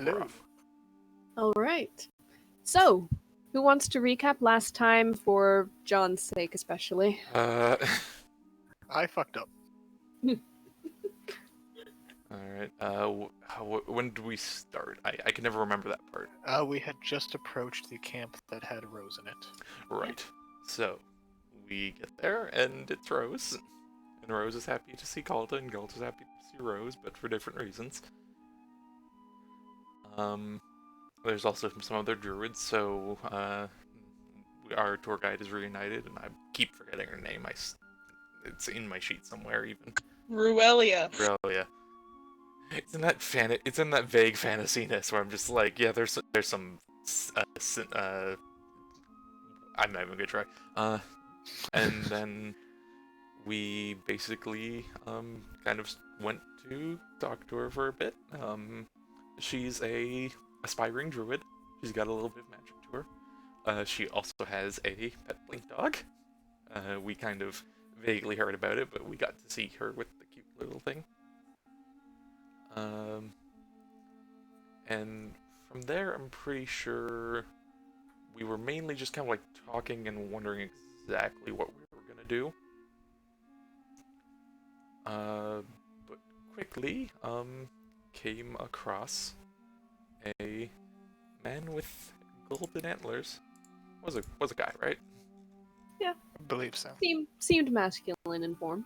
Hello. off. All right. So, who wants to recap last time for John's sake, especially? I fucked up. Alright, when did we start? I can never remember that part. We had just approached the camp that had Rose in it. Right. So, we get there, and it's Rose. And Rose is happy to see Galta, and Galta's happy to see Rose, but for different reasons. There's also some other druids, so, our tour guide is reunited, and I keep forgetting her name. It's in my sheet somewhere, even. Ruelia. Ruelia. It's in that vague fantasy-ness where I'm just like, yeah, there's some, I'm not even gonna try. And then we basically, kind of went to talk to her for a bit. She's a aspiring druid. She's got a little bit of magic to her. She also has a pet blink dog. We kind of vaguely heard about it, but we got to see her with the cute little thing. And from there, I'm pretty sure we were mainly just kind of like talking and wondering exactly what we were gonna do. But quickly, came across a man with golden antlers. Was a guy, right? Yeah. I believe so. Seemed masculine in form.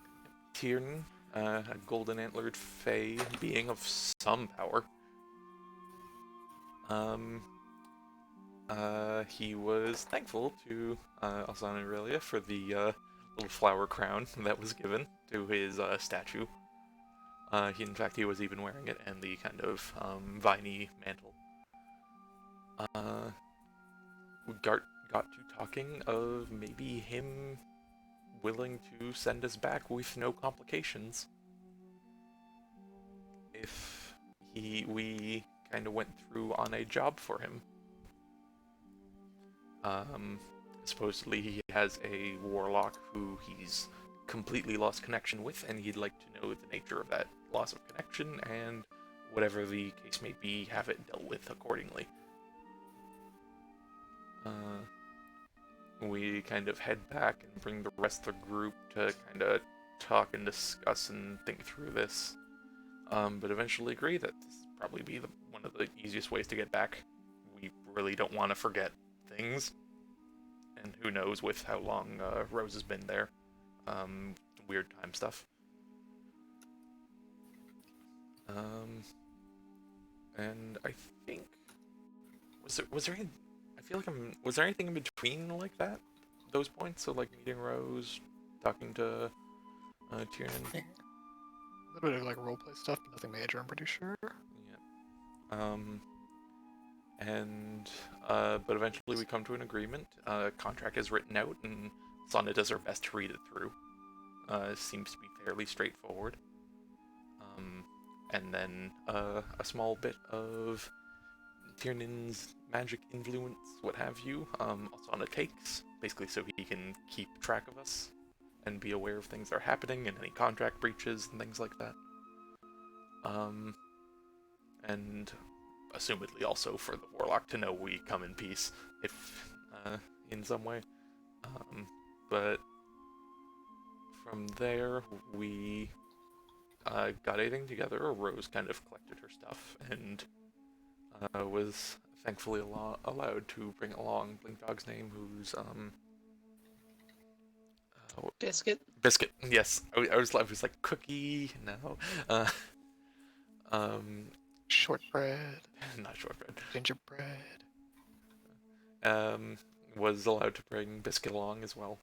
Tiernan, a golden antlered fae being of some power. He was thankful to Alzana and Aurelia for the little flower crown that was given to his statue. In fact, he was even wearing it, and the kind of viney mantle. We got to talking of maybe him willing to send us back with no complications if we kind of went through on a job for him. Supposedly he has a warlock who he's completely lost connection with, and he'd like to know the nature of that loss of connection, and whatever the case may be, have it dealt with accordingly. We kind of head back and bring the rest of the group to kind of talk and discuss and think through this, but eventually agree that this would probably be one of the easiest ways to get back. We really don't want to forget things, and who knows with how long Rose has been there. Weird time stuff. And I think was there any, I feel like was there anything in between like that? Those points, so like meeting Rose, talking to Tiernan. A little bit of like roleplay stuff, but nothing major, I'm pretty sure. Yeah. But eventually we come to an agreement. Contract is written out, and Sana does her best to read it through. Seems to be fairly straightforward. And then a small bit of Tiernan's magic influence, what have you, Sana takes, basically so he can keep track of us and be aware of things that are happening and any contract breaches and things like that. And assumedly also for the warlock to know we come in peace, if in some way. But from there, we got everything together. Rose kind of collected her stuff and was thankfully allowed to bring along Blink Dog's name, who's Biscuit. Biscuit. Yes, I was like Cookie. No. Shortbread. Not shortbread. Gingerbread. Was allowed to bring Biscuit along as well.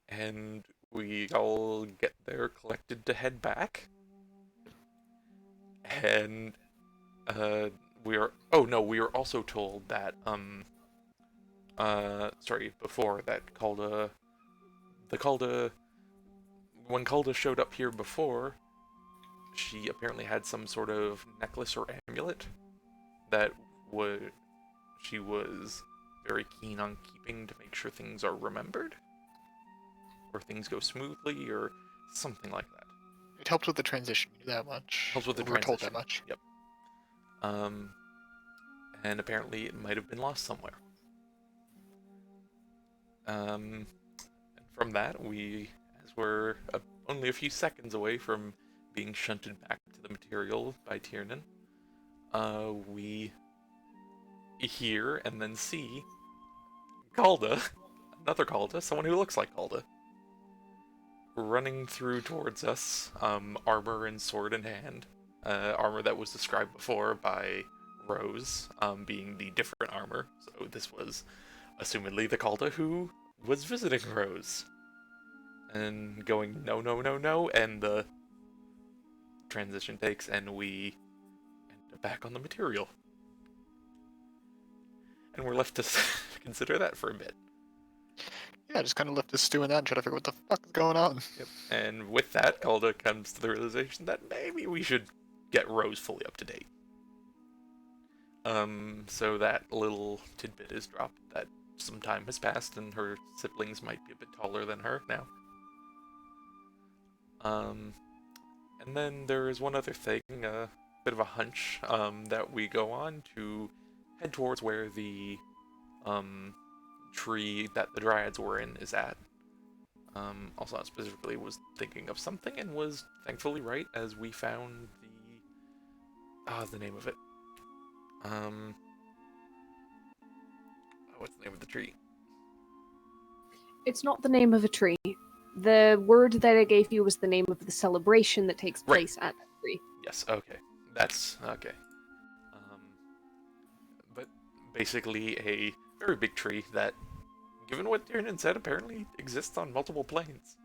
And we all get there collected to head back. And we are also told that before that when Calda showed up here before, she apparently had some sort of necklace or amulet that she was very keen on keeping to make sure things are remembered, or things go smoothly, or something like that. It helped with the transition, we knew that much. Helps with the we were told transition. that much. Yep. and apparently it might have been lost somewhere. And from that, as we're only a few seconds away from being shunted back to the material by Tiernan, we hear and then see Calda, another Calda, someone who looks like Calda, running through towards us, armor and sword in hand. Armor that was described before by Rose, being the different armor. So this was assumedly the Calda who was visiting Rose. And going, no, no, no, no, and the transition takes, and we end up back on the material. And we're left to consider that for a bit. Yeah, just kind of left us stewing that and try to figure what the fuck is going on. Yep. And with that, Calda comes to the realization that maybe we should get Rose fully up to date. So that little tidbit is dropped that some time has passed and her siblings might be a bit taller than her now. And then there is one other thing, a bit of a hunch, that we go on to head towards where the tree that the Dryads were in is at. Also, specifically was thinking of something and was thankfully right as we found the name of it. What's the name of the tree? It's not the name of a tree. The word that I gave you was the name of the celebration that takes place at that tree. Yes, okay. That's okay. But basically a very big tree that, given what Tiernan said, apparently exists on multiple planes.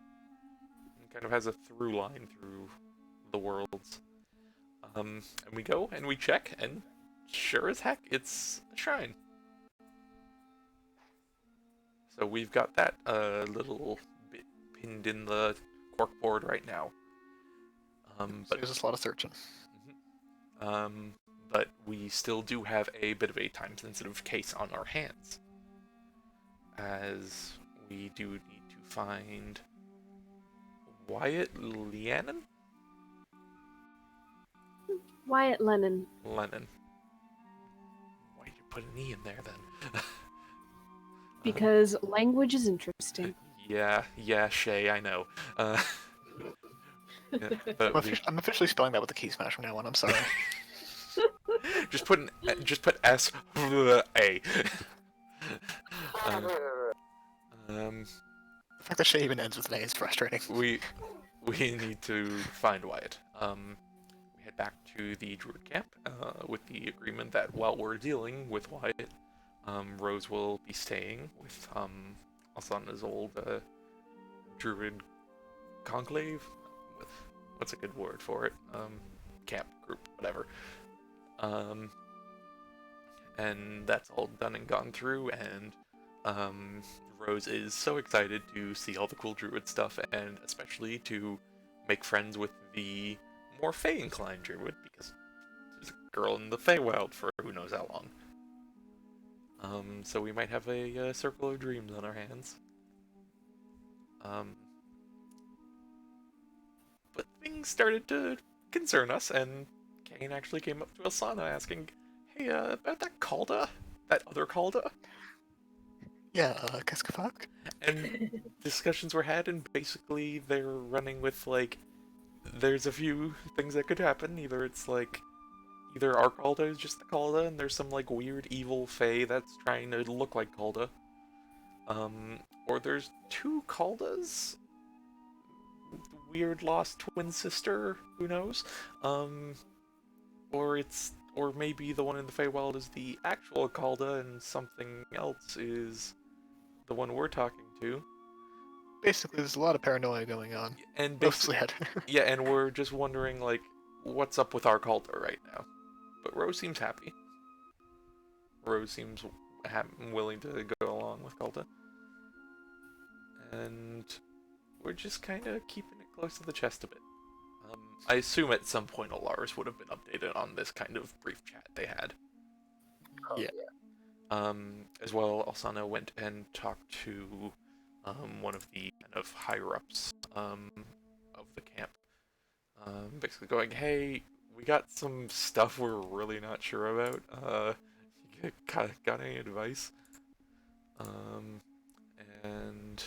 And kind of has a through line through the worlds. And we go and we check, and sure as heck, it's a shrine. So we've got that little bit pinned in the corkboard right now. But Saves us a lot of searching. But we still do have a bit of a time-sensitive case on our hands, as we do need to find Wyatt Lennon? Wyatt Lennon. Lennon. Why did you put an E in there then? Because language is interesting. Yeah, Shay, I know. Yeah, but I'm officially spelling that with the key smash from now on. I'm sorry. just put S A. The fact that Shay even ends with an A is frustrating. We need to find Wyatt. We head back to the Druid camp with the agreement that while we're dealing with Wyatt, Rose will be staying with Asana's old Druid conclave. What's a good word for it? Camp group, whatever. And that's all done and gone through, and Rose is so excited to see all the cool Druid stuff, and especially to make friends with the more Fey-inclined Druid, because there's a girl in the Feywild for who knows how long. So we might have a circle of dreams on our hands. But things started to concern us, and Kane actually came up to Asana asking, hey, about that Calda? That other Calda? Yeah, qu'est-ce que fuck? And discussions were had, and basically they're running with, like, there's a few things that could happen. Either our Calda is just the Calda, and there's some, like, weird evil Fae that's trying to look like Calda. Or there's two Caldas? Weird lost twin sister, who knows? Or maybe the one in the Feywild is the actual Calda, and something else is the one we're talking to. Basically, there's a lot of paranoia going on. And Mostly head. yeah, and we're just wondering, like, what's up with our Calda right now. But Rose seems happy. Rose seems willing to go along with Calda. And we're just kind of keeping it close to the chest a bit. I assume at some point Alaris would have been updated on this kind of brief chat they had. Yeah. As well, Alsana went and talked to one of the kind of higher-ups of the camp. Basically going, hey, we got some stuff we're really not sure about. You got any advice? And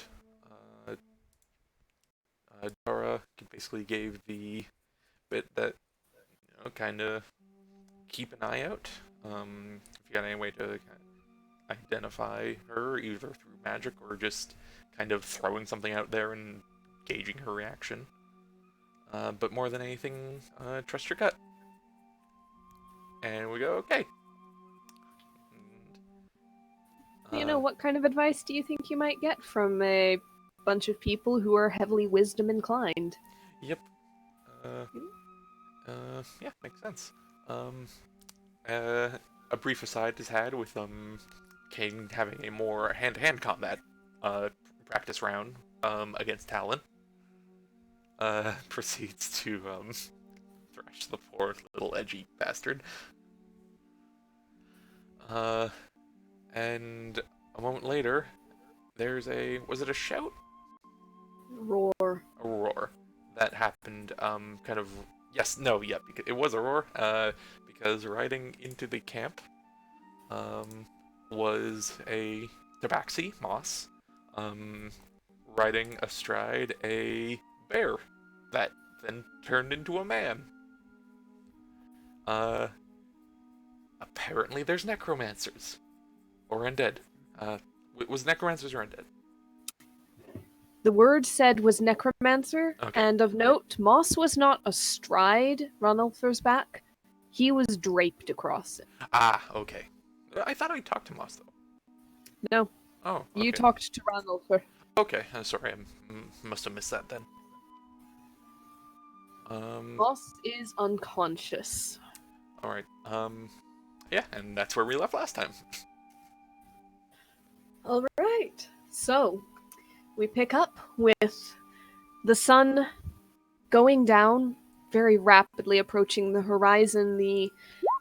Dara basically gave the bit that, kind of keep an eye out. If you got any way to identify her, either through magic or just kind of throwing something out there and gauging her reaction. But more than anything, trust your gut. And we go, okay. And, What kind of advice do you think you might get from a bunch of people who are heavily wisdom inclined? Yep. Yeah, makes sense. A brief aside is had with Kane having a more hand-to-hand combat practice round against Talon. Proceeds to thrash the poor little edgy bastard. And a moment later, there's was it a shout? Roar. A roar. That happened, because it was a roar, because riding into the camp, was a tabaxi, moss, riding astride a bear that then turned into a man. Apparently there's necromancers. Or undead. Was necromancers or undead? The word said was necromancer, Okay. and of note, Moss was not astride Ranulfer's back. He was draped across it. Ah, okay. I thought I talked to Moss, though. No, Oh, okay. you talked to Ranulfer. Okay, sorry, I must have missed that then. Moss is unconscious. Alright, yeah, and that's where we left last time. Alright, so we pick up with the sun going down, very rapidly approaching the horizon. The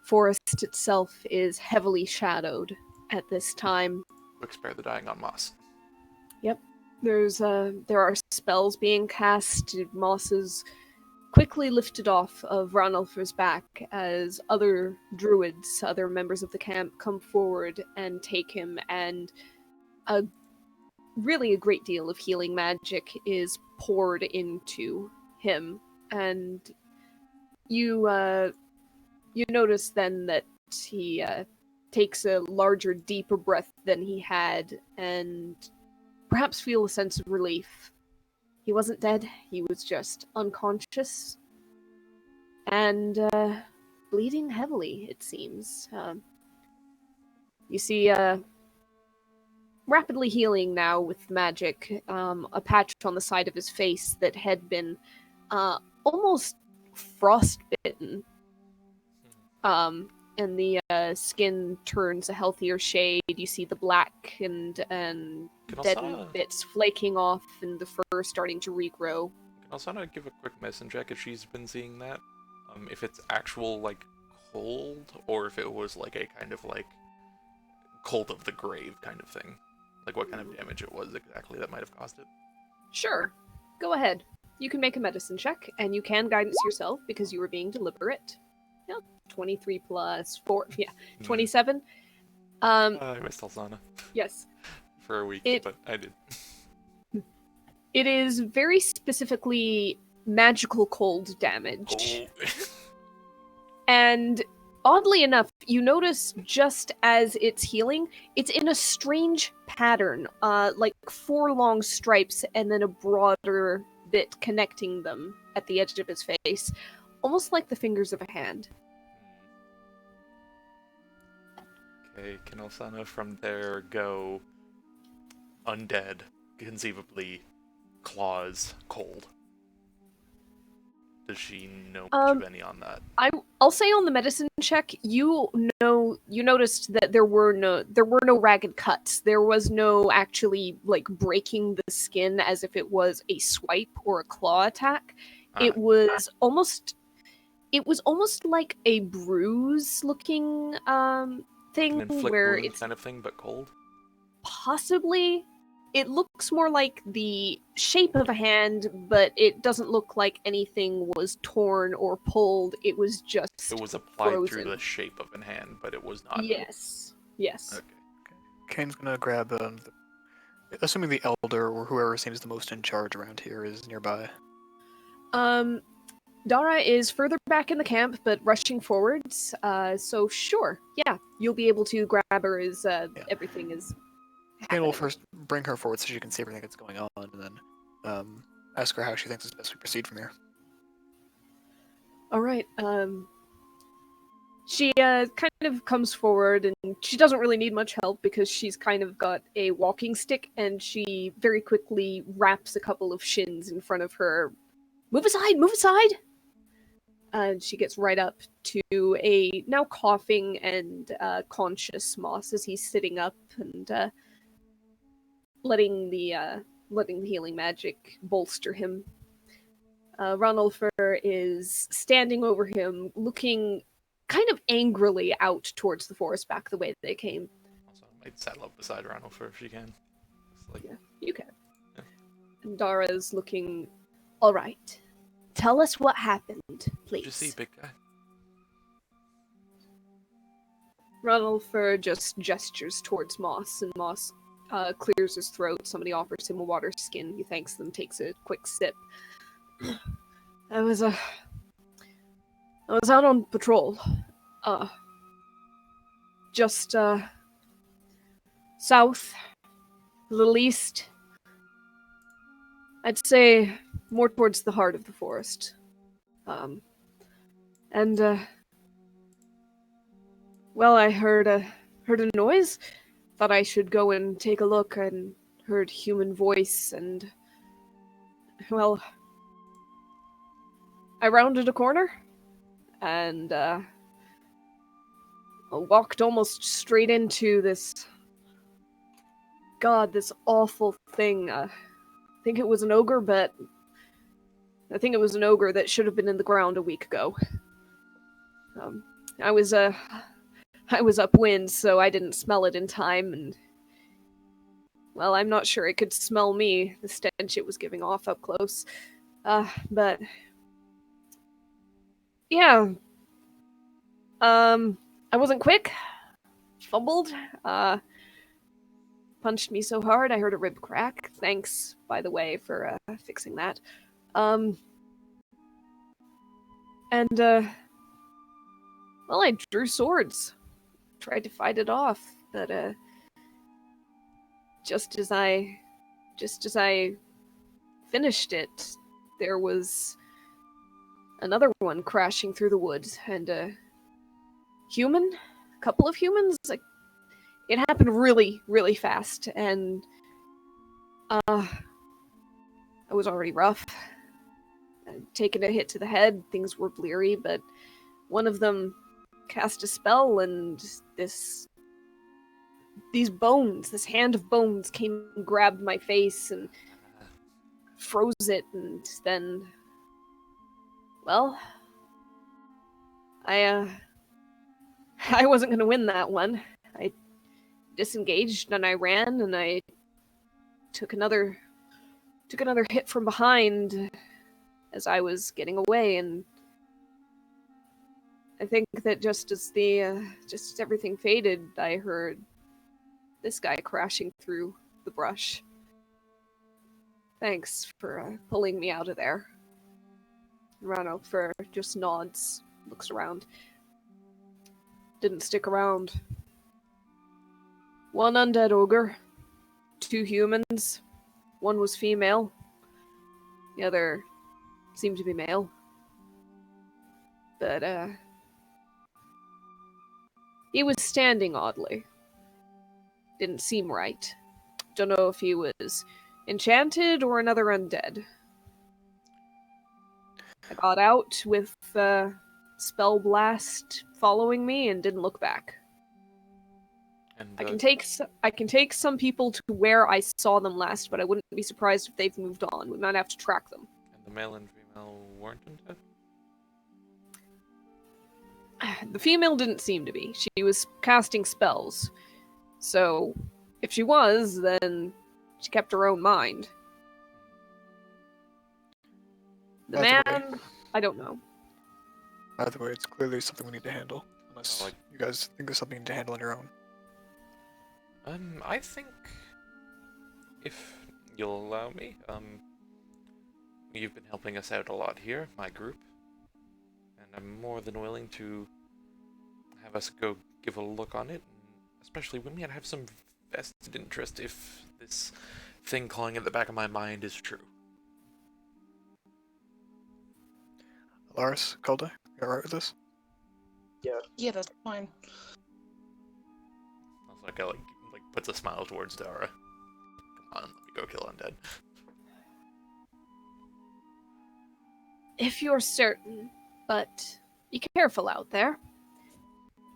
forest itself is heavily shadowed at this time. Quick spare the dying on Moss. Yep. There are spells being cast. Moss is quickly lifted off of Ranulfer's back as other druids, other members of the camp, come forward and take him, and a great deal of healing magic is poured into him. And you notice then that he takes a larger, deeper breath than he had, and perhaps feel a sense of relief. He wasn't dead, he was just unconscious and bleeding heavily, it seems. You see rapidly healing now with magic, a patch on the side of his face that had been almost frostbitten. And the skin turns a healthier shade. You see the black and deadened bits flaking off, and the fur starting to regrow. Can Alsana give a quick medicine check if she's been seeing that? If it's actual, cold, or if it was, a kind of, cold of the grave kind of thing. What kind of damage it was exactly that might have caused it. Sure. Go ahead. You can make a medicine check, and you can guidance yourself because you were being deliberate. Yeah, 23 plus 4. Yeah, 27. I missed Alsana. Yes. For a week, but I did. It is very specifically magical cold damage. Oh. And oddly enough, you notice just as it's healing, it's in a strange pattern, like 4 long stripes and then a broader bit connecting them at the edge of his face, almost like the fingers of a hand. Okay, can Alsana from there go undead, conceivably claws cold? Does she know much of any on that? I'll say on the medicine check, you noticed that there were no ragged cuts. There was no actually breaking the skin as if it was a swipe or a claw attack. It was almost like a bruise looking thing, an inflict where wound it's kind of thing, but cold. Possibly. It looks more like the shape of a hand, but it doesn't look like anything was torn or pulled. It was just It was applied frozen. through the shape of a hand, but it was not. Yes. Yes. Okay. Kane's gonna grab assuming the elder or whoever seems the most in charge around here is nearby. Dara is further back in the camp, but rushing forwards. So sure, yeah, you'll be able to grab her as everything is. Kane will happening. first bring her forward so she can see everything that's going on, and then ask her how she thinks it's best we proceed from here. All right. She kind of comes forward, and she doesn't really need much help because she's kind of got a walking stick, and she very quickly wraps a couple of shins in front of her. Move aside! Move aside! And she gets right up to a now coughing and conscious Moss as he's sitting up and letting the healing magic bolster him. Ranulfer is standing over him, looking kind of angrily out towards the forest back the way they came. Also, I might saddle up beside Ronald if she can. Just like, Yeah, you can. Yeah. And Dara's looking. All right. Tell us what happened, please. did you see, big guy? Ranulfer just gestures towards Moss, and Moss clears his throat. Somebody offers him a water skin. He thanks them, takes a quick sip. I was out on patrol. Just south, a little east. I'd say more towards the heart of the forest. Well, I heard a noise. Thought I should go and take a look, and heard human voice, and well, I rounded a corner, and I walked almost straight into this awful thing. I think it was an ogre, but I think it was an ogre that should have been in the ground a week ago. I was upwind, so I didn't smell it in time, and well, I'm not sure it could smell me, the stench it was giving off up close. But yeah. I wasn't quick. Fumbled. Punched me so hard I heard a rib crack. Thanks, by the way, for fixing that. Well, I drew swords. Tried to fight it off, but just as I finished it, there was another one crashing through the woods, and a couple of humans. Like, it happened really, really fast, and I was already rough. I'd taken a hit to the head. Things were bleary, but one of them cast a spell, and this hand of bones came and grabbed my face and froze it, and then, well, I wasn't gonna win that one. I disengaged and I ran, and I took another hit from behind as I was getting away, and I think that just as everything faded, I heard this guy crashing through the brush. Thanks for pulling me out of there. Ranulfer just nods, looks around. Didn't stick around. One undead ogre, 2 humans. One was female. The other seemed to be male. But, he was standing oddly. Didn't seem right. Don't know if he was enchanted or another undead. I got out with spell blast following me and didn't look back. And I can take some people to where I saw them last, but I wouldn't be surprised if they've moved on. We might have to track them. and the male and female weren't undead? The female didn't seem to be. She was casting spells. So, if she was, then she kept her own mind. The man, I don't know. By the way, it's clearly something we need to handle. Unless Like- you guys think there's something to handle on your own. I think if you'll allow me, you've been helping us out a lot here, my group, and I'm more than willing to have us go give a look on it, especially when we have some vested interest if this thing clawing at the back of my mind is true. Lars, Calda, you alright with this? Yeah, that's fine. Also, like puts a smile towards Dara. Come on, let me go kill undead. If you're certain, but be careful out there.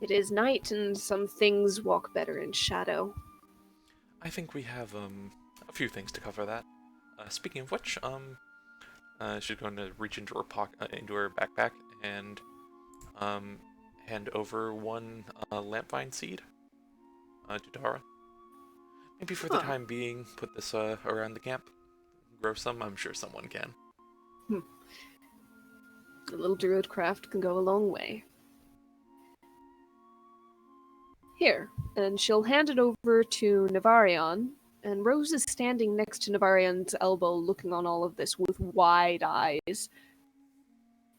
It is night, and some things walk better in shadow. I think we have a few things to cover that. Speaking of which, she's going to reach into her pocket, into her backpack, and hand over one lampvine seed to Dara. Maybe for the time being, put this around the camp. Grow some. I'm sure someone can. A little druid craft can go a long way. Here, and she'll hand it over to Navarion, and Rose is standing next to Navarion's elbow looking on all of this with wide eyes.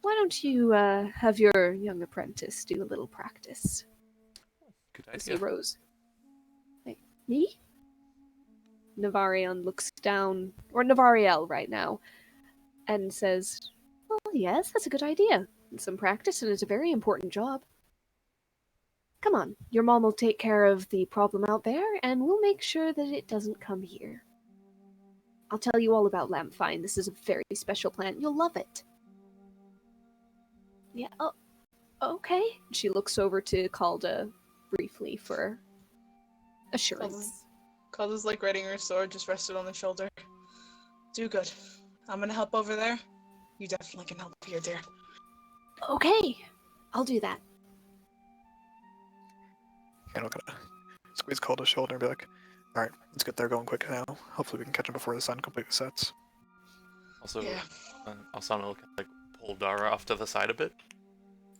Why don't you have your young apprentice do a little practice? Good I see idea. Rose. Wait, me? Navarion looks down, or Navariel right now, and says, well, yes, that's a good idea. And some practice, and it's a very important job. Come on, your mom will take care of the problem out there, and we'll make sure that it doesn't come here. I'll tell you all about Lampvine. This is a very special plant. You'll love it. Yeah, oh, okay. She looks over to Calda briefly for assurance. Calda's like readying her sword, just rested on the shoulder. Do good. I'm gonna help over there. You definitely can help here, dear. Okay, I'll do that. I'm gonna squeeze Calda's shoulder and be like, alright, let's get there going quick now. Hopefully we can catch him before the sun completely sets. Also, Yeah. Alsana will kind of, like pull Dara off to the side a bit.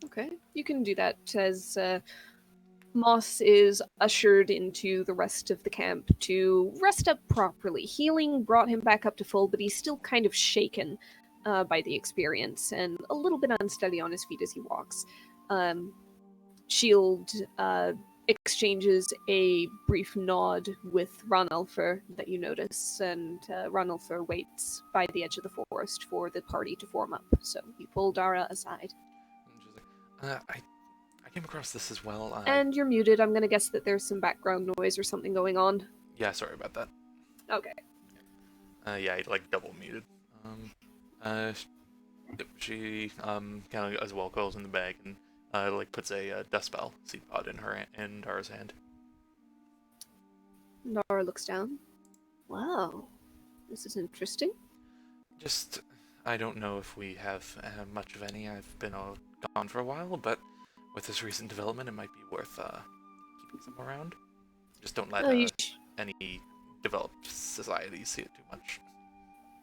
Okay, you can do that as Moss is ushered into the rest of the camp to rest up properly. Healing brought him back up to full, but he's still kind of shaken by the experience and a little bit unsteady on his feet as he walks. Shield exchanges a brief nod with Ranulfer that you notice, and Ranulfer waits by the edge of the forest for the party to form up. So you pull Dara aside. And she's like, I came across this as well. And you're muted. I'm gonna guess that there's some background noise or something going on. Yeah, sorry about that. Okay. Yeah, I like double muted. She kind of as well goes in the bag and like puts a dust spell seed pod in Dara's hand. Dara looks down. Wow, this is interesting. Just, I don't know if we have much of any. I've been gone for a while, but with this recent development, it might be worth keeping some around. Just don't let any developed societies see it too much.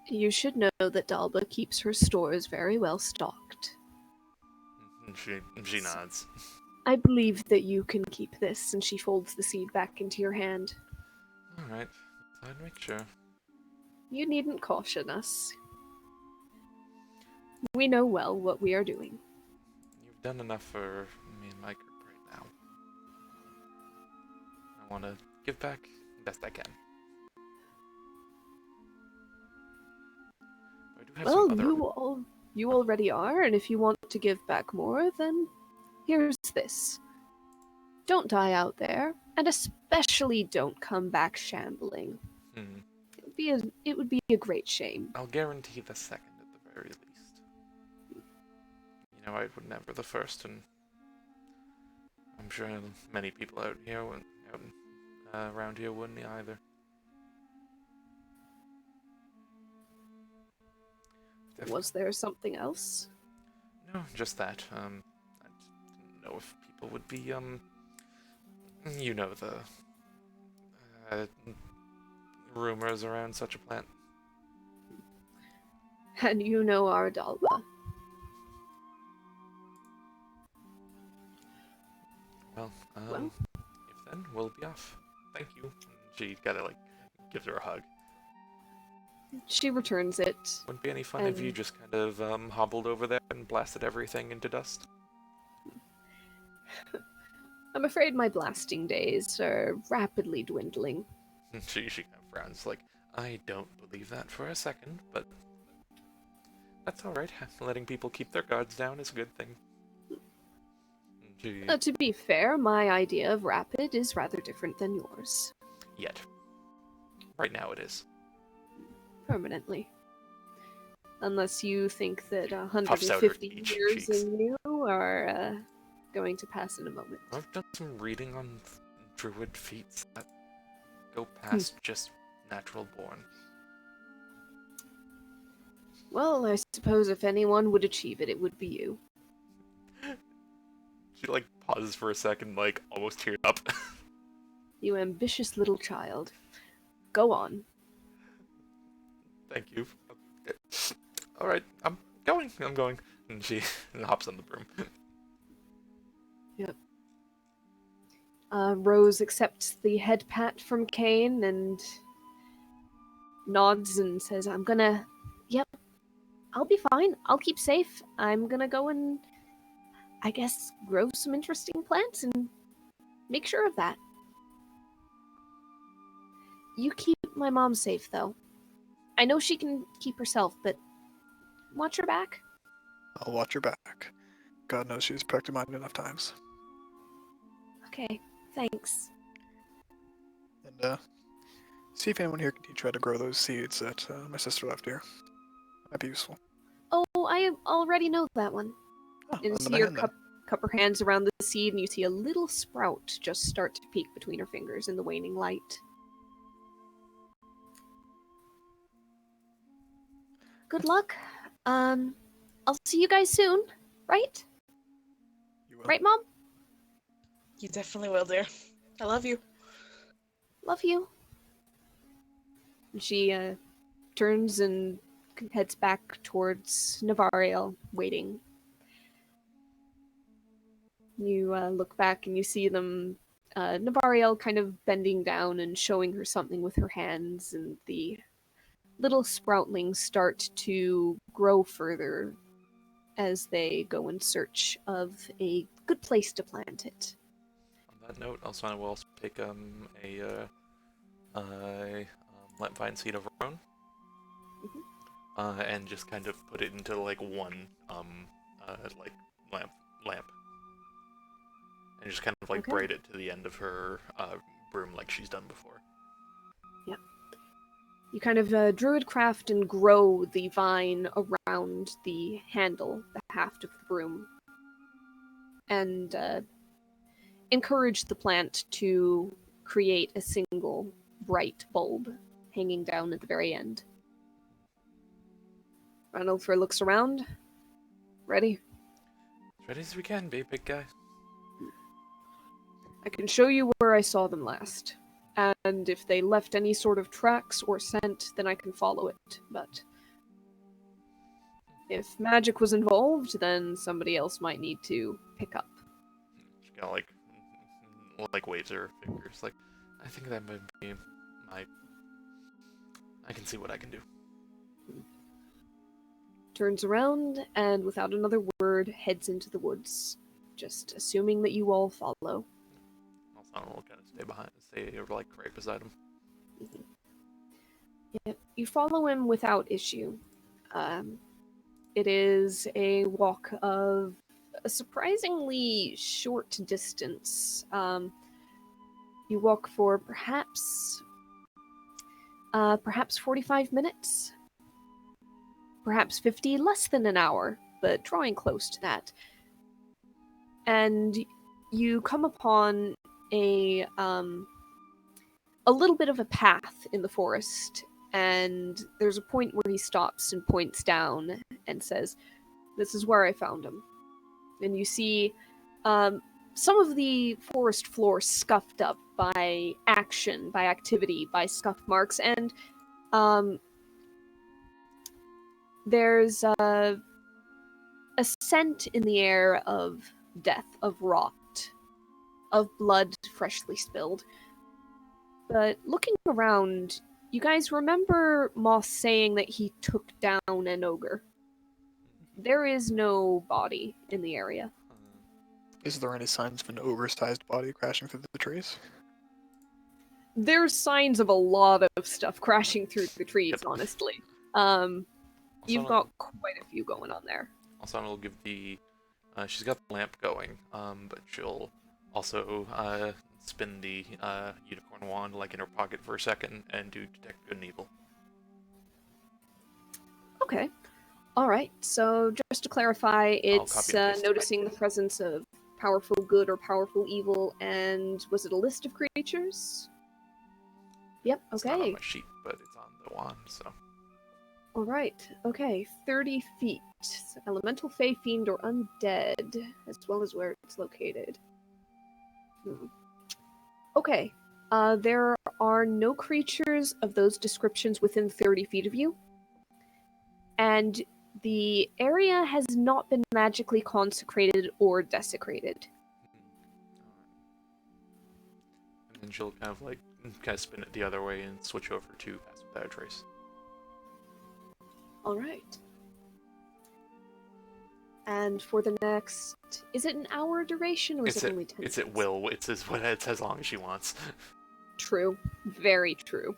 You should know that Dalba keeps her stores very well stocked. And she nods. I believe that you can keep this, and she folds the seed back into your hand. Alright, I'd make sure. You needn't caution us. We know well what we are doing. You've done enough for me and my group right now. I want to give back best I can. I do have Well, some other... you already are, and if you want to give back more, then here's this. Don't die out there, and especially don't come back shambling. It would be a great shame. I'll guarantee the second at the very least. You know, I would never the first, and I'm sure many people out here, around here wouldn't either. Was there something else? No, just that. I didn't know if people would be, you know, the rumors around such a plant. And you know our Dalba. Well, Well, if then, we'll be off. thank you. And she kind of like gives her a hug. She returns it. Wouldn't be any fun if you And- just kind of hobbled over there and blasted everything into dust. I'm afraid my blasting days are rapidly dwindling. She kind of frowns like, I don't believe that for a second, but that's alright. Letting people keep their guards down is a good thing. She... To be fair, my idea of rapid is rather different than yours. Yet. Right now it is. Permanently. Unless you think that Puffs out her 150 cheeks. years in you are going to pass in a moment. I've done some reading on druid feats that go past just natural born. Well, I suppose if anyone would achieve it, it would be you. She like pauses for a second, like almost teared up. You ambitious little child. Go on. Thank you. Alright, I'm going. And she hops on the broom. Yep. Rose accepts the head pat from Kane and nods and says, Yep, I'll be fine. I'll keep safe. I'm gonna go and, I guess, grow some interesting plants and make sure of that. You keep my mom safe, though. I know she can keep herself, but watch her back. I'll watch her back. God knows she's packed her mind enough times. Okay, thanks. And see if anyone here can teach her how to grow those seeds that my sister left here. Might be useful. Oh, I already know that one. Oh, And you on see my her hand, then. cup her hands around the seed, and you see a little sprout just start to peek between her fingers in the waning light. Good luck. I'll see you guys soon, right? You will. Right, Mom? You definitely will, dear. I love you. Love you. And she turns and heads back towards Navariel, waiting. You look back and you see them, Navariel kind of bending down and showing her something with her hands, and the little sproutlings start to grow further as they go in search of a good place to plant it. On that note, Alsana will also take a vine seed of her own, and just kind of put it into like one like lamp, and just kind of like Okay. braid it to the end of her broom like she's done before. Yep. You kind of druidcraft and grow the vine around the handle, the haft of the broom, and encourage the plant to create a single bright bulb hanging down at the very end. Ranulfer looks around. Ready? As ready as we can be, big guy. I can show you where I saw them last. And if they left any sort of tracks or scent, then I can follow it. But if magic was involved, then somebody else might need to pick up. She kind of like waves her fingers, like, I think that might be my. I can see what I can do. Turns around and without another word heads into the woods, just assuming that you all follow. Alsana will kind of stay like right beside him. Yep. You follow him without issue. It is a walk of a surprisingly short distance. You walk for perhaps 45 minutes. Perhaps 50, less than an hour, but drawing close to that. And you come upon a little bit of a path in the forest, and there's a point where he stops and points down and says, "This is where I found him." And you see some of the forest floor scuffed up by action, by activity, by scuff marks, and there's a scent in the air of death, of rot, of blood freshly spilled. But looking around, you guys remember Moss saying that he took down an ogre. There is no body in the area. Is there any signs of an ogre-sized body crashing through the trees? There's signs of a lot of stuff crashing through the trees, Yep. honestly. Also, You've got quite a few going on there. Also, will give the. She's got the lamp going, but she'll also spin the unicorn wand like in her pocket for a second and do detect good and evil. Okay. All right. So just to clarify, it's copy and paste. noticing the presence of powerful good or powerful evil, and was it a list of creatures? Yep. It's not on Okay. my sheet, but it's on the wand, so. All right. Okay. 30 feet. Elemental, fey, fiend, or undead, as well as where it's located. Okay. There are no creatures of those descriptions within 30 feet of you. And the area has not been magically consecrated or desecrated. And then she'll kind of spin it the other way and switch over to Pass Without a Trace. All right. And for the next, is it an hour duration or is it only 10 It's minutes? at will. It's as long as she wants. True. Very true.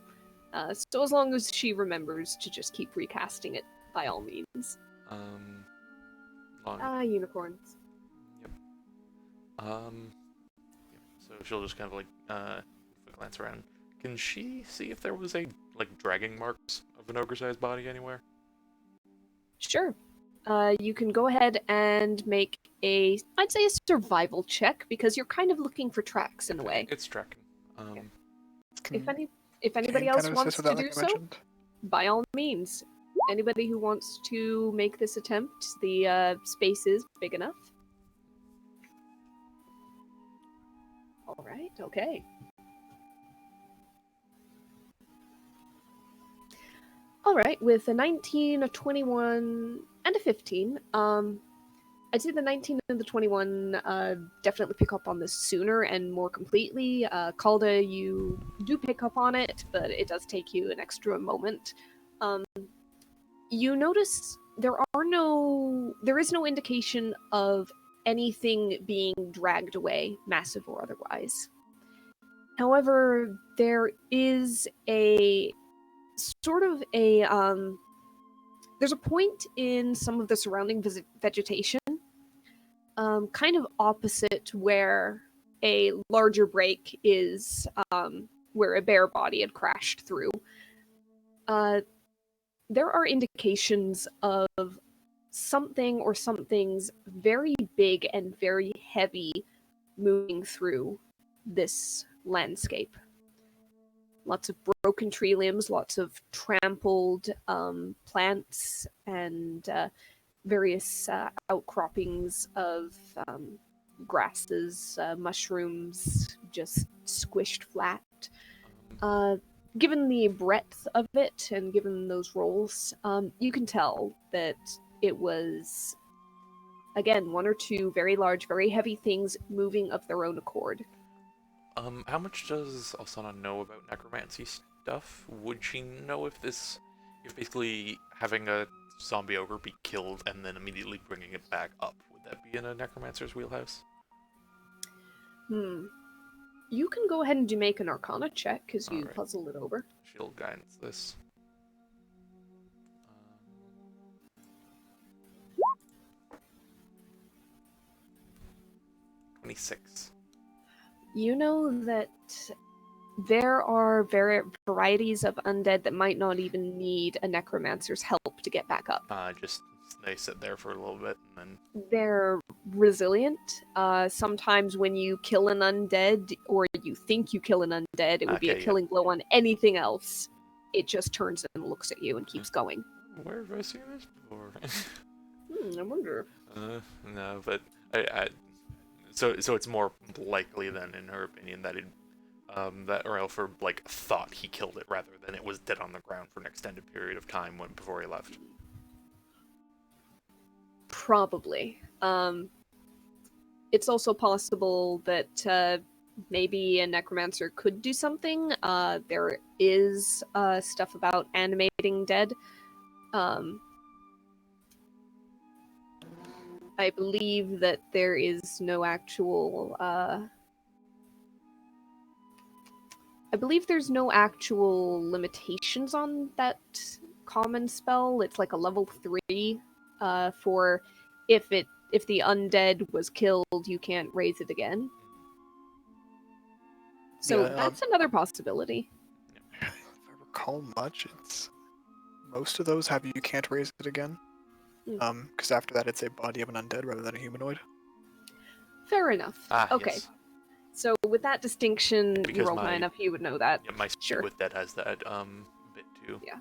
So as long as she remembers to just keep recasting it, by all means. Unicorns. Yep. So she'll just kind of glance around. Can she see if there was a dragging marks of an ogre-sized body anywhere? Sure. You can go ahead and make I'd say a survival check, because you're kind of looking for tracks in a way. It's tracking. If anybody Can else kind of wants assist to with that, do like I so, mentioned. by all means. Anybody who wants to make this attempt, the space is big enough. All right, okay. All right, with a 19, a 21, and a 15, I'd say the 19 and the 21 definitely pick up on this sooner and more completely. Calda, you do pick up on it, but it does take you an extra moment. You notice there is no indication of anything being dragged away, massive or otherwise. However, there is a sort of there's a point in some of the surrounding vegetation, kind of opposite where a larger break is, where a bare body had crashed through. There are indications of something or somethings very big and very heavy moving through this landscape. Lots of broken tree limbs, lots of trampled plants, and various outcroppings of grasses, mushrooms, just squished flat. Given the breadth of it and given those rolls, you can tell that it was, again, one or two very large, very heavy things moving of their own accord. How much does Alsana know about necromancy stuff? Would she know if basically having a zombie ogre be killed and then immediately bringing it back up, would that be in a necromancer's wheelhouse? You can go ahead and make an Arcana check, because you puzzled it over. She'll guidance this. 26. You know that there are varieties of undead that might not even need a necromancer's help to get back up. Just they sit there for a little bit and then... They're resilient. Sometimes when you kill an undead, or you think you kill an undead, it would be a killing blow on anything else. It just turns and looks at you and keeps going. Where have I seen this before? I wonder. No, but so it's more likely then, in her opinion, that that Raelfer thought he killed it rather than it was dead on the ground for an extended period of time before he left. Probably. It's also possible that maybe a necromancer could do something. There is stuff about animating dead. I believe that there is no actual. I believe there's no actual limitations on that common spell. It's like a level 3 for if the undead was killed, you can't raise it again. So Yeah, that's another possibility. If I recall much, it's most of those have you can't raise it again. Mm. Because after that, it's a body of an undead rather than a humanoid. Fair enough. Okay. Yes. So with that distinction, Because you rolled my- high enough, you would know that. Yeah, my Sure. speed with that has that bit too. Yeah.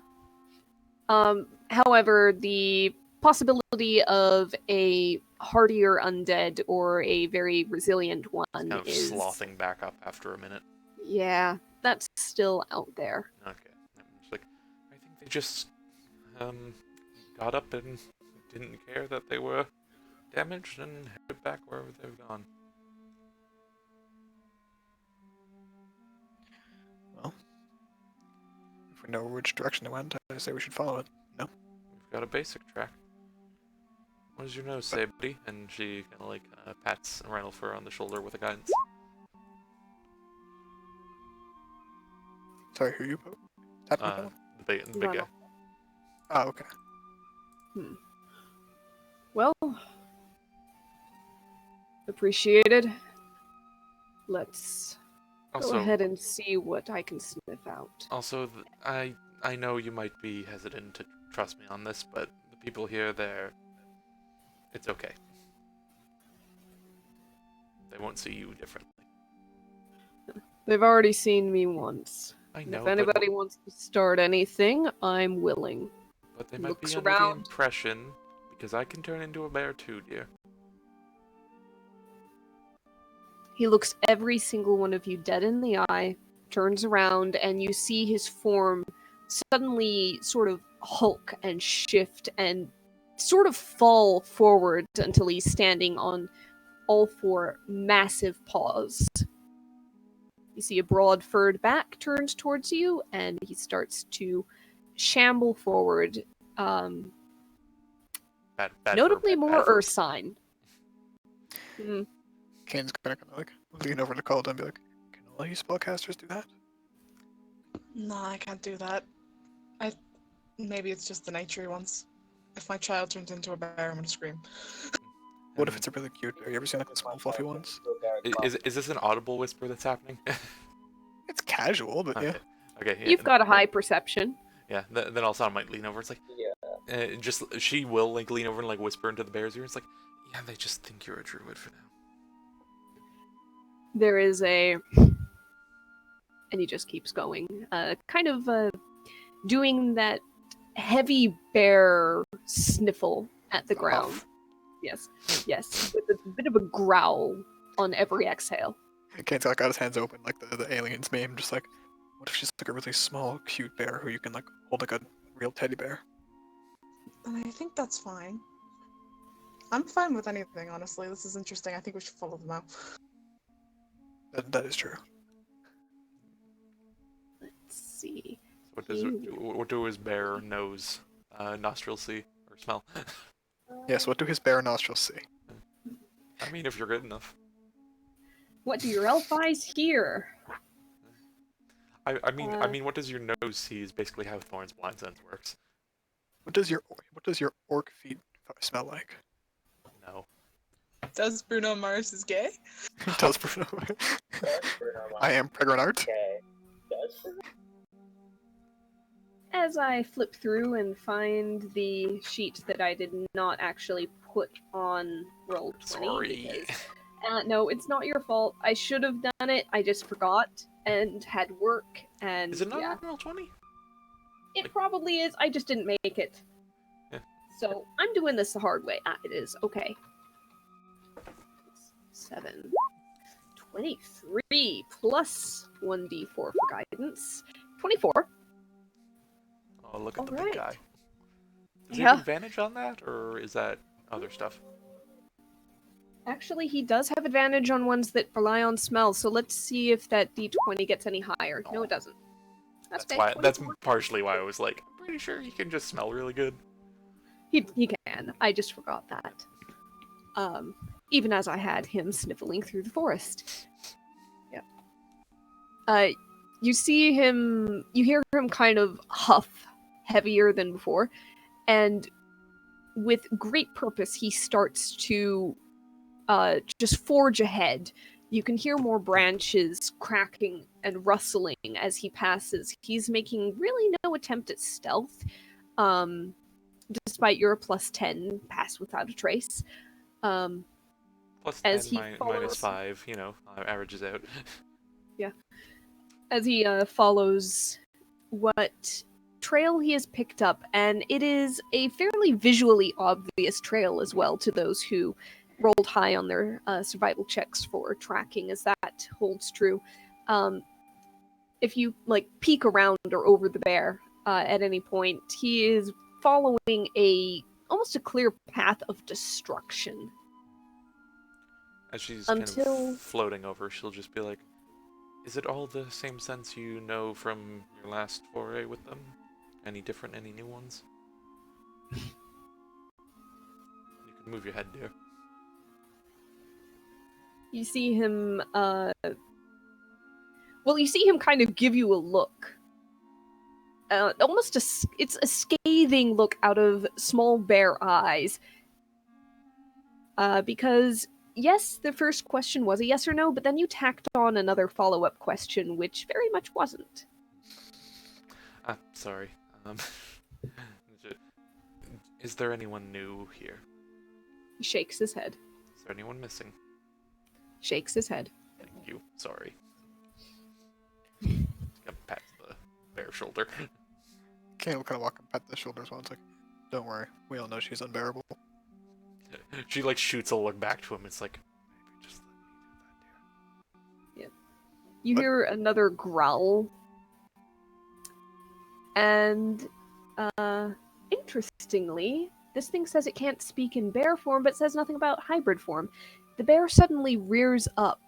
However, the possibility of a hardier undead or a very resilient one Kind of is slothing back up after a minute. yeah, that's still out there. Okay. I'm just like, I think they just got up and didn't care that they were damaged and headed back wherever they've gone. Well, if we know which direction it went, I say we should follow it. No? We've got a basic track. What does your nose say, buddy? And she kind of like pats Reinolfer on the shoulder with a guidance. Sorry, who you tapping me? The big guy. Oh, okay. Well, appreciated. Let's go Also, ahead and see what I can sniff out. also, I know you might be hesitant to trust me on this, but the people here, it's okay. They won't see you differently. They've already seen me once. I And know, if anybody wants to start anything, I'm willing. but they might looks be under the around. impression, because I can turn into a bear too, dear. He looks every single one of you dead in the eye, turns around, and you see his form suddenly sort of hulk and shift and sort of fall forward until he's standing on all four massive paws. You see a broad furred back turns towards you, and he starts to shamble forward. Bad Notably for, more bad for- Ursine. Kane's gonna kind of like lean over to Calder and be like, "Can all you spellcasters do that?" Nah, I can't do that. Maybe it's just the nature ones. If my child turns into a bear, I'm gonna scream. What if it's a really cute bear? You ever seen like the small fluffy ones? Is this an audible whisper that's happening? It's casual, but yeah. Okay. Yeah. You've got a high perception. Yeah. Then also I might lean over. It's like, she will like lean over and like whisper into the bear's ear. It's like, yeah, they just think you're a druid for now. There is a... And he just keeps going. Kind of doing that heavy bear sniffle at the ground. Huff. Yes. With a bit of a growl on every exhale. Kane's like got his hands open like the alien's meme, just like, what if she's like a really small, cute bear who you can like hold like a real teddy bear? And I think that's fine. I'm fine with anything, honestly. This is interesting. I think we should follow them out. That is true. Let's see. What do his bear nose, nostrils see or smell? Yes, what do his bear nostrils see? I mean, if you're good enough. What do your elf eyes hear? I mean, what does your nose see is basically how Thorn's blind sense works. What does your orc feet smell like? No. Does Bruno Mars is gay? Does Bruno? I am Pregrenart. Okay. Does As I flip through and find the sheet that I did not actually put on roll 20. Sorry. Because, no, it's not your fault. I should have done it. I just forgot and had work. And Is it not yeah, on roll 20? it probably is. I just didn't make it. Yeah. So I'm doing this the hard way. It is okay. 7, 23 plus 1d4 for guidance. 24. Oh, look at the big Alright. guy. Does he Yeah. have advantage on that, or is that other stuff? Actually, he does have advantage on ones that rely on smell, so let's see if that d20 gets any higher. No, it doesn't. That's okay. why. That's 24. partially why I was like, I'm pretty sure he can just smell really good. He can. I just forgot that. Even as I had him sniffling through the forest. Yeah. You see him. You hear him kind of huff heavier than before, and with great purpose, he starts to just forge ahead. You can hear more branches cracking and rustling as he passes. He's making really no attempt at stealth, despite your +10 pass without a trace. Plus As 10 he minus follows- 5, averages out. As he follows what trail he has picked up, and it is a fairly visually obvious trail as well to those who rolled high on their survival checks for tracking, as that holds true. If you peek around or over the bear at any point, he is following almost a clear path of destruction. As she's kind Until- of floating over, she'll just be like, is it all the same scents you know from your last foray with them? Any different, any new ones? You can move your head, dear. You see him, you see him kind of give you a look. It's a scathing look out of small bear eyes. Because, yes, the first question was a yes or no, but then you tacked on another follow-up question, which very much wasn't. Sorry. Is there anyone new here? He shakes his head. Is there anyone missing? Shakes his head. Thank you. Sorry. Gonna pat the bear shoulder. Caleb kind of walk and pat the shoulders while it's like, don't worry, we all know she's unbearable. She shoots a look back to him. It's like, maybe just let me do that, dear. You What? hear another growl. And, interestingly, this thing says it can't speak in bear form, but says nothing about hybrid form. The bear suddenly rears up,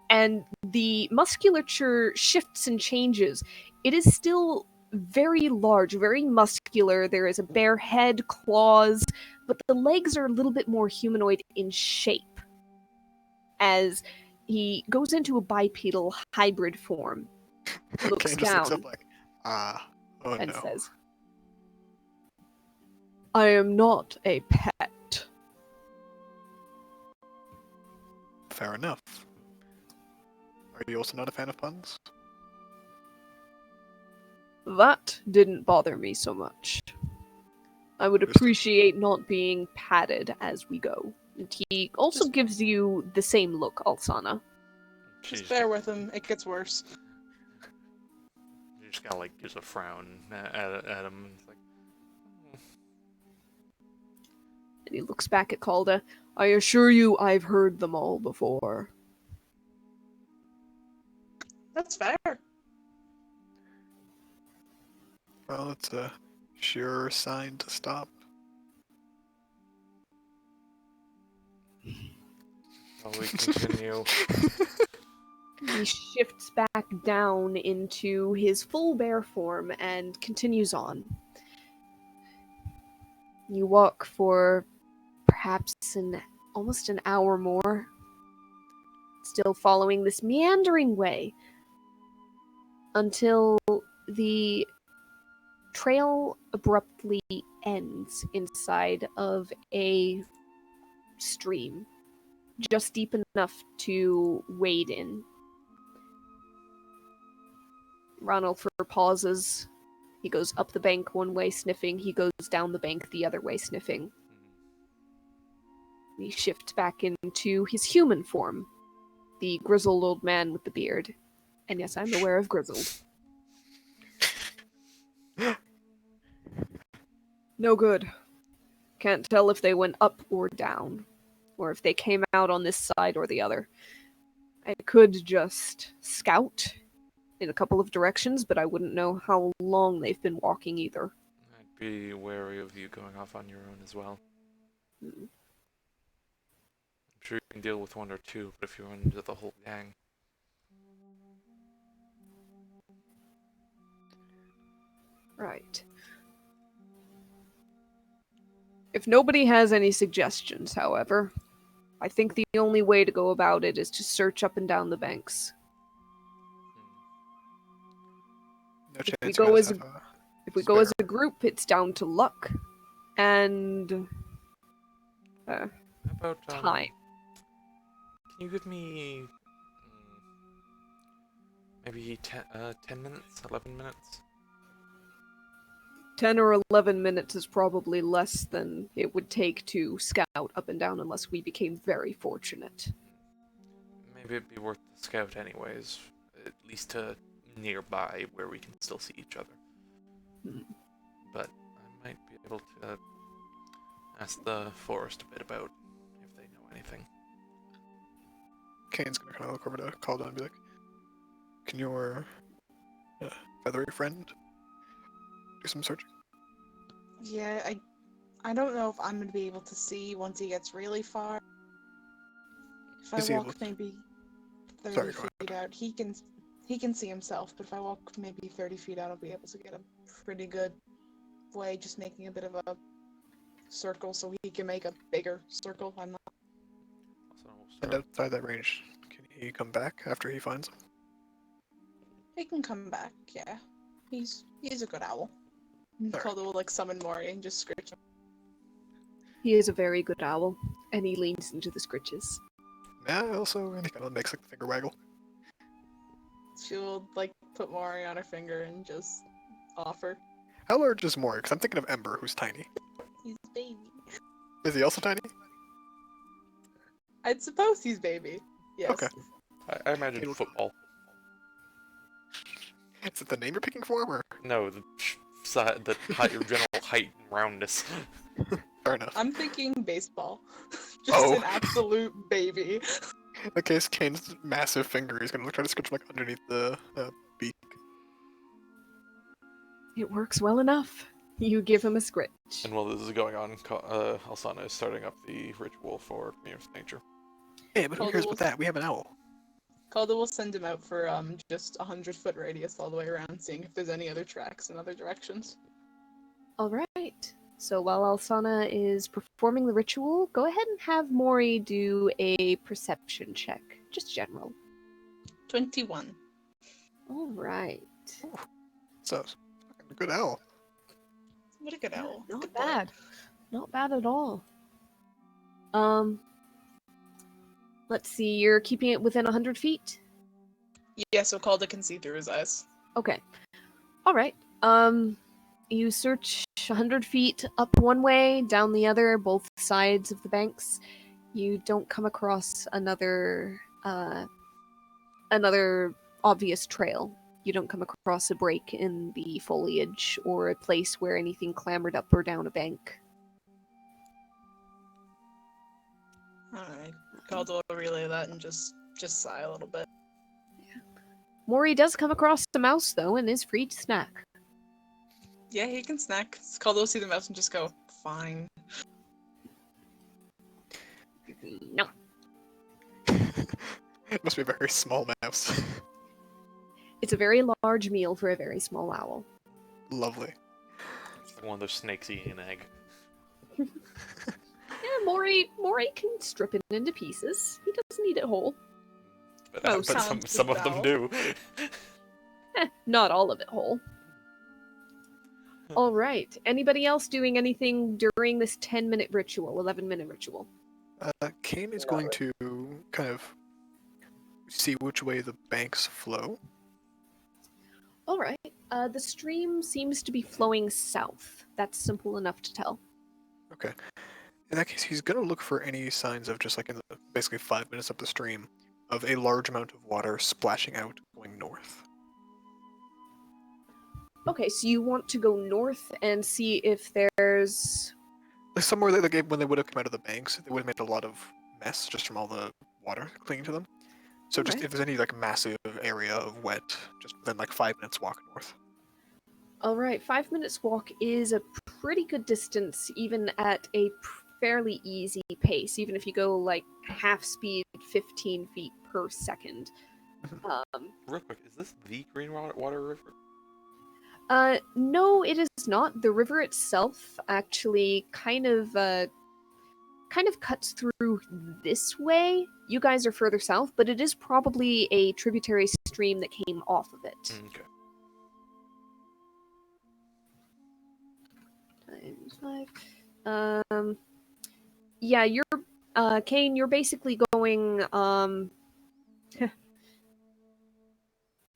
and the musculature shifts and changes. It is still very large, very muscular. There is a bear head, claws, but the legs are a little bit more humanoid in shape. As he goes into a bipedal hybrid form, looks Kane just looks down, up like, oh and no. says, I am not a pet. Fair enough. Are you also not a fan of puns? That didn't bother me so much. I would Understood. appreciate not being patted as we go. And he also Just- gives you the same look, Alsana. She's Just bear with him. It gets worse. She just kind of gives a frown at him. It's like, And he looks back at Calda. I assure you I've heard them all before. That's fair. Well, it's a sure sign to stop. shall we continue? He shifts back down into his full bear form and continues on. You walk for perhaps almost an hour more, still following this meandering way, until the trail abruptly ends inside of a stream, just deep enough to wade in. Ronald pauses. He goes up the bank one way sniffing, he goes down the bank the other way sniffing. He shifts back into his human form, the grizzled old man with the beard. And yes, I'm aware of grizzled. No good. Can't tell if they went up or down, or if they came out on this side or the other. I could just scout in a couple of directions, but I wouldn't know how long they've been walking either. I'd be wary of you going off on your own as well. Mm. I'm sure you can deal with one or two, but if you run into the whole gang, Right. If nobody has any suggestions, however, I think the only way to go about it is to search up and down the banks. No If we chance go you guys as have If we go as spare. a group, it's down to luck and how about time. Can you give me maybe 10 minutes, 11 minutes? 10 or 11 minutes is probably less than it would take to scout up and down unless we became very fortunate. Maybe it'd be worth the scout anyways, at least to nearby where we can still see each other. Hmm. But I might be able to ask the forest a bit about if they know anything. Kane's gonna kind of look over to Calden and be like, "Can your feathery friend do some searching?" Yeah, I don't know if I'm gonna be able to see once he gets really far. If I Is he able walk to- maybe 30 Sorry, go feet out, he can see himself, but if I walk maybe 30 feet out, I'll be able to get a pretty good way, just making a bit of a circle so he can make a bigger circle. I'm not. So we'll And start. outside that range, can he come back after he finds him? He can come back, yeah. He's a good owl. Alright. Calder will like summon Mori and just scritch him. He is a very good owl, and he leans into the scritches. Yeah, also, and he kind of makes like the finger waggle. She'll like put Mori on her finger and just offer. How large is Mori? Because I'm thinking of Ember, who's tiny. He's baby. Is he also tiny? I'd suppose he's baby. Yes. Okay. I imagine It'll- football. Is it the name you're picking for him, or? No, the height, your general height and roundness. Fair enough. I'm thinking baseball. Just Oh. an absolute baby. In that case, Kane's massive finger is gonna try to scratch him like underneath the beak. It works well enough. You give him a scritch. And while this is going on, Alsana is starting up the ritual for Community with Nature. Hey, but who Calder cares will- about that? We have an owl. Calder will send him out for just 100-foot radius all the way around, seeing if there's any other tracks in other directions. All right. So while Alsana is performing the ritual, go ahead and have Mori do a perception check. Just general. 21. All right. So, fucking a good owl. What a good owl. Not Good boy. bad. Not bad at all. Let's see. You're keeping it within 100 feet? Yeah, so Calder can see through his eyes. Okay. All right. You search 100 feet up one way, down the other, both sides of the banks. You don't come across another obvious trail. You don't come across a break in the foliage or a place where anything clambered up or down a bank. Alright. Calder will relay that and just sigh a little bit. Mori does come across a mouse, though, and is free to snack. Yeah, he can snack. Calder will see the mouse and just go, fine. No. It must be a very small mouse. It's a very large meal for a very small owl. Lovely. It's like one of those snakes eating an egg. Yeah, Mori can strip it into pieces. He doesn't eat it whole. But, Oh, but sounds some good of them owl. do. Not all of it whole. All right. Anybody else doing anything during this 10-minute ritual, 11-minute ritual? Kane is going to kind of see which way the banks flow. All right. The stream seems to be flowing south. That's simple enough to tell. Okay. In that case, he's going to look for any signs of just like in the basically 5 minutes up the stream of a large amount of water splashing out going north. Okay, so you want to go north and see if there's... Like somewhere that like, when they would have come out of the banks, they would have made a lot of mess just from all the water clinging to them. So just Alright. if there's any like massive area of wet, just within like 5 minutes walk north. All right, 5 minutes walk is a pretty good distance, even at a fairly easy pace, even if you go like half speed, 15 feet per second. Real quick, is this the Green Water River? No, it is not. The river itself actually kind of cuts through this way. You guys are further south, but it is probably a tributary stream that came off of it. Okay. Times 5. Yeah, you're Kane, you're basically going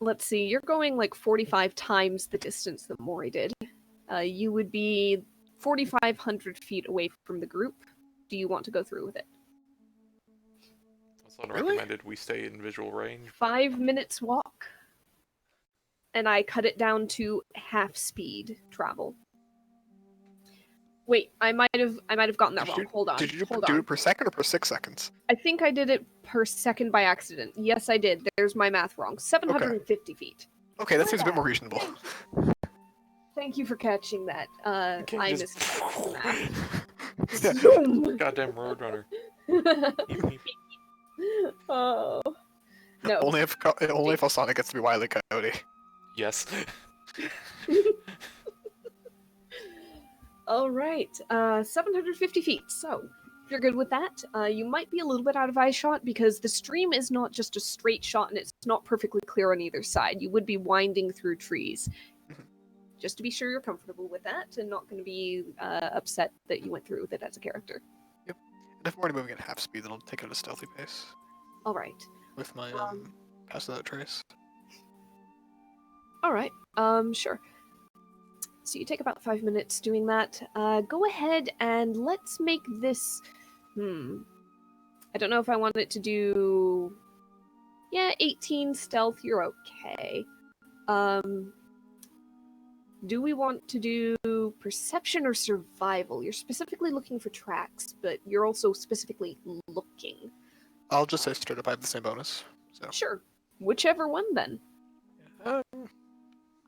let's see, you're going like 45 times the distance that Mori did. You would be 4,500 feet away from the group. Do you want to go through with it? Also Really? recommended we stay in visual range. 5 minutes walk. And I cut it down to half speed travel. Wait, I might have gotten that wrong. Hold on. Did you Hold do on. it per second or per 6 seconds? I think I did it per second by accident. Yes, I did. There's my math wrong. 750 feet. Okay, that seems a bit more reasonable. Thank you for catching that. Okay, I just- missed the math. Yeah. Zoom! Goddamn Roadrunner. Oh. No. Only if Sonic gets to be Wile E. Coyote. Yes. All right. 750 feet. So, if you're good with that, you might be a little bit out of eye shot because the stream is not just a straight shot and it's not perfectly clear on either side. You would be winding through trees. Just to be sure you're comfortable with that and not going to be upset that you went through with it as a character. And if I'm already moving at half speed, then I'll take it at a stealthy pace. All right. With my pass without trace. All right. Sure. So you take about 5 minutes doing that. Go ahead and let's make this. I don't know if I want it to do. Yeah, 18 stealth. You're okay. Do we want to do perception or survival? You're specifically looking for tracks, but you're also specifically looking. I'll just say straight up I have the same bonus. So Sure. Whichever one then. I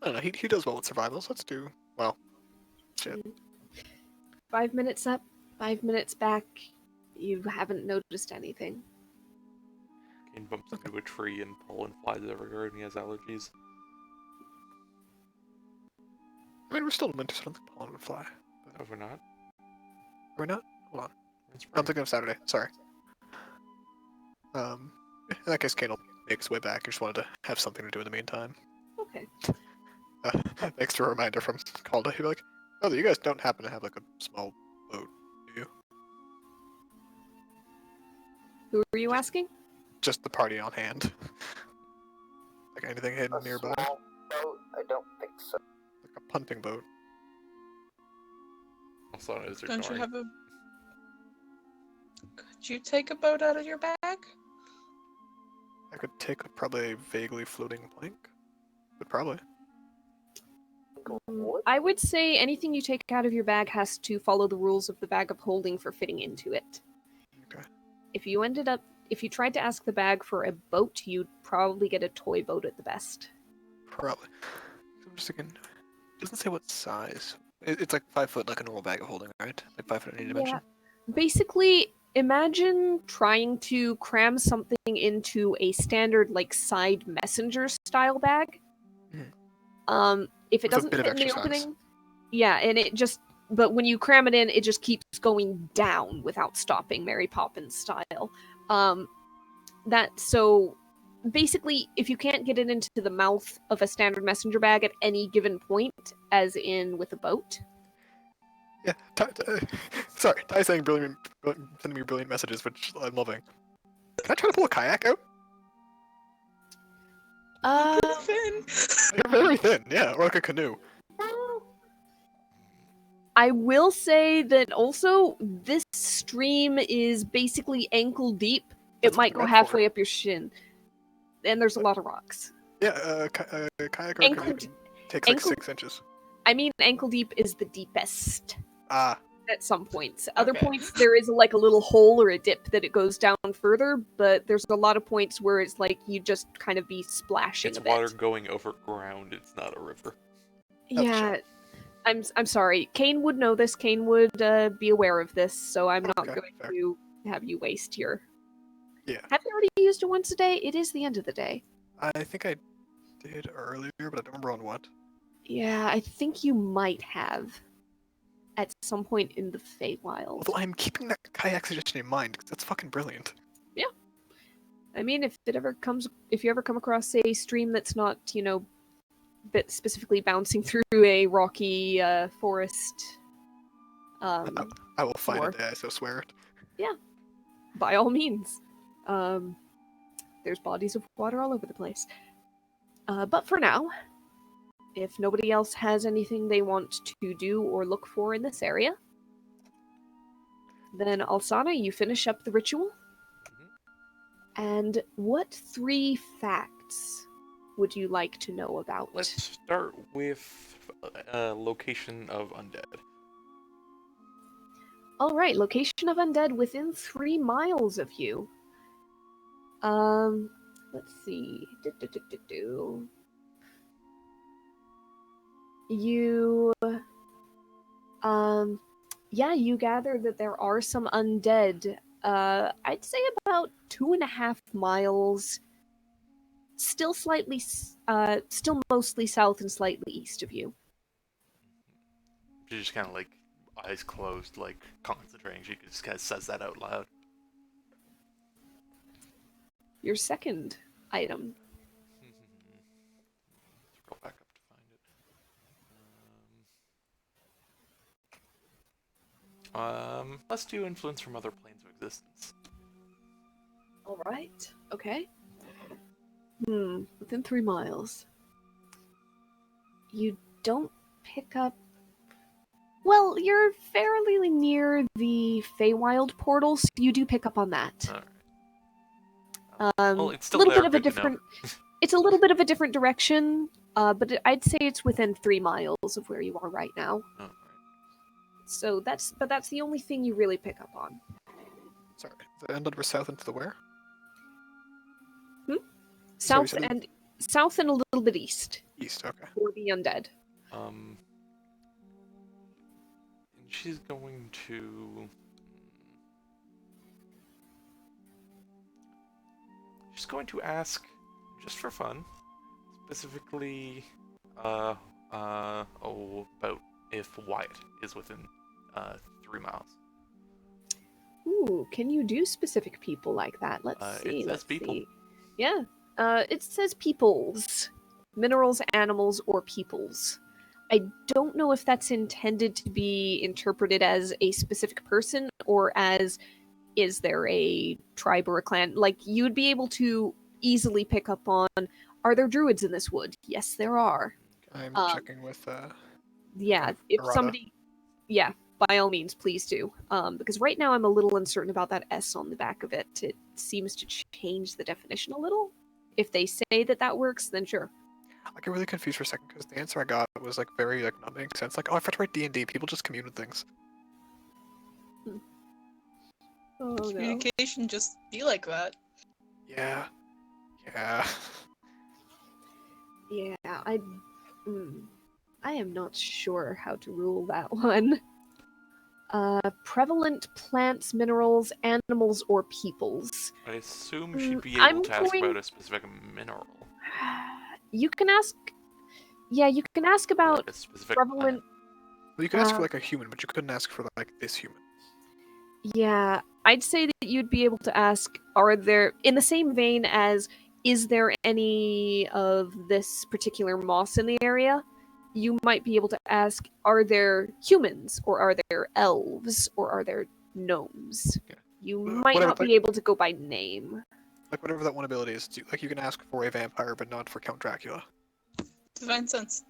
don't know. He does well with survival, so let's do shit. 5 minutes up, 5 minutes back. You haven't noticed anything. Kane bumps into a tree and pollen flies everywhere and he has allergies. I mean, we're still in winter, so I don't think pollen would fly. Oh, we're not? Are we not? Hold on. It's I'm thinking of Saturday. Sorry. In that case, Kane will make his way back. I just wanted to have something to do in the meantime. Okay. Thanks for a reminder from Calda. He'd be like, "Oh, you guys don't happen to have like a small boat, do you? Who are you asking? Just the party on hand. Like anything hidden A nearby? small boat? I don't think so. Like a punting boat. Also, is there Don't you Dory? have a? Could you take a boat out of your bag? I could take probably a vaguely floating plank. But probably. What? I would say anything you take out of your bag has to follow the rules of the bag of holding for fitting into it. Okay. If you tried to ask the bag for a boat, you'd probably get a toy boat at the best. Probably. I'm just thinking. It doesn't say what size. It's like 5 foot, like a normal bag of holding, right? Like 5 foot in any dimension. Basically, imagine trying to cram something into a standard, like, side messenger style bag. If it With a doesn't bit fit of in the extra size. opening, yeah, and but when you cram it in, it just keeps going down without stopping, Mary Poppins style. So basically, if you can't get it into the mouth of a standard messenger bag at any given point, as in with a boat, Yeah. Sorry, Ty's saying sending me brilliant messages, which I'm loving. Can I try to pull a kayak out? Finn. You're very thin, yeah, or like a canoe. I will say that also this stream is basically ankle deep. That's It might what go I meant for. halfway up your shin, and there's a lot of rocks. Yeah, kayak or Ankle canoe d- takes like ankle- 6 inches. I mean, ankle deep is the deepest Ah, at some points. Other Okay. points, there is like a little hole or a dip that it goes down further, but there's a lot of points where it's like you just kind of be splashing It's a bit. water going over ground, it's not a river. Yeah, I'm sorry. Kane would know this. Kane would be aware of this, so I'm not Okay, going fair. to have you waste your. Yeah. Have you already used it once a day? It is the end of the day. I think I did earlier, but I don't remember on what. Yeah, I think you might have at some point in the Feywild. Although I'm keeping that kayak suggestion in mind, because that's fucking brilliant. I mean, if you ever come across a stream that's not, specifically bouncing through a rocky forest, I will find Sure. a day, I so swear it. by all means. There's bodies of water all over the place. But for now, if nobody else has anything they want to do or look for in this area, then Alsana, you finish up the ritual. And what 3 facts would you like to know about? Let's start with location of undead. All right, location of undead within 3 miles of you. Let's see. You, you gather that there are some undead. I'd say about 2.5 miles. Still still mostly south and slightly east of you. She just kind of like eyes closed, like concentrating. She just kind of says that out loud. Your second item. Scroll back up to find it. Let's do influence from other planes of existence. All right. Okay. Within 3 miles. You don't pick up. Well, you're fairly near the Feywild portal, so you do pick up on that. Alright. Well, it's still little there, bit of a good to know. different. It's a little bit of a different direction, but I'd say it's within 3 miles of where you are right now. Oh, right. So that's the only thing you really pick up on. Sorry, the undead were south into the where? South Sorry, and south and a little bit east East, okay. for the undead. And she's going to. She's going to ask, just for fun, specifically, about if Wyatt is within 3 miles. Ooh, can you do specific people like that? Let's see. It says people. See. Yeah. It says peoples. Minerals, animals, or peoples. I don't know if that's intended to be interpreted as a specific person or as is there a tribe or a clan. Like, you'd be able to easily pick up on, are there druids in this wood? Yes, there are. I'm checking with Yeah, if Arada. somebody... Yeah, by all means, please do. Because right now I'm a little uncertain about that S on the back of it. It seems to change the definition a little. If they say that works, then sure. I get really confused for a second because the answer I got was like very like not making sense. Like, oh, I forgot to write D&D. People just commune with things. Oh, no. Communication just be like that. Yeah. Yeah, I am not sure how to rule that one. Prevalent plants, minerals, animals, or peoples. I assume she'd be I'm able to ask going- about a specific mineral. You can ask. Yeah, you can ask about Like a specific prevalent. Well, you could ask for like a human, but you couldn't ask for like this human. Yeah, I'd say that you'd be able to ask, are there, in the same vein as, is there any of this particular moss in the area? You might be able to ask, are there humans, or are there elves, or are there gnomes? Yeah. You Whatever, might not like- be able to go by name. Like whatever that one ability is. Like you can ask for a vampire, but not for Count Dracula. Divine sense.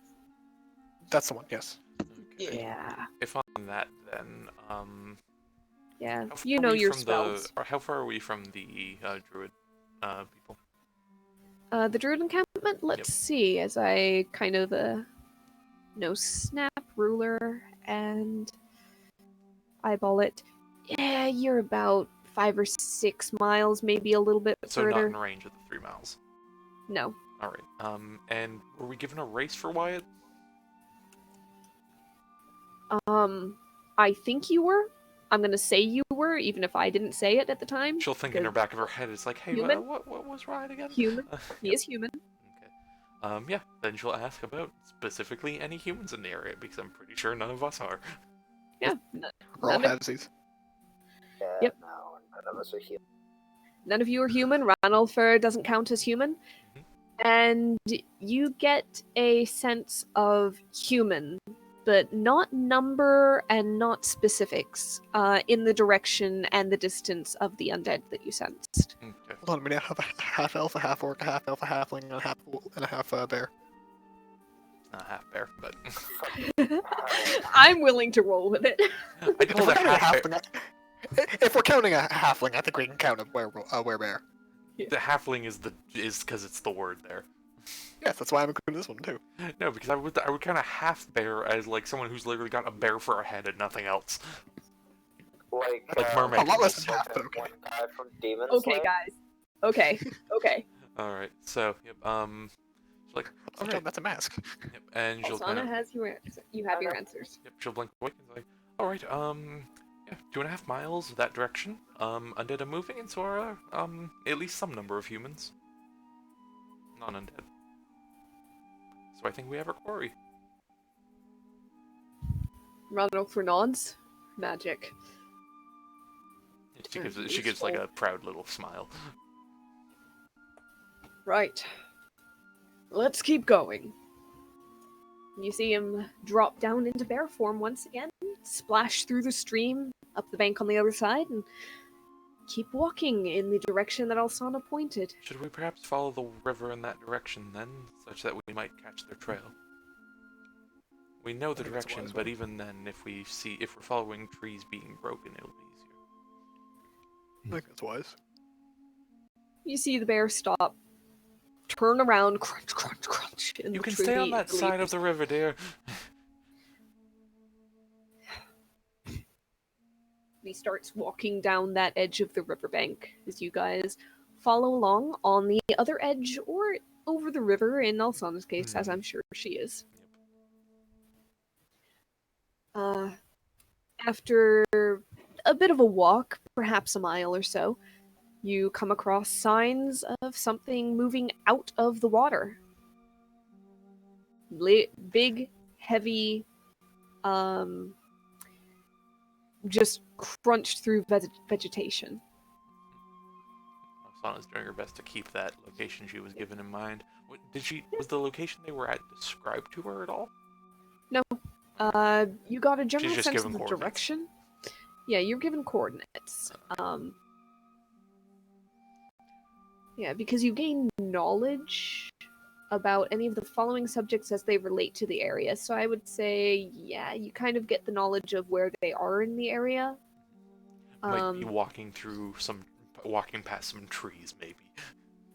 That's the one. Yes. Okay. Yeah. If on that, then Yeah, how far you are know we your from spells. Or how far are we from the druid people? The druid encampment? Let's Yep. see, as I kind of snap ruler and eyeball it. Yeah, you're about 5 or 6 miles, maybe a little bit So further. not in range of the 3 miles. No. All right. And were we given a race for Wyatt? I think you were. I'm gonna say you were, even if I didn't say it at the time. She'll think in her back of her head, it's like, hey, Human? what was right again? Human. He Yep. is human. Okay. Yeah, then she'll ask about specifically any humans in the area, because I'm pretty sure none of us are. Yeah. We're all None of, halvesies. Yeah, Yep. no, none of us are human. none of you are human. Ranulfer doesn't count as human. And you get a sense of human, but not number and not specifics, in the direction and the distance of the undead that you sensed. Okay. Hold on a minute. I have a half elf, a half orc, a half elf, a halfling, and a half bear. Not half bear, but I'm willing to roll with it. I If told we're a counting a half bear. halfling, if we're counting a halfling, I think we can count a werebear. The halfling is because it's the word there. Yes, that's why I'm including this one too. No, because I would kind of half bear as like someone who's literally got a bear for a head and nothing else. Like mermaid A lot less people. than half, but okay. one guy from Demon Okay, Slayer. guys. Okay. Okay. All right, so yep, she's like, So okay, that's a mask. yep, and she'll Alsana has your answer. You have your answers. yep, she'll blink awake and like, all right, yeah, 2.5 miles that direction. Undead are moving, and so are at least some number of humans, non-undead. So I think we have our quarry. Ranulfer nods. Magic. She gives like a proud little smile. Right. Let's keep going. You see him drop down into bear form once again, splash through the stream, up the bank on the other side, and keep walking in the direction that Alsana pointed. Should we perhaps follow the river in that direction then, such that we might catch their trail? We know the I think that's a direction, wise but one. even then, if we're following trees being broken, it'll be easier. I think that's wise. You see the bear stop, turn around, crunch, crunch, crunch. And You the can tree stay on that leaves. side of the river, dear. He starts walking down that edge of the riverbank as you guys follow along on the other edge or over the river in Alsana's case, as I'm sure she is. After a bit of a walk, perhaps a mile or so, you come across signs of something moving out of the water. Big, heavy, just crunched through vegetation. Sana's doing her best to keep that location she was given in mind. Was the location they were at described to her at all? No. You got a general She's just sense given of the coordinates. direction. Yeah, you're given coordinates. Yeah, because you gain knowledge about any of the following subjects as they relate to the area. So I would say, yeah, you kind of get the knowledge of where they are in the area. Might be walking past some trees, maybe.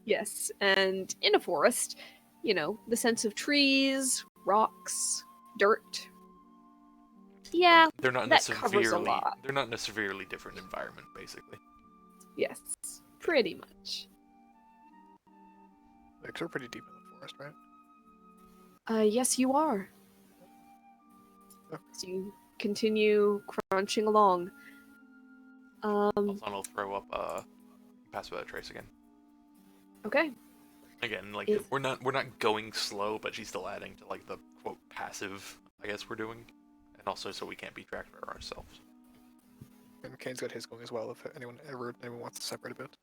Yes, and in a forest, you know, the sense of trees, rocks, dirt. Yeah, They're not in that covers a lot. They're not in a severely different environment, basically. Yes, pretty much. Like, we're pretty deep in the forest, right? Yes, you are. Okay. So you continue crunching along. Alsana will throw up pass without trace again. Okay. Again, like If- we're not going slow, but she's still adding to like the quote passive I guess we're doing, and also so we can't be tracked by ourselves. And Kane's got his going as well. If anyone wants to separate a bit.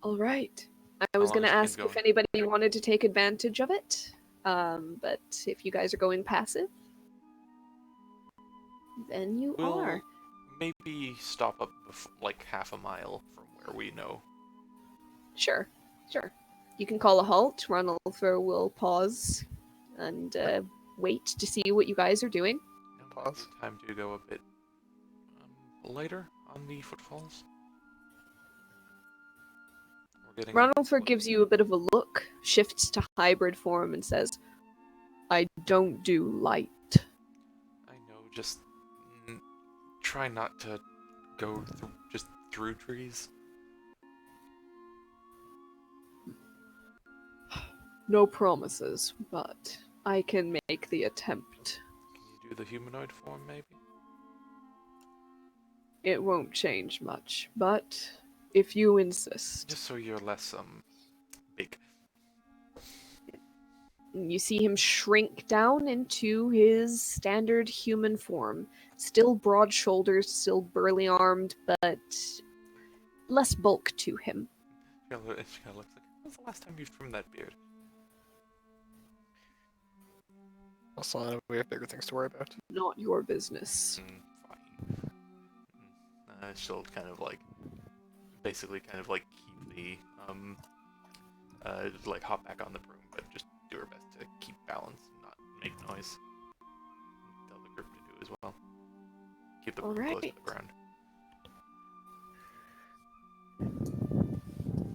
All right. I was long going to as Kane's ask if going. anybody wanted to take advantage of it, but if you guys are going passive, then you We'll are. maybe stop up like half a mile from where we know. Sure. You can call a halt. Ranulfer will pause and wait to see what you guys are doing. Pause. Time to go a bit lighter on the footfalls. We're getting. Ranulfer gives you a bit of a look, shifts to hybrid form, and says, I don't do light. I know, just try not to go through trees. No promises, but I can make the attempt. Can do the humanoid form, maybe? It won't change much, but if you insist. Just so you're less, big. You see him shrink down into his standard human form. Still broad shoulders, still burly armed, but less bulk to him. She kinda looks like, when's the last time you trimmed that beard? Also, we have bigger things to worry about. Not your business. Fine. She'll kind of like, basically kind of like keep the, like hop back on the broom, but just do her best to keep balance and not make noise. Tell the group to do as well. Keep the broom close to the ground.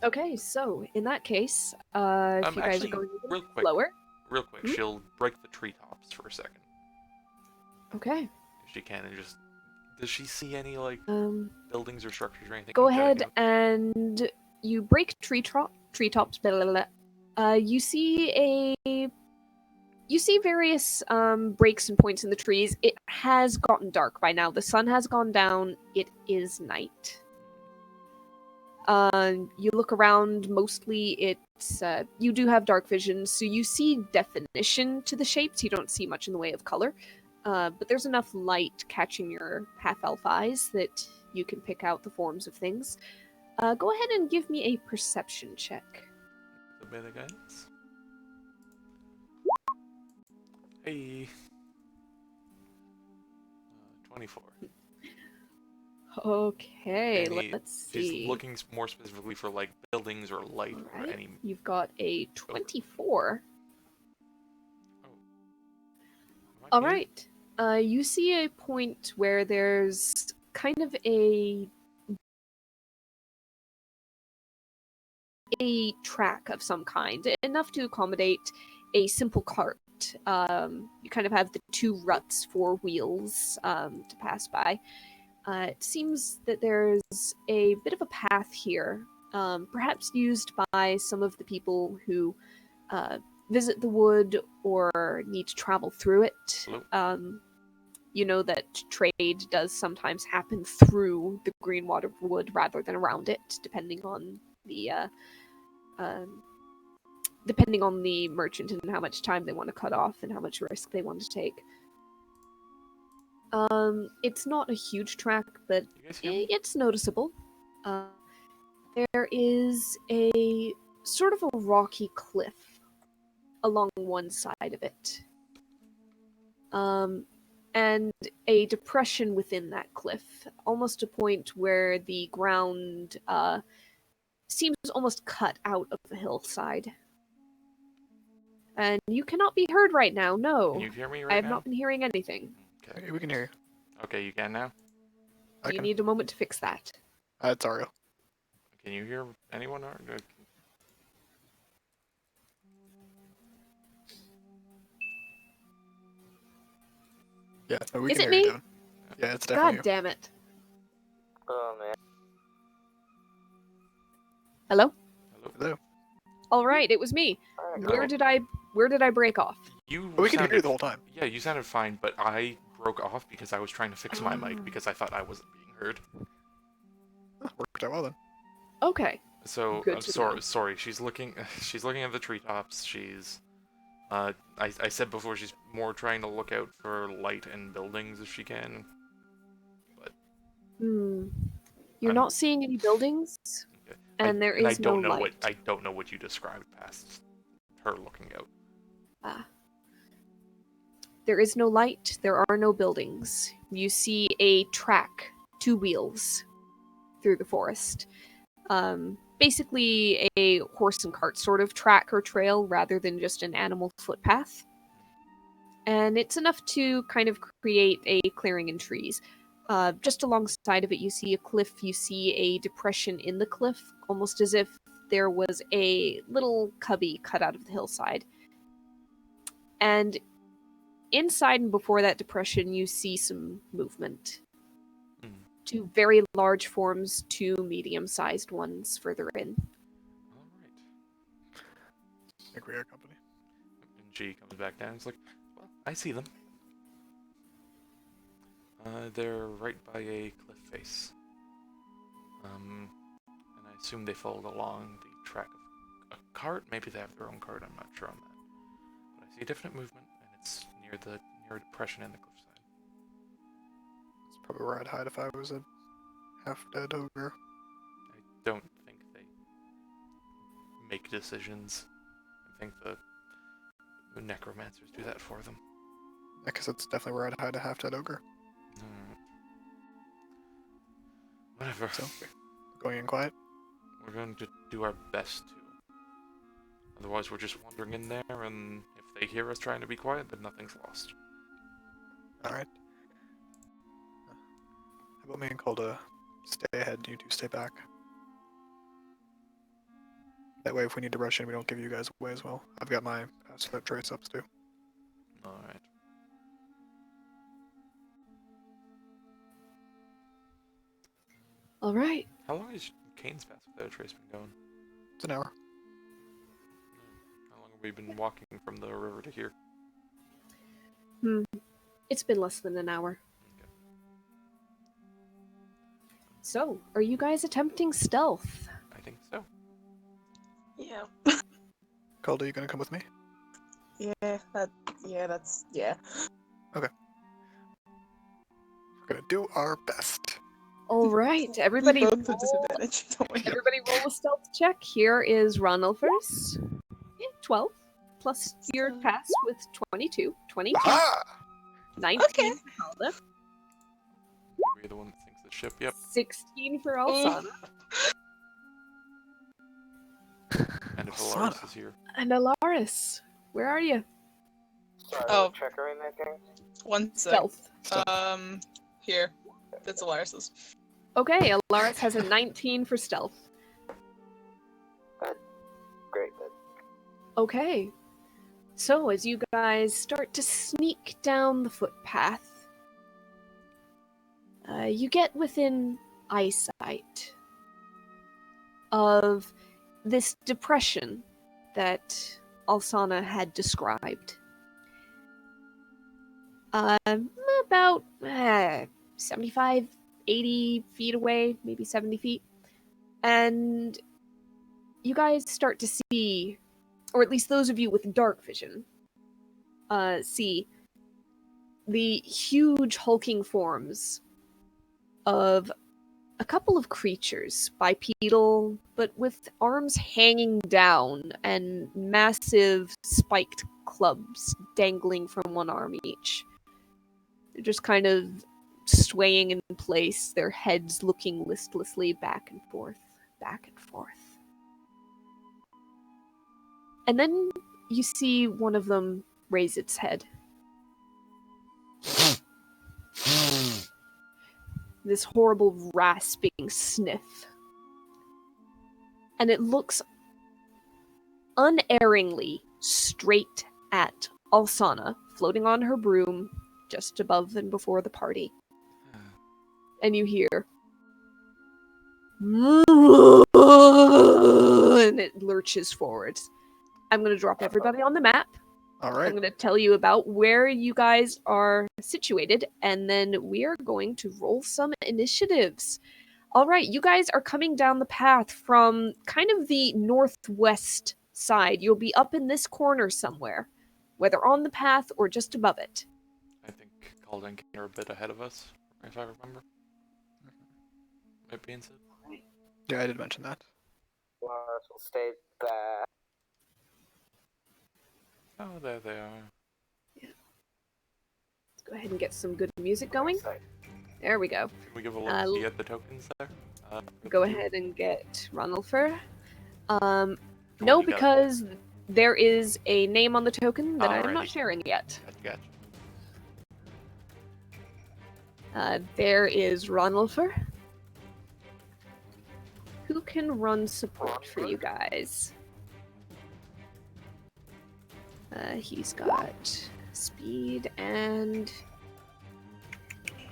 Okay, so in that case, if you guys Actually, are going real quick, lower. Real quick, she'll break the treetops for a second. Okay. If she can, and just... Does she see any, like, buildings or structures or anything? Go ahead and you break treetops. Blah, blah, blah. You see various breaks and points in the trees. It has gotten dark by now. The sun has gone down. It is night. You look around. Mostly, it's you do have dark vision, so you see definition to the shapes. You don't see much in the way of color. But there's enough light catching your half-elf eyes that you can pick out the forms of things. Go ahead and give me a perception check. The bit against. Hey. 24. Okay, Any, let's see. She's looking more specifically for like buildings or light or any. You've got a 24. All right. You see a point where there's kind of a track of some kind, enough to accommodate a simple cart. You kind of have the two ruts for wheels to pass by. It seems that there's a bit of a path here, perhaps used by some of the people who visit the wood or need to travel through it. You know that trade does sometimes happen through the Greenwater Wood rather than around it, depending on the merchant and how much time they want to cut off and how much risk they want to take. It's not a huge track, but it's noticeable. There is a sort of a rocky cliff along one side of it. And a depression within that cliff, almost a point where the ground seems almost cut out of the hillside. And you cannot be heard right now, no. Can you hear me right now? I have not been hearing anything. Okay. We can hear you. Okay, you can now? Do you need a moment to fix that? It's Ariel. Can you hear anyone? Yeah, no, we Is can it hear you, me? Devin. Yeah, it's definitely God damn it. Oh man. Hello? Hello. All right, it was me. Where did I break off? We can hear you the whole time. Yeah, you sounded fine, but I broke off because I was trying to fix my mic because I thought I wasn't being heard. Worked out well then. Okay. So Good I'm to sorry. know. Sorry, she's looking at the treetops. She's I said before she's more trying to look out for light and buildings if she can. But You're not seeing any buildings, okay. and there is no light. I don't know what you described past her looking out. There is no light. There are no buildings. You see a track, 2 wheels, through the forest. Basically a horse and cart sort of track or trail rather than just an animal footpath. And it's enough to kind of create a clearing in trees. Just alongside of it, you see a cliff, you see a depression in the cliff, almost as if there was a little cubby cut out of the hillside. And inside and before that depression, you see some movement. 2 very large forms, 2 medium-sized ones further in. All right. I think we are company. And she comes back down. It's like, well, I see them. They're right by a cliff face. And I assume they followed along the track of a cart. Maybe they have their own cart. I'm not sure on that. But I see definite movement, and it's near a depression in the cliffside. That's probably where I'd hide if I was a half-dead ogre. I don't think they make decisions. I think the necromancers do that for them. I guess that's definitely where I'd hide a half-dead ogre. Whatever. So, going in quiet. We're going to do our best to. Otherwise, we're just wandering in there, and if they hear us trying to be quiet, then nothing's lost. Alright. How about me and Calda stay ahead and you two stay back? That way, if we need to rush in, we don't give you guys away as well. I've got my pass without trace ups too. Alright. All right. How long has Kane's Pass without a trace been going? It's an hour. How long have we been walking from the river to here? It's been less than an hour. Okay. So, are you guys attempting stealth? I think so. Yeah. Calda, you gonna come with me? Yeah, that's. We're gonna do our best. All right, everybody. Both with disadvantage, don't we? Everybody roll a stealth check. Here is Ronald first. 12 plus your pass with 22. 22. Aha! 19 Okay. for Calda. We're the one that sinks the ship. Yep. 16 for Alsana. And if Alsana. Alaris is here. And Alaris. Where are you? Sorry, Oh. what check are we making? One sec. Stealth. Here. That's Alaris's. Okay, Alaris has a 19 for stealth. Great, good. Okay. So, as you guys start to sneak down the footpath, you get within eyesight of this depression that Alsana had described. About 75, 80 feet away, maybe 70 feet. And you guys start to see, or at least those of you with dark vision, see the huge hulking forms of a couple of creatures, bipedal, but with arms hanging down and massive spiked clubs dangling from one arm each. They're just kind of swaying in place, their heads looking listlessly back and forth, back and forth. And then you see one of them raise its head. This horrible rasping sniff. And it looks unerringly straight at Alsana, floating on her broom, just above and before the party. And you hear... and it lurches forward. I'm going to drop everybody on the map. I'm Alright. going to tell you about where you guys are situated, and then we are going to roll some initiatives. All right, you guys are coming down the path from kind of the northwest side. You'll be up in this corner somewhere, whether on the path or just above it. I think Calda and Kane are a bit ahead of us, if I remember. Might be inside. Yeah, I did mention that. Lars will stay back. Oh, there they are. Let's go ahead and get some good music going. There we go. Can we give a look see at the tokens there? Go ahead and get Ronalfer. Oh, No, you got it. because there is a name on the token that I'm not Alrighty. sharing yet. Gotcha. There is Ronalfer. Who can run support for you guys? He's got speed and...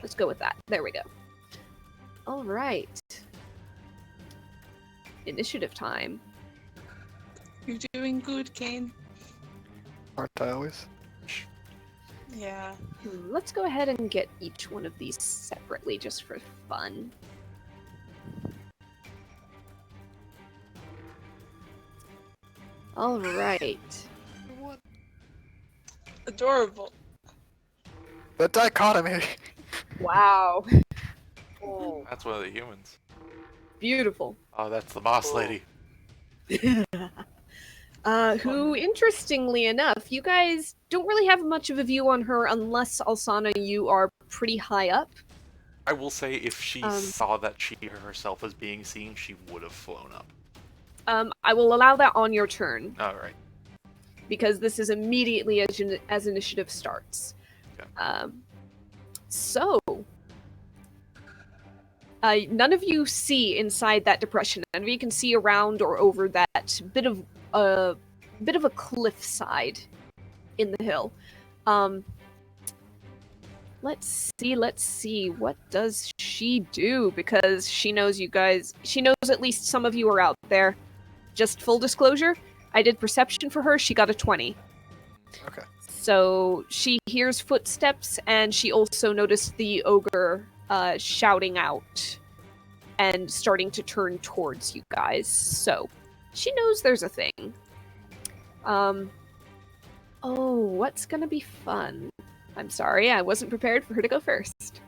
Let's go with that. There we go. Alright. Initiative time. You're doing good, Kane. Aren't I always? Yeah. Let's go ahead and get each one of these separately just for fun. All right. What? Adorable. The dichotomy. Wow. Ooh. That's one of the humans. Beautiful. Oh, that's the boss lady. Who, interestingly enough, you guys don't really have much of a view on her unless, Alsana, you are pretty high up. I will say, if she Um, saw that she herself was being seen, she would have flown up. I will allow that on your turn, Alright. because this is immediately as initiative starts. Okay. So, none of you see inside that depression. None of you can see around or over that bit of a cliff side in the hill. Let's see. What does she do? Because she knows you guys. She knows at least some of you are out there. Just full disclosure, I did perception for her. She got a 20. Okay. So she hears footsteps, and she also noticed the ogre shouting out and starting to turn towards you guys. So she knows there's a thing. Oh, what's gonna be fun? I'm sorry, I wasn't prepared for her to go first.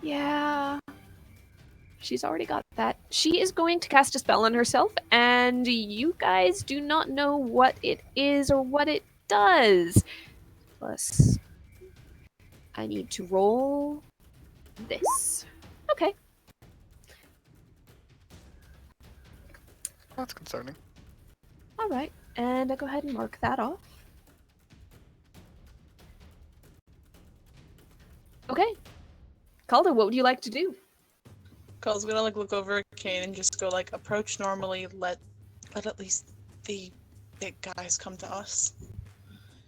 Yeah. She's already got that. She is going to cast a spell on herself, and you guys do not know what it is or what it does. Plus, I need to roll this. Okay. That's concerning. Alright, and I'll go ahead and mark that off. Okay. Calder, what would you like to do? Call's gonna look over at Kane and just go approach normally, let at least the big guys come to us.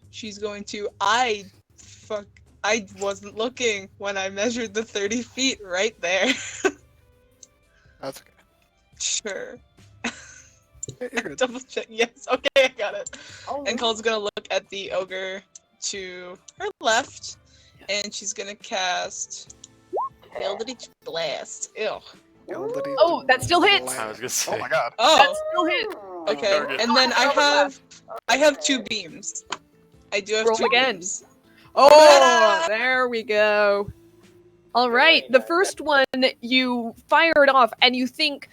She's going to I wasn't looking when I measured the 30 feet right there. That's okay. Sure. You're good. Double check. Yes, okay, I got it. And Cole's gonna look at the ogre to her left, and she's gonna cast Eldritch Blast. Ew. Oh, that still hits! I was gonna say. Oh my god. Oh, That still hit! okay. Target. And then I have 2 beams. I do have Roll 2 again. beams. Oh, there we go. All right, the first one you fired off, and you think,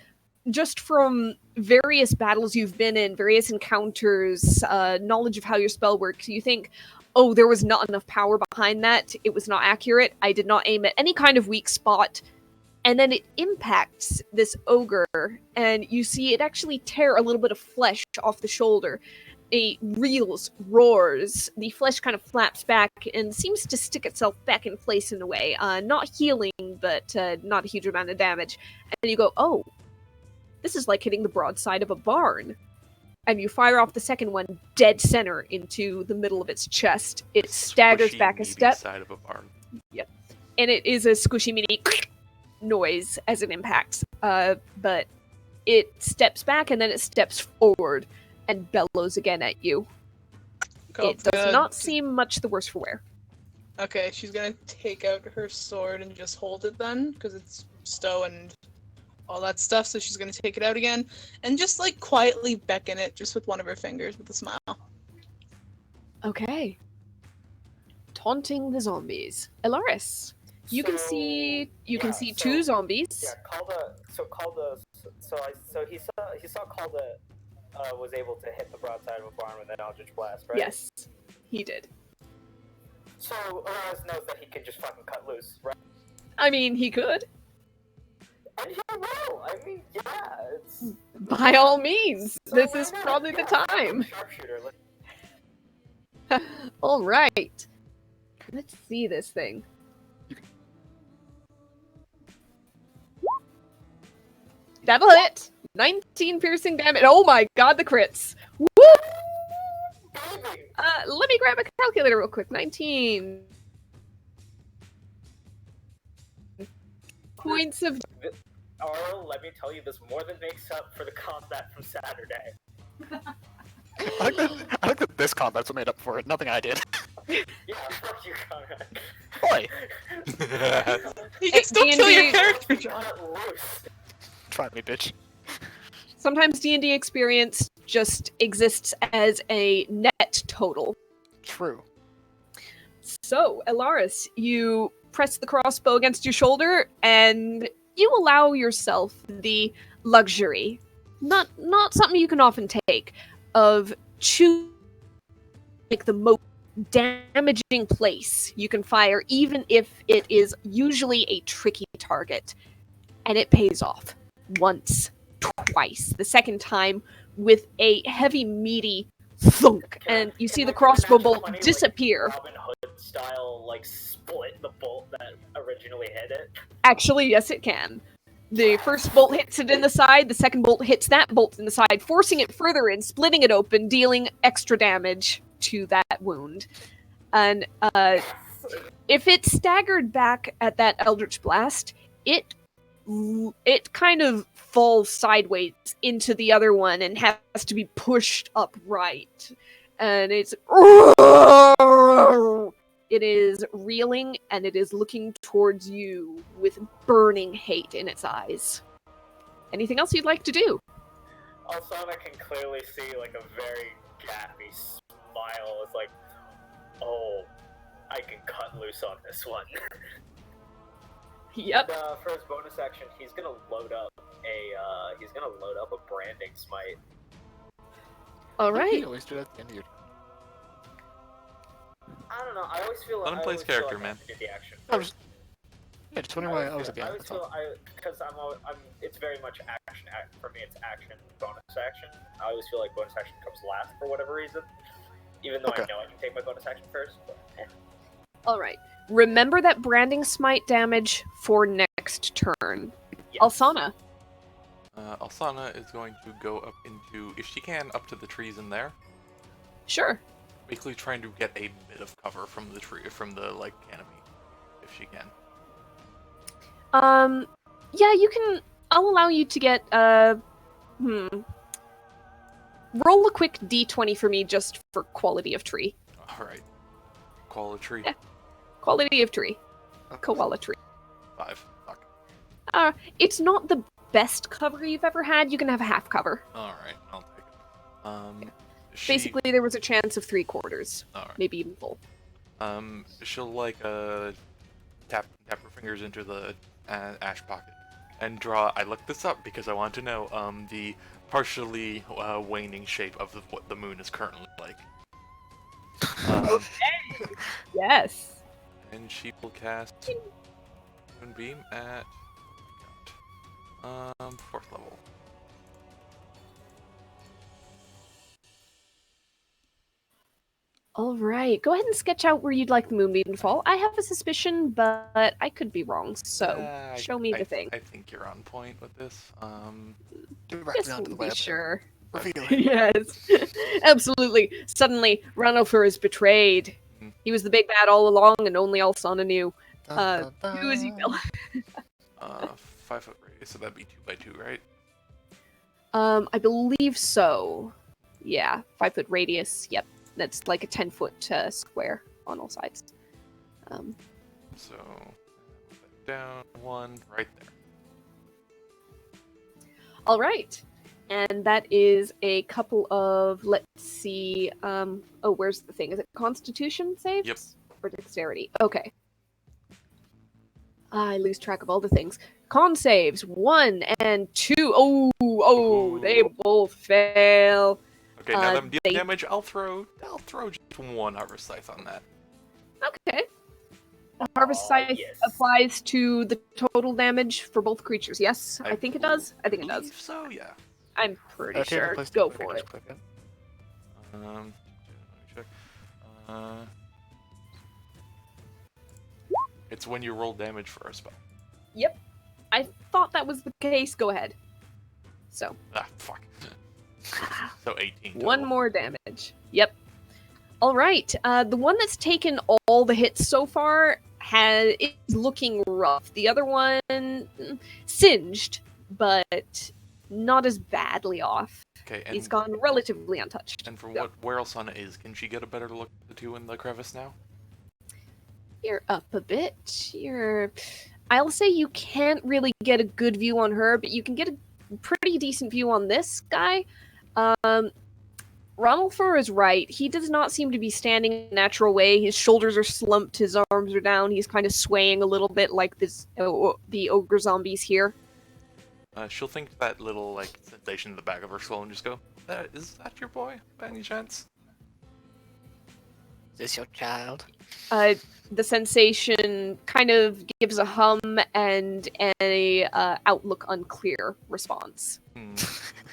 just from various battles you've been in, various encounters, knowledge of how your spell works, you think, oh, there was not enough power behind that. It was not accurate. I did not aim at any kind of weak spot. And then it impacts this ogre, and you see it actually tear a little bit of flesh off the shoulder. It reels, roars, the flesh kind of flaps back and seems to stick itself back in place in a way. Not healing, but not a huge amount of damage. And you go, oh, this is like hitting the broadside of a barn. And you fire off the second one dead center into the middle of its chest. It staggers Squishy, back a meaty step, Side of a barn. and it is a squishy mini noise as it impacts. But it steps back and then it steps forward and bellows again at you. Cole's It does gonna not seem much the worse for wear. Okay, she's gonna take out her sword and just hold it then, because it's stow and all that stuff, so she's gonna take it out again, and just quietly beckon it, just with one of her fingers, with a smile. Okay. Taunting the zombies. Elaris, you can see 2 zombies. Yeah, he saw Calda was able to hit the broadside of a barn with an Eldritch Blast, right? Yes, he did. So Araz knows that he can just fucking cut loose, right? I mean, he could. And he will! I mean, yeah, it's... By all means, So this why is not? probably the Yeah, time. Sharpshooter, All right. Let's see this thing. That'll hit. 19 piercing damage. Oh my god, the crits. Woo! baby! Let me grab a calculator real quick. 19 points of... Arl, let me tell you, this more than makes up for the combat from Saturday. I like that this combat's what made up for it. Nothing I did. Yeah, fuck you, Conrad. Boy, You can still kill your D&D character, John. Not loose. try me, bitch. Sometimes D&D experience just exists as a net total. True. So, Elaris, you press the crossbow against your shoulder, and you allow yourself the luxury, not something you can often take, of choosing like the most damaging place you can fire, even if it is usually a tricky target. And it pays off. Once, twice. The second time with a heavy, meaty thunk, and you see the crossbow bolt disappear. Like, Robin Hood style, like, split the bolt that originally hit it. Actually, yes, it can. The first bolt hits it in the side, the second bolt hits that bolt in the side, forcing it further in, splitting it open, dealing extra damage to that wound. And if it staggered back at that Eldritch Blast, it kind of falls sideways into the other one and has to be pushed upright. And it is reeling, and it is looking towards you with burning hate in its eyes. Anything else you'd like to do? Alsana can clearly see, like, a very gappy smile. It's like, oh, I can cut loose on this one. Yep. And, for his bonus action, he's gonna load up a branding smite. All right. You always do that at the end of your I don't know. I always feel like Let him play his character, man. I did the action. I was just wondering why I was at the I end. always That's all. feel because I'm. It's very much action. For me, it's action, bonus action. I always feel like bonus action comes last for whatever reason, even though I Okay. know I can take my bonus action first. But, All right. Remember that branding smite damage for next turn. yes. Alsana. Alsana is going to go up into, if she can, up to the trees in there. Sure. Basically trying to get a bit of cover from the tree, from the, like, canopy. If she can. Yeah, you can. I'll allow you to get. Roll a quick d20 for me, just for quality of tree. Alright. Call a tree. Yeah. Quality of tree. Koala tree. 5. Fuck. It's not the best cover you've ever had. You can have a half cover. Alright, I'll take it. Basically, there was a chance of 3/4, Alright. maybe even full. She'll, like, tap her fingers into the ash pocket and draw. I looked this up because I want to know the partially waning shape of what the moon is currently like. Yes. And she will cast Moonbeam at 4th level. All right. Go ahead and sketch out where you'd like the moonbeam to fall. I have a suspicion, but I could be wrong. So show me the thing. I think you're on point with this. Directly Just onto the to be web. sure. Reveal it. Yes, absolutely. Suddenly, Ranulfer is betrayed. Hmm. He was the big bad all along, and only Alsana knew. Dun, dun, Who is he? dun. 5 foot radius, so that'd be 2 by 2, right? I believe so. Yeah, 5 foot radius. Yep, that's like a 10-foot square on all sides. So down 1 right there. All right. And that is a couple of, let's see, where's the thing? Is it Constitution saves? Yep. Or Dexterity? Okay. I lose track of all the things. Con saves, 1 and 2. Oh, they both fail. Okay, now them deal they- damage. I'll throw just 1 Harvest Scythe on that. Okay. The Harvest Scythe yes. applies to the total damage for both creatures, yes? I think it does. I think it does. believe So yeah. I'm pretty If you have sure. the place to Go click, you for can it. just click it. Let me check. It's when you roll damage for a spell. Yep. I thought that was the case. Go ahead. So, Ah, fuck. So 18. Total. 1 more damage. Yep. All right. The one that's taken all the hits so far is looking rough. The other one singed, but not as badly off. Okay, He's gone relatively untouched. And from Yeah. where Elsana is, can she get a better look at the two in the crevice now? You're up a bit. I'll say you can't really get a good view on her, but you can get a pretty decent view on this guy. Ronalfer is right. He does not seem to be standing in a natural way. His shoulders are slumped, his arms are down. He's kind of swaying a little bit like the ogre zombies here. She'll think that little, like, sensation in the back of her skull and just go, is that your boy, by any chance? Is this your child? The sensation kind of gives a hum and a outlook unclear response.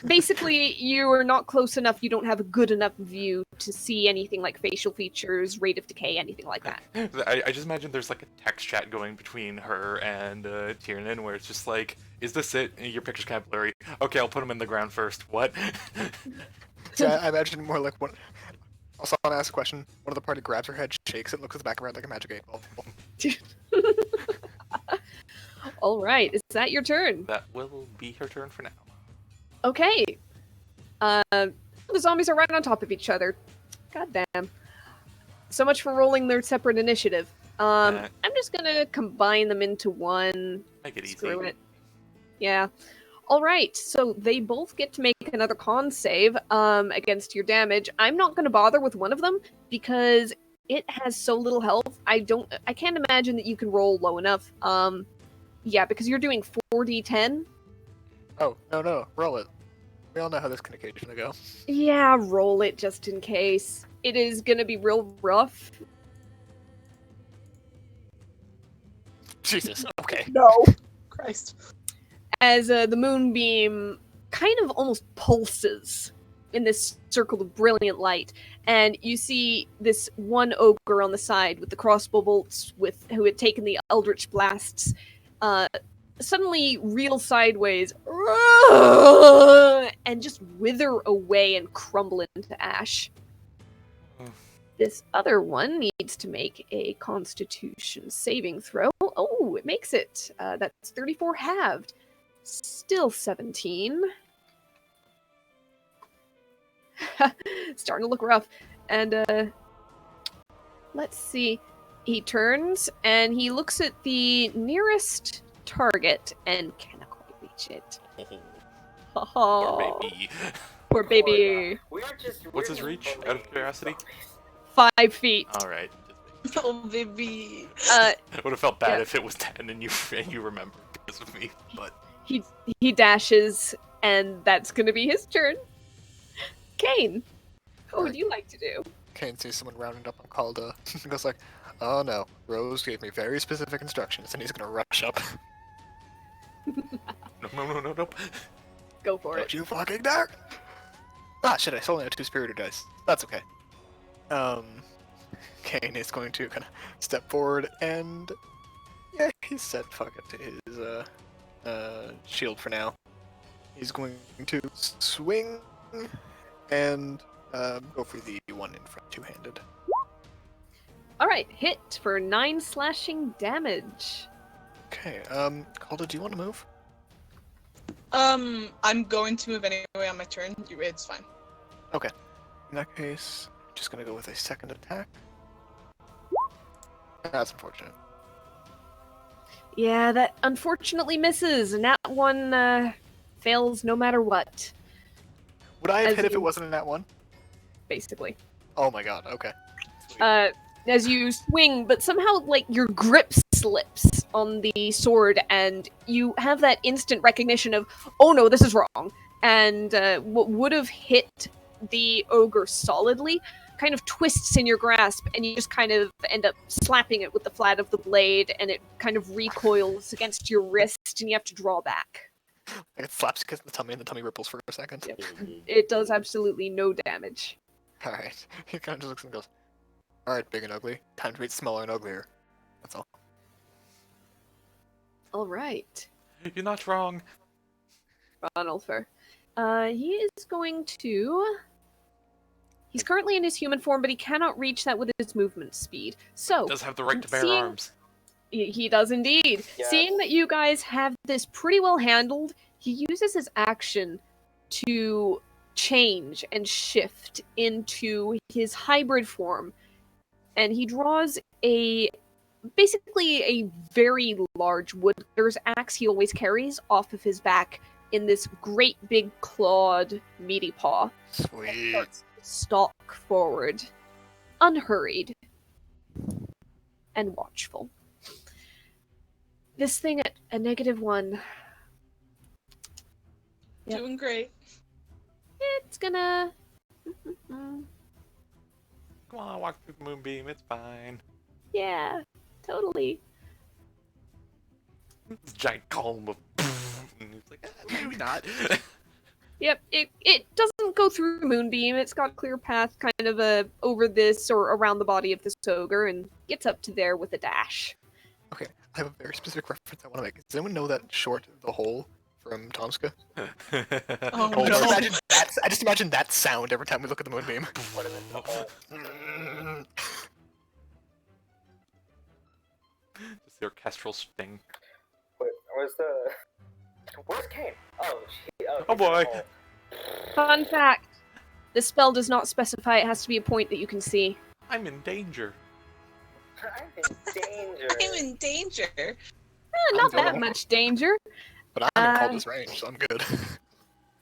Basically, you are not close enough. You don't have a good enough view to see anything like facial features, rate of decay, anything like that. I just imagine there's like a text chat going between her and Tiernan where it's just like, is this it? Your picture's kind of blurry. Okay, I'll put him in the ground first. What? Yeah, I imagine more like what. Also, I want to ask a question. One of the party grabs her head, shakes it, looks at the back around like a magic 8 ball. All right, is that your turn? That will be her turn for now. Okay. The zombies are right on top of each other. God damn. So much for rolling their separate initiative. I'm just gonna combine them into one. Make it easy. Screw it. Yeah. Alright, so they both get to make another con save against your damage. I'm not gonna bother with one of them because it has so little health. I can't imagine that you can roll low enough. Yeah, because you're doing 4d10. Oh, no, roll it. We all know how this can occasionally go. Yeah, roll it just in case. It is gonna be real rough. Jesus, okay. No. Christ. As the moonbeam kind of almost pulses in this circle of brilliant light, and you see this one ogre on the side with the crossbow bolts, who had taken the eldritch blasts, suddenly reel sideways and just wither away and crumble into ash. This other one needs to make a Constitution saving throw. Oh, it makes it. That's 34 halved. Still 17. Starting to look rough. And let's see. He turns and he looks at the nearest target and cannot quite reach it. Poor baby. Poor baby. What's his reach, out of curiosity? 5 feet. Alright. Oh, baby. It would have felt bad Yeah. if it was 10 and you remembered because of me, but... He dashes, and that's gonna be his turn. Kane, what would you like to do? Kane sees someone rounding up on Calda and goes like, oh no, Rose gave me very specific instructions and he's gonna rush up. No. Go for Don't it. you fucking dare! Ah, shit, I still only have 2 spirited dice. That's okay. Kane is going to kind of step forward and... Yeah, he said fuck it to his, shield for now. He's going to swing and go for the one in front, two-handed. Alright, hit for 9 slashing damage. Okay, Calda, do you want to move? I'm going to move anyway on my turn. It's fine. Okay. In that case, just gonna go with a second attack. That's unfortunate. Yeah, that unfortunately misses, and that one fails no matter what, Would I have As hit if it in- wasn't in that one? basically. Oh my god, okay. As you swing, but somehow, like, your grip slips on the sword, and you have that instant recognition of, oh no, this is wrong. And what would have hit the ogre solidly kind of twists in your grasp, and you just kind of end up slapping it with the flat of the blade, and it kind of recoils against your wrist, and you have to draw back. It slaps against the tummy and the tummy ripples for a second. Yep. It does absolutely no damage. Alright. He kind of just looks and goes, alright, big and ugly. Time to be smaller and uglier. That's all. Alright. You're not wrong. Ronalfer. He is going to... He's currently in his human form, but he cannot reach that with his movement speed. So, Does have the right to bear seeing- arms. he does indeed. Yes. Seeing that you guys have this pretty well handled, he uses his action to change and shift into his hybrid form, and he draws basically a very large woodcutter's axe he always carries off of his back in this great big clawed meaty paw. Sweet. Starts to stalk forward, unhurried and watchful. This thing at a -1. Yep. Doing great. It's gonna. Come on, walk through the moonbeam. It's fine. Yeah, totally. This giant column of. And it's like, maybe not. Yep, it doesn't go through the moonbeam. It's got a clear path kind of over this or around the body of this ogre and gets up to there with a dash. Okay, I have a very specific reference I want to make. Does anyone know that short, The Hole, from Tomska? Oh I just no. imagine I just imagine that sound every time we look at the moonbeam. What is it? The whole... Just the orchestral sting. Wait, where's Kane? Oh boy. Fun fact: the spell does not specify it has to be a point that you can see. I'm in danger. I'm in danger. I'm in danger. Not I'm that doing- much danger. But I'm in Calder's range, so I'm good.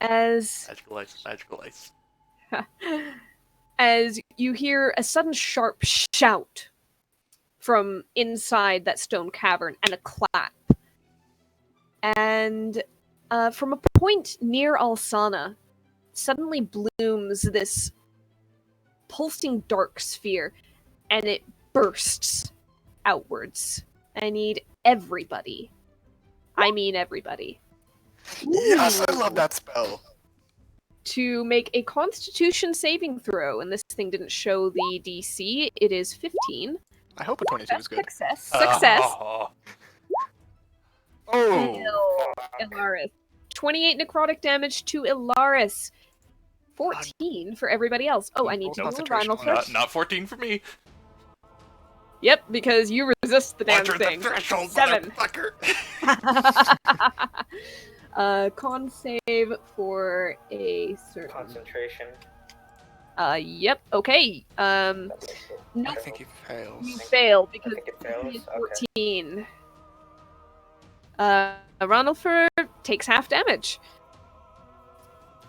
As Magical ice, magical ice. as you hear a sudden sharp shout from inside that stone cavern and a clap. And from a point near Alsana, suddenly blooms this pulsing dark sphere, and it bursts outwards. I need everybody. I mean everybody. Yes, I love that spell. To make a Constitution saving throw, and this thing didn't show the DC. It is 15. I hope a 22 is good. Success. Success. Oh. Oh! Ilaris. 28 necrotic damage to Ilaris. 14 for everybody else. Oh, I need to Nope. roll a Concentration. Rhino first. Not 14 for me. Yep, because you resist the damn Enter thing. the threshold, 7. motherfucker. Con save for a certain. Concentration. Yep. Okay. I Nope. think he fails. You fail because I think it fails. he is Okay. 14. Ronalfer takes half damage.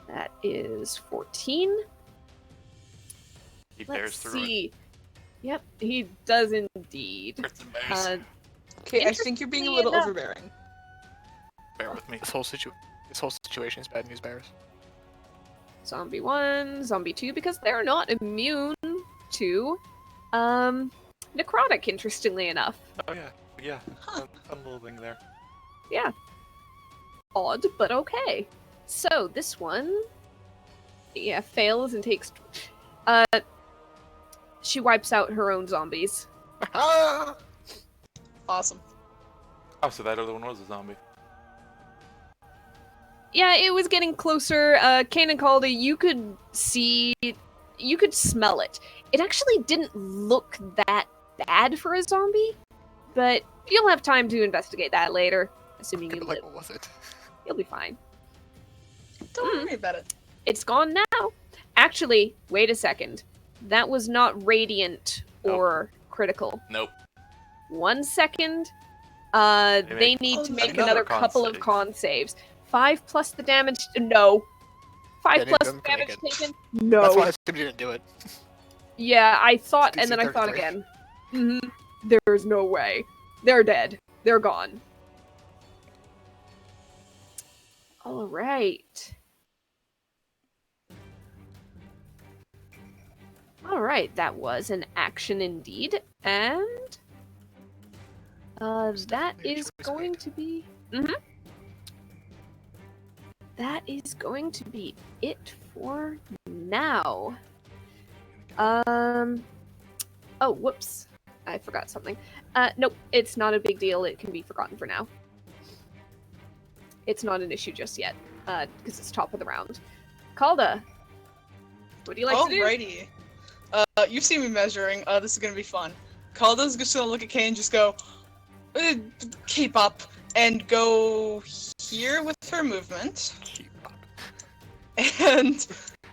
That is 14. He bears Let's through it. see. Yep, he does indeed. It's amazing. Okay, I think you're being a little Interestingly overbearing. Bear with me. This whole situation is bad news, Barris. Zombie 1, Zombie 2, because they're not immune to necrotic, interestingly enough. Oh yeah, yeah. Huh. Fun little thing there. Yeah. Odd, but okay. So, this one... Yeah, fails and takes... She wipes out her own zombies. Ah! Awesome. Oh, so that other one was a zombie. Yeah, it was getting closer. Kane and Calda, you could see... You could smell it. It actually didn't look that bad for a zombie, but you'll have time to investigate that later, assuming you Like, live. what was it? You'll be fine. Don't worry about it. It's gone now. Actually, wait a second. That was not radiant or critical. Nope. 1 second. They need to make another another con couple of save. con saves. 5 plus the damage. No. 5 Yeah, plus neither the of them can damage make it. taken. No. That's why I assumed you didn't do it. Yeah, I thought, It's and then I thought 33. again. There's no way. They're dead. They're gone. All right. All right, that was an action indeed, and that Maybe is choice going made. to be. That is going to be it for now. Oh, whoops. I forgot something. Nope, it's not a big deal. It can be forgotten for now. It's not an issue just yet, because it's top of the round. Calda, what do you like to do? Alrighty. You've seen me measuring. This is gonna be fun. Calda's just gonna look at Kane and just go, keep up, and go here with her movement. Keep up. And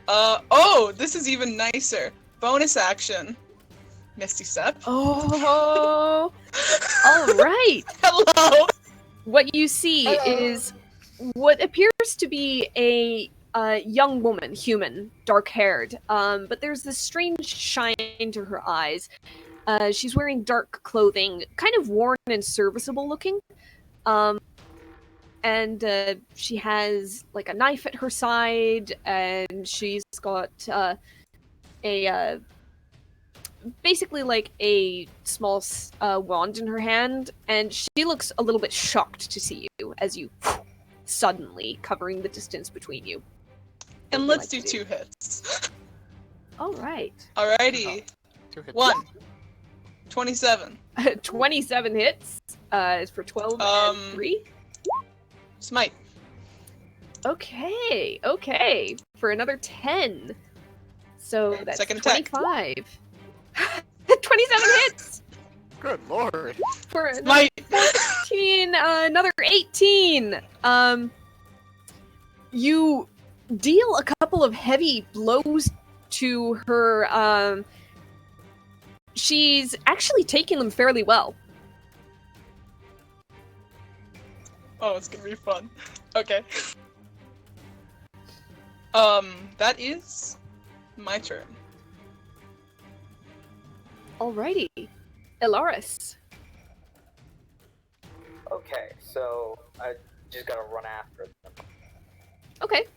Oh, this is even nicer. Bonus action. Misty Step. Oh, all right. Hello! What you see is what appears to be a young woman, human, dark-haired. But there's this strange shine to her eyes. She's wearing dark clothing, kind of worn and serviceable looking. And she has like a knife at her side, and she's got a basically like a small wand in her hand, and she looks a little bit shocked to see you as you suddenly covering the distance between you. And What would let's you do like 2 hits. All right. Alrighty. 2 hits. 1. 27. 27 hits is for 12 and 3. Smite. Okay. For another 10. So that's Second attack. 25. 27 hits! Good lord. For another Smite. 14, another 18. You deal a couple of heavy blows to her. She's actually taking them fairly well. Oh, it's gonna be fun. Okay. That is my turn. Alrighty. Elaris. Okay, so I just gotta run after them. Okay.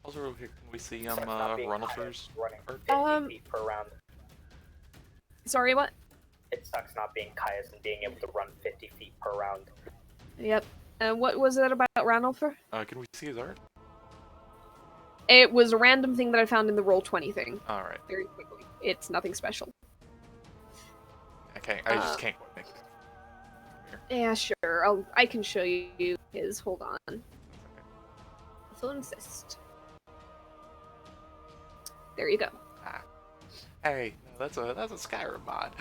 Also, real quick, can we see Sucks not being Ronald higher, first? running Or- 50 feet per round. Sorry, what? It sucks not being Caius and being able to run 50 feet per round. Yep. What was that about Ranulfer? Can we see his art? It was a random thing that I found in the Roll20 thing. Alright. Very quickly. It's nothing special. Okay, I just can't quite make it. Yeah, sure. I can show you his. Hold on. So insist. There you go. Hey, that's a Skyrim mod.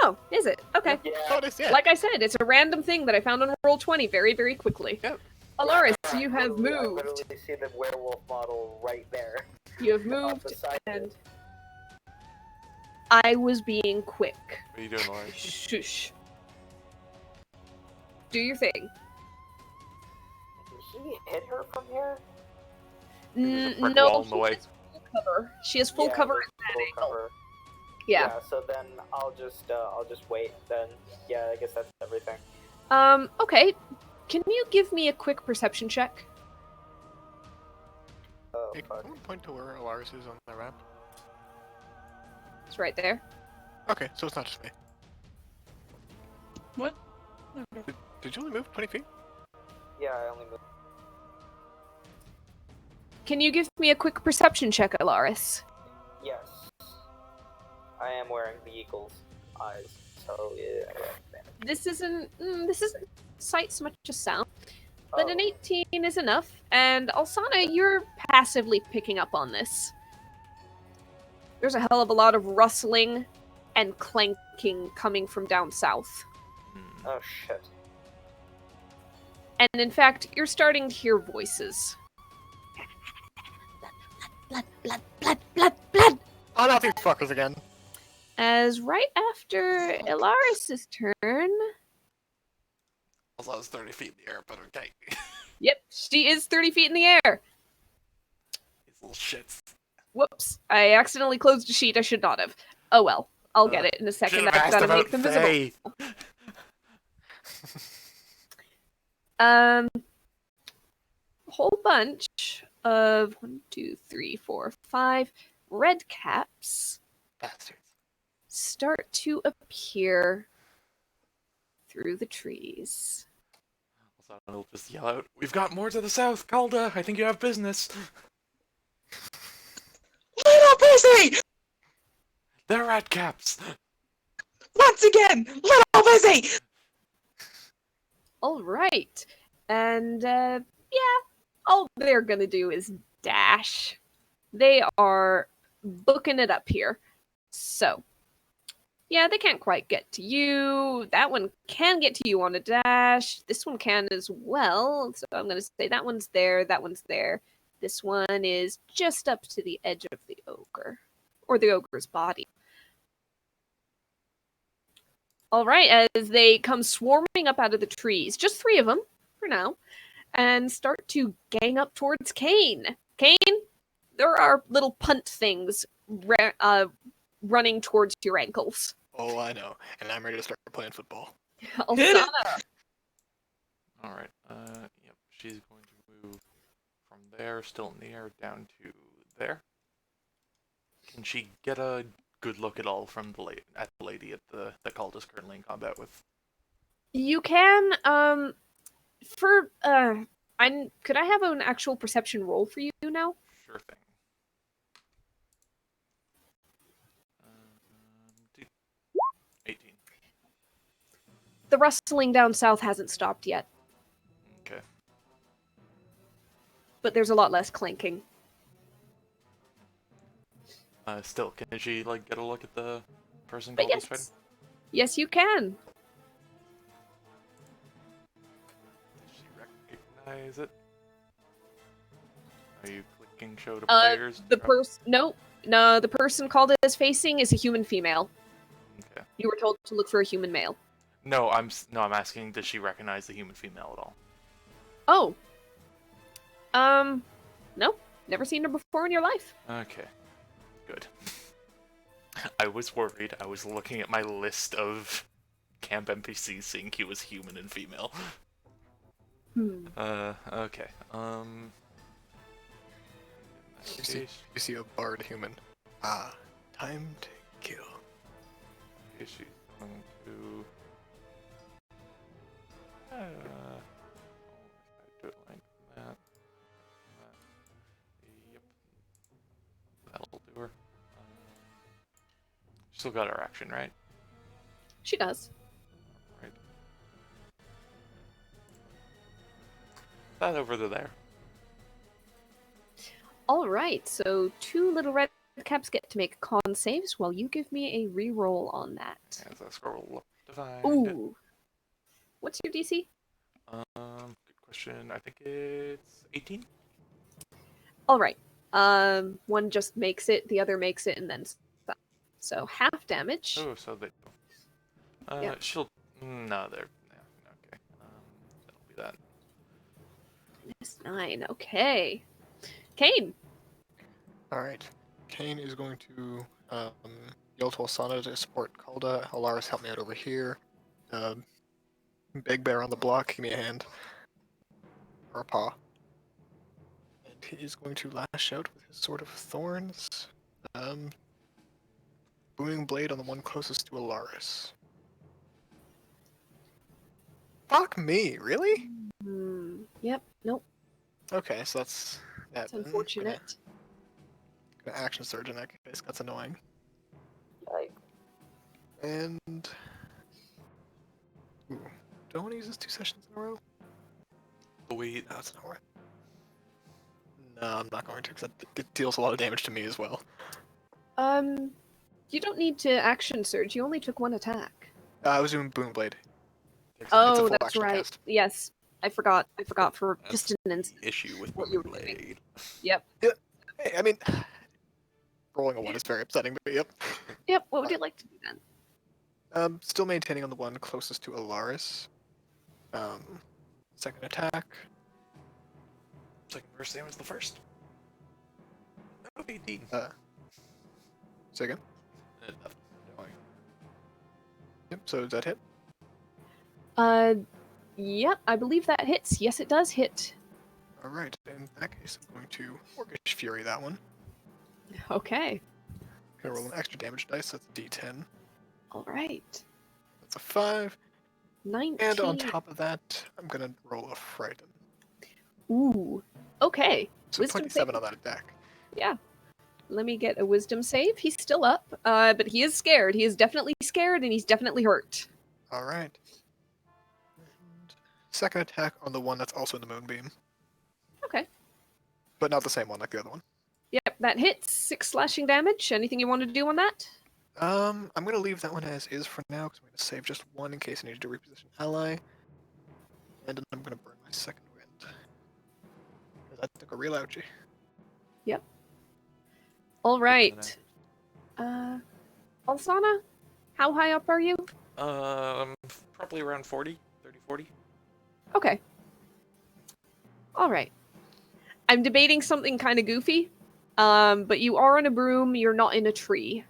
Oh, is it? Okay. Yeah. Bonus, yeah. Like I said, it's a random thing that I found on Roll20 very, very quickly. Yep. Alaris, you have I moved. literally see the werewolf model right there. You have Off moved, the side. and I was being quick. What are you doing, Lauren? Shush. Do your thing. Did he hit her from here? There's a brick No, wall in the way. she has full cover. She has full Yeah, cover there's at that full angle. cover. Yeah. So then I'll just wait then. Yeah, I guess that's everything. Okay. Can you give me a quick perception check? Oh, Hey, fuck. can we point to where Alaris is on the ramp? It's right there. Okay, so it's not just me. What? Did you only move 20 feet? Yeah, I only moved. Can you give me a quick perception check, Alaris? Yes. I am wearing the eagle's eyes, so yeah. This isn't sight so much as sound, but an Oh. 18 is enough. And Alsana, you're passively picking up on this. There's a hell of a lot of rustling and clanking coming from down south. Oh shit. And in fact, you're starting to hear voices. Blood, blood, blood, blood, blood! Oh, not these fuckers again. As right after Ilaris' turn... Also, I was 30 feet in the air, but okay. Yep, she is 30 feet in the air. These little shits. Whoops, I accidentally closed a sheet I should not have. Oh well, I'll get it in a second. Should've I've asked got to about make them visible. Faye. Whole bunch of 1, 2, 3, 4, 5 red caps Bastards. start to appear through the trees. Also, I'll just yell out, "We've got more to the south, Calda! I think you have business!" Little busy! They're rat caps! Once again, little busy! All right, and yeah, all they're gonna do is dash. They are booking it up here. So, Yeah, they can't quite get to you. That one can get to you on a dash. This one can as well. So I'm going to say that one's there, that one's there. This one is just up to the edge of the ogre, or the ogre's body. All right, as they come swarming up out of the trees, just 3 of them for now, and start to gang up towards Kane. Kane, there are little punt things running towards your ankles. Oh, I know. And I'm ready to start playing football. Alsana. Alright, yep, she's going to move from there, still in the air, down to there. Can she get a good look at all from the lady at the cult is currently in combat with? You can, could I have an actual perception roll for you now? Sure thing. 18. The rustling down south hasn't stopped yet, Okay. but there's a lot less clanking. Still, can she, like, get a look at the person But called this fighting? yes, you can. Does she recognize it? Are you clicking show to players? The person called as facing is a human female. Okay. You were told to look for a human male. No, I'm asking, does she recognize the human female at all? Oh. No. Never seen her before in your life. Okay. Good. I was worried. I was looking at my list of camp NPCs, seeing he was human and female. Okay. You see a bard human. Ah, time to kill. Okay, she's going to... do it like that. Yep. That'll do her. Still got her action, right? She does. Right. That over to there. All right, so 2 little red caps get to make con saves while you give me a reroll on that. As I scroll up to find it. Ooh. What's your DC? Good question. I think it's 18. All right. One just makes it, the other makes it, and then stop. So half damage. Oh, so they. Yeah. She'll. No, they're. Yeah, okay. That'll be that. -9. Okay. Kane. Alright. Kane is going to yell to Asana to support Calda. Alaris, help me out over here. Big Bear on the block, give me a hand. Or a paw. And he is going to lash out with his Sword of Thorns. Booming Blade on the one closest to Alaris. Fuck me, really? Yep. Nope. Okay, so that's that. That's unfortunate. Gonna action surge in that case. That's annoying. Right. And ooh, do I want to use this 2 sessions in a row? Oh, wait. No, it's not worth. No, I'm not going to because it deals a lot of damage to me as well. You don't need to action surge. You only took 1 attack. I was doing Boom Blade. Oh, full that's action right. cast. Yes, I forgot. for That's just an instant. Issue with What you were Blade. Yep. Hey, I mean, rolling a 1 is very upsetting, but yep. Yep. What would you like to do then? Still maintaining on the one closest to Alaris. Second attack. Second verse same as the first. Oh, 18. Say again? Nothing. Yep, so does that hit? Yep. I believe that hits. Yes, it does hit. Alright, in that case, I'm going to Orcish Fury that one. Okay. I'm gonna roll an extra damage dice, that's a d10. All right. That's a 5. 19. And on top of that, I'm gonna roll a Frighten. Ooh. Okay. So Wisdom 27 save. on that attack. Yeah. Let me get a wisdom save. He's still up, but he is scared. He is definitely scared, and he's definitely hurt. Alright. Second attack on the one that's also in the Moonbeam. Okay. But not the same one like the other one. Yep, that hits. 6 slashing damage. Anything you want to do on that? I'm gonna leave that one as is for now because I'm gonna save just one in case I need to reposition ally, and then I'm gonna burn my second wind. 'Cause that took a real ouchie. All Quicker right. than Alsana, how high up are you? probably around 40, 30, 40. Okay. All right. I'm debating something kind of goofy. But you are on a broom. You're not in a tree.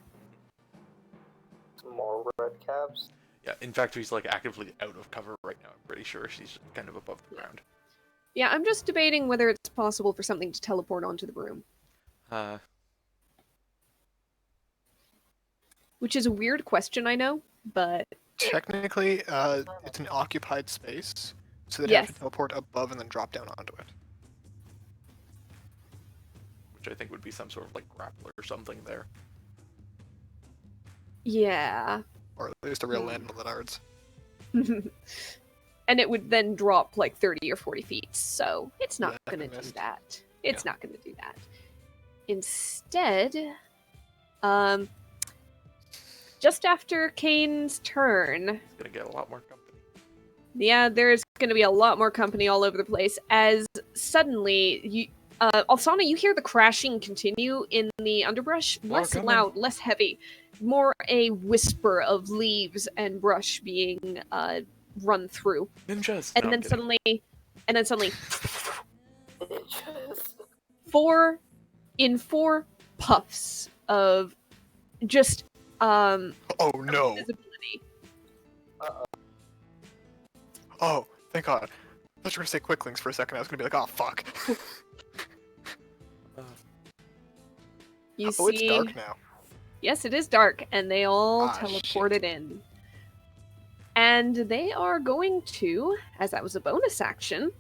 More red caps. Yeah, in fact, he's like actively out of cover right now. I'm pretty sure she's kind of above the ground. Yeah, I'm just debating whether it's possible for something to teleport onto the broom, which is a weird question, I know, but Technically, it's an occupied space, so they'd yes. have to teleport above and then drop down onto it. which I think would be some sort of like grappler or something there. Yeah. Or at least a real land on the nards. And it would then drop like 30 or 40 feet, so it's not Yeah, going to do missed. that. It's Yeah. not going to do that. Instead, just after Kane's turn, He's gonna get a lot more company. yeah, there's going to be a lot more company all over the place as suddenly Alsana, you hear the crashing continue in the underbrush. More Less coming. loud, less heavy. More a whisper of leaves and brush being run through. Ninjas. And No, I'm then kidding. suddenly, Bitches. four puffs of just Oh no! visibility. Oh, thank God. I thought you were gonna say quicklings for a second. I was gonna be like, oh fuck. You Oh, it's see, dark now. yes, it is dark, and they all Ah, teleported in. And they are going to, as that was a bonus action,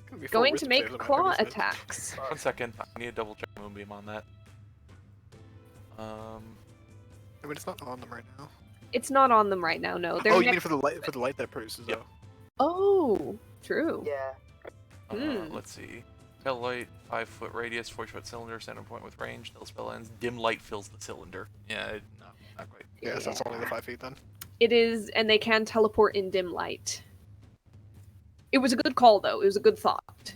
Gonna be full going to wisdom make saves on my claw heavy set. attacks. 1 second. I need to double check Moonbeam on that. I mean, it's not on them right now. It's not on them right now, no. They're Oh, you next- mean for the light that produces, Yep. though. Oh, true. Yeah. Let's see. Pale light, 5-foot radius, 40-foot cylinder, center point with range. Until spell ends. Dim light fills the cylinder. Yeah, not quite. Yeah, so that's only the 5 feet then. It is, and they can teleport in dim light. It was a good call, though. It was a good thought.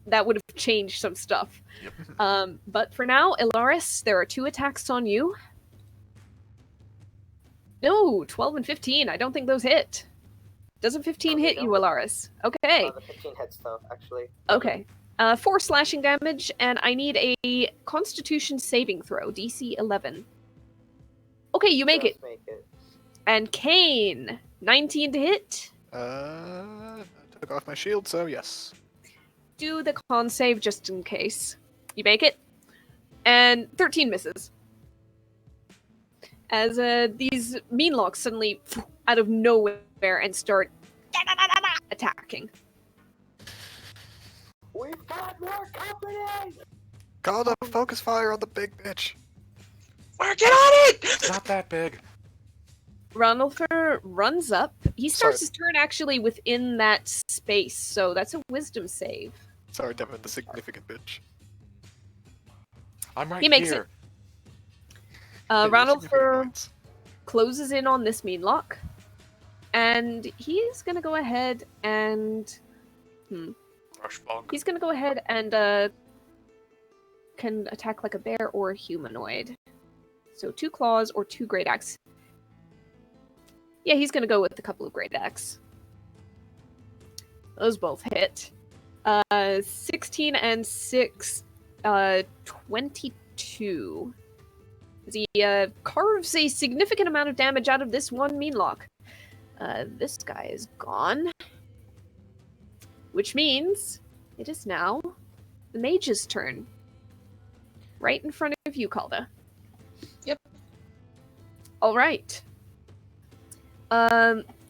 That would have changed some stuff. Yep. But for now, Ilaris, there are 2 attacks on you. No, 12 and 15. I don't think those hit. Doesn't 15 Oh, they hit you, don't? Ilaris? Okay. The 15 hits though, actually. Okay. 4 slashing damage, and I need a Constitution saving throw, DC 11. Okay, you make it. Just make it. And Kane, 19 to hit. I took off my shield, so yes. Do the con save just in case. You make it. And 13 misses. As these meanlocks suddenly, out of nowhere, and start attacking. We've got more company! Call the focus fire on the big bitch. Get on it! It's not that big. Ranulfer runs up. He starts Sorry. his turn actually within that space, so that's a wisdom save. Sorry, Devin, the significant bitch. I'm right He makes here. Hey, the significant Ranulfer points. closes in on this meanlock, and he's gonna go ahead and Rush bog. he's gonna go ahead and can attack like a bear or a humanoid. So 2 claws or 2 great axe. Yeah, he's gonna go with a couple of great axe. Those both hit. 16 and 6, 22. As he carves a significant amount of damage out of this one meanlock. This guy is gone. Which means it is now the mage's turn. Right in front of you, Calda. Yep. Alright.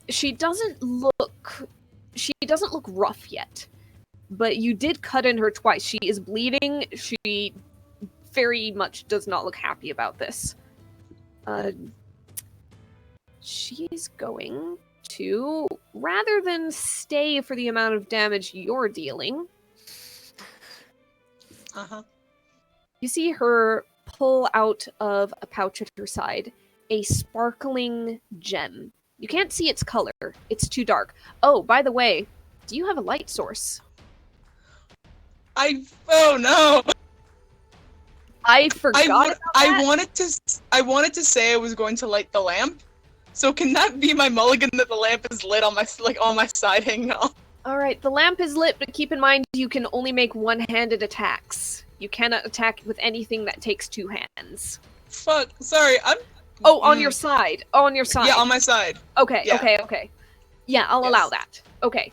She doesn't look rough yet. But you did cut in her twice. She is bleeding. She very much does not look happy about this. She's going to, rather than stay for the amount of damage you're dealing, Uh-huh. you see her pull out of a pouch at her side a sparkling gem. You can't see its color. It's too dark. Oh, by the way, do you have a light source? Oh no! I forgot about that. I wanted to say I was going to light the lamp. So can that be my mulligan that the lamp is lit on my side hanging off? Alright, the lamp is lit, but keep in mind you can only make one-handed attacks. You cannot attack with anything that takes two hands. Fuck, sorry, I'm... Oh, on your side. Oh, on your side. Yeah, on my side. Okay, Yeah. okay. Yeah, I'll allow that. Okay.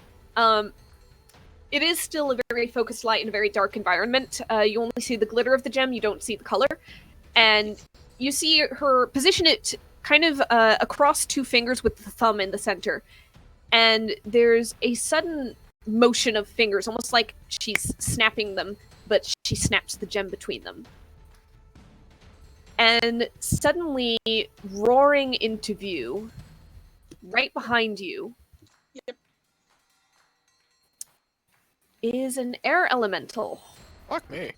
It is still a very focused light in a very dark environment. You only see the glitter of the gem, you don't see the color. And you see her position it kind of across two fingers with the thumb in the center. And there's a sudden motion of fingers, almost like she's snapping them, but she snaps the gem between them. And suddenly, roaring into view, right behind you, is an air elemental. Fuck me.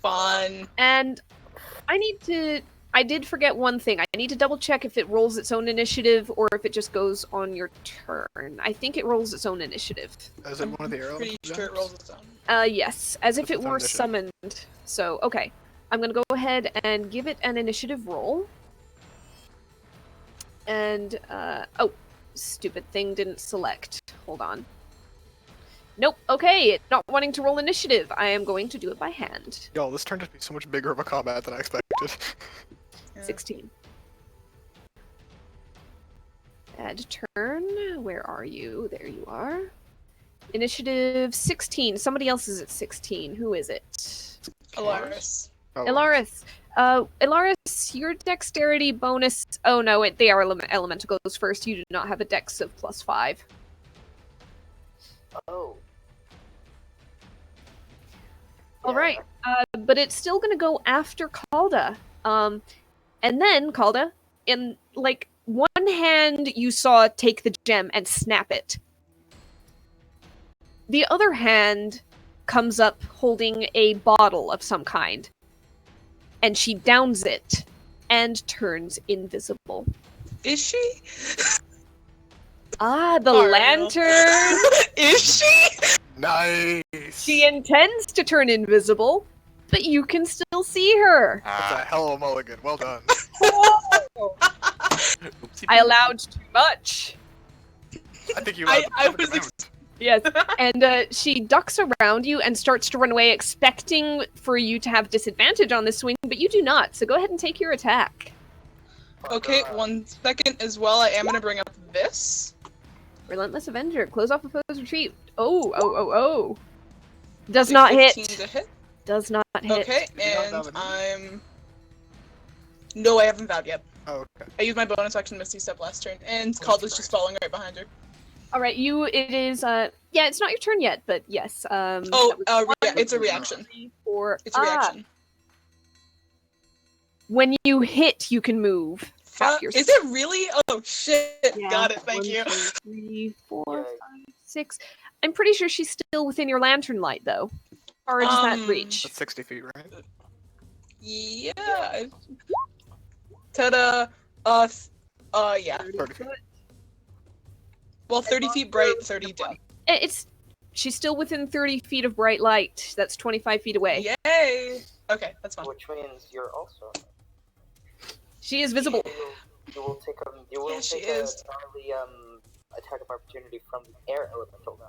Fun. And I did forget one thing. I need to double check if it rolls its own initiative or if it just goes on your turn. I think it rolls its own initiative. Is it one of the arrows? Pretty sure it rolls its own. Yes, as if That's it its own were initiative. summoned. So, okay. I'm gonna go ahead and give it an initiative roll. And, oh, stupid thing didn't select. Hold on. Nope, okay, it's not wanting to roll initiative. I am going to do it by hand. Yo, this turned out to be so much bigger of a combat than I expected. 16. Add turn. Where are you? There you are. Initiative 16. Somebody else is at 16. Who is it? Alaris. Oh, Ilaris. Ilaris, your dexterity bonus... Oh no, they are elemental goes first. You do not have a dex of +5. Oh. Alright, but it's still gonna go after Calda. And then, Calda, in, like, one hand you saw take the gem and snap it. The other hand comes up holding a bottle of some kind. And she downs it and turns invisible. Is she? Ah, the Ariel. lantern! Is she? Nice! She intends to turn invisible, but you can still see her. That's a hell of a mulligan. Well done. I allowed too much. I think you allowed the I perfect was amount. Yes, and she ducks around you and starts to run away, expecting for you to have disadvantage on this swing, but you do not, so go ahead and take your attack. Okay, 1 second as well. I am gonna bring up this. Relentless Avenger, close off opposed retreat. Oh. Does not 15 hit. to hit. Does not hit. Okay, Did you not and vow the I'm... No, I haven't vowed yet. Oh, okay. I used my bonus action Misty Step last turn, and Calda's just following right behind her. Alright, it is, yeah, it's not your turn yet, but yes. Oh, that was it's a reaction. 3, 4, It's a reaction. When you hit, you can move. Half your Is it really? Oh shit! Yeah, Got it. Thank 1, you. 2, 3, 4, Yay. 5, 6. I'm pretty sure she's still within your lantern light, though. Or does that reach? That's 60 feet, right? Yeah. Ta-da! Yeah. 30 feet. Well, 30 feet bright, 30 dim. She's still within 30 feet of bright light. That's 25 feet away. Yay! Okay, that's fine. Which means you're also. She is visible. You will take a. You will Yeah, she take is. a gnarly attack of opportunity from the air elemental then.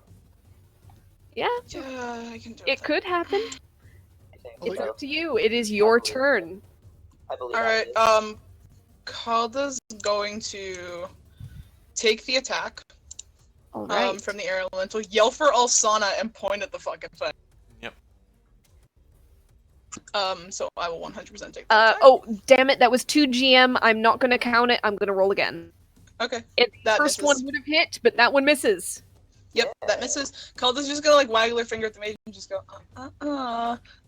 Yeah, Yeah, I can do it could happen. I think. Well, It's So, up to you. It is your turn. I believe. Alright, that is. Calda's going to take the attack Alright. from the air elemental, yell for Alsana, and point at the fucking thing. Yep. So I will 100% take that attack. Oh, damn it. That was 2 GM. I'm not going to count it. I'm going to roll again. Okay. The That first misses. one would have hit, but that one misses. Yep, that misses. Calda's just gonna like waggle her finger at the mage and just go,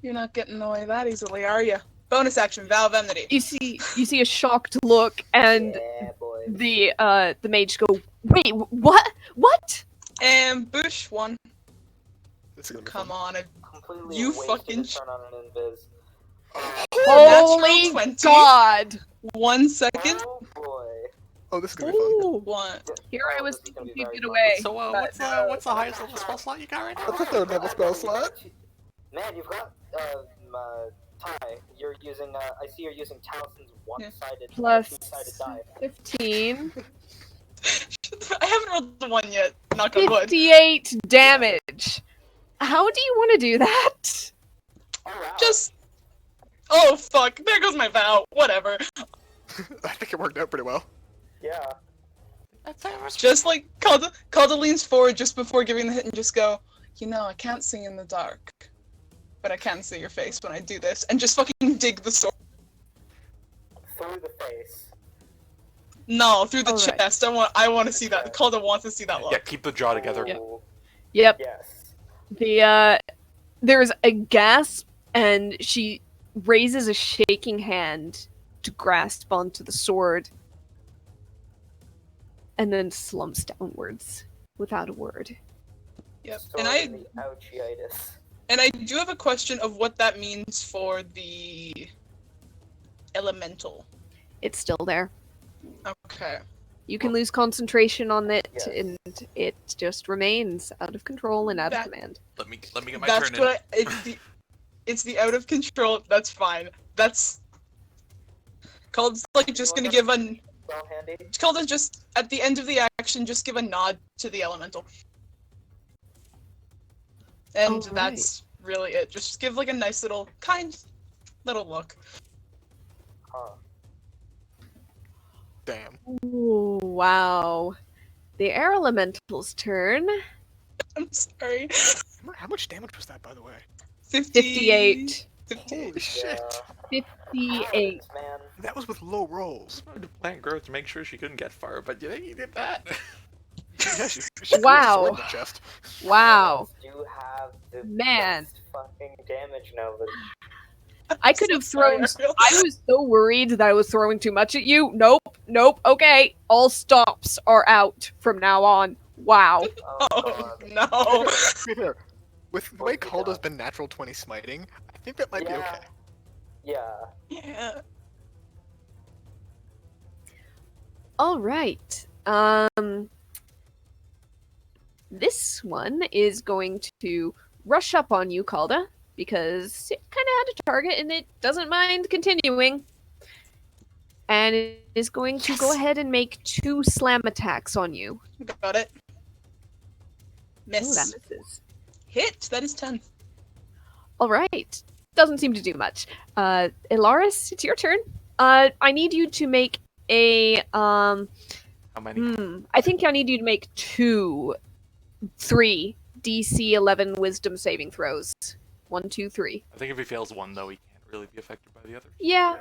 you're not getting away that easily, are you? Bonus action, Vow of Enmity. You see a shocked look, and Yeah, boy. the mage go, wait, what? And Boosh, 1. This is gonna be Come fun. on, Completely You wasted fucking a turn on an invis. Holy Natural 20. God! 1 second. Oh Oh, this is gonna be fun. Ooh, What? here I Oh, was this is gonna thinking be he'd very get fun. away. So, but what's the highest level spell slot you got right now? That's a third level spell slot. Man, you've got Ty. You're using. I see you're using Talison's one-sided, Plus two-sided die. 15. I haven't rolled the one yet. Knock on wood. 58 damage. How do you want to do that? Oh wow. Just. Oh fuck! There goes my vow. Whatever. I think it worked out pretty well. Yeah. Just like Calda leans forward just before giving the hit and just go. You know, I can't see in the dark, but I can see your face when I do this, and just fucking dig the sword. Through the face. No, through the Alright. chest. I want to see that. Calda wants to see that look. Yeah, keep the jaw together. Yeah. Ooh, Yep. Yes. There's a gasp, and she raises a shaking hand to grasp onto the sword, and then slumps downwards without a word. Yep. Sword in the ouchiitis. And I do have a question of what that means for the elemental. It's still there. Okay. You can lose concentration on it, Yes. and it just remains out of control and out That- of command. Let me get my That's turn in. what it's the out of control. That's fine. That's Calda's like just gonna give a. Well handy. Calda's just at the end of the action, just give a nod to the elemental. And Alright. that's really it. Just give like a nice little kind little look. Huh. Damn. Ooh, wow. The air elemental's turn. I'm sorry. How much damage was that, by the way? 58. 58. Holy shit. Yeah. 58. Man. That was with low rolls. I wanted to plant growth to make sure she couldn't get far, but you think you did that? Yeah, she grew a Wow. sword in the chest. Wow. You have the Man. best fucking damage knowledge. I could have thrown. Sorry, I was so worried that I was throwing too much at you. Nope. Nope. Okay. All stops are out from now on. Wow. Oh, Oh God. no. To be fair, with the way What we Calda's got? been natural 20 smiting, I think that might be Yeah. okay. Yeah. Yeah. All right. This one is going to rush up on you, Calda, because it kind of had a target and it doesn't mind continuing. And it is going to go ahead and make 2 slam attacks on you. Got it. Ooh, Miss. that misses. Hit. That is 10. All right. Doesn't seem to do much. Ilaris, it's your turn. I need you to make a How many? I think I need you to make 3 DC 11 Wisdom saving throws. 1, 2, 3. I think if he fails one, though, he can't really be affected by the other. Yeah.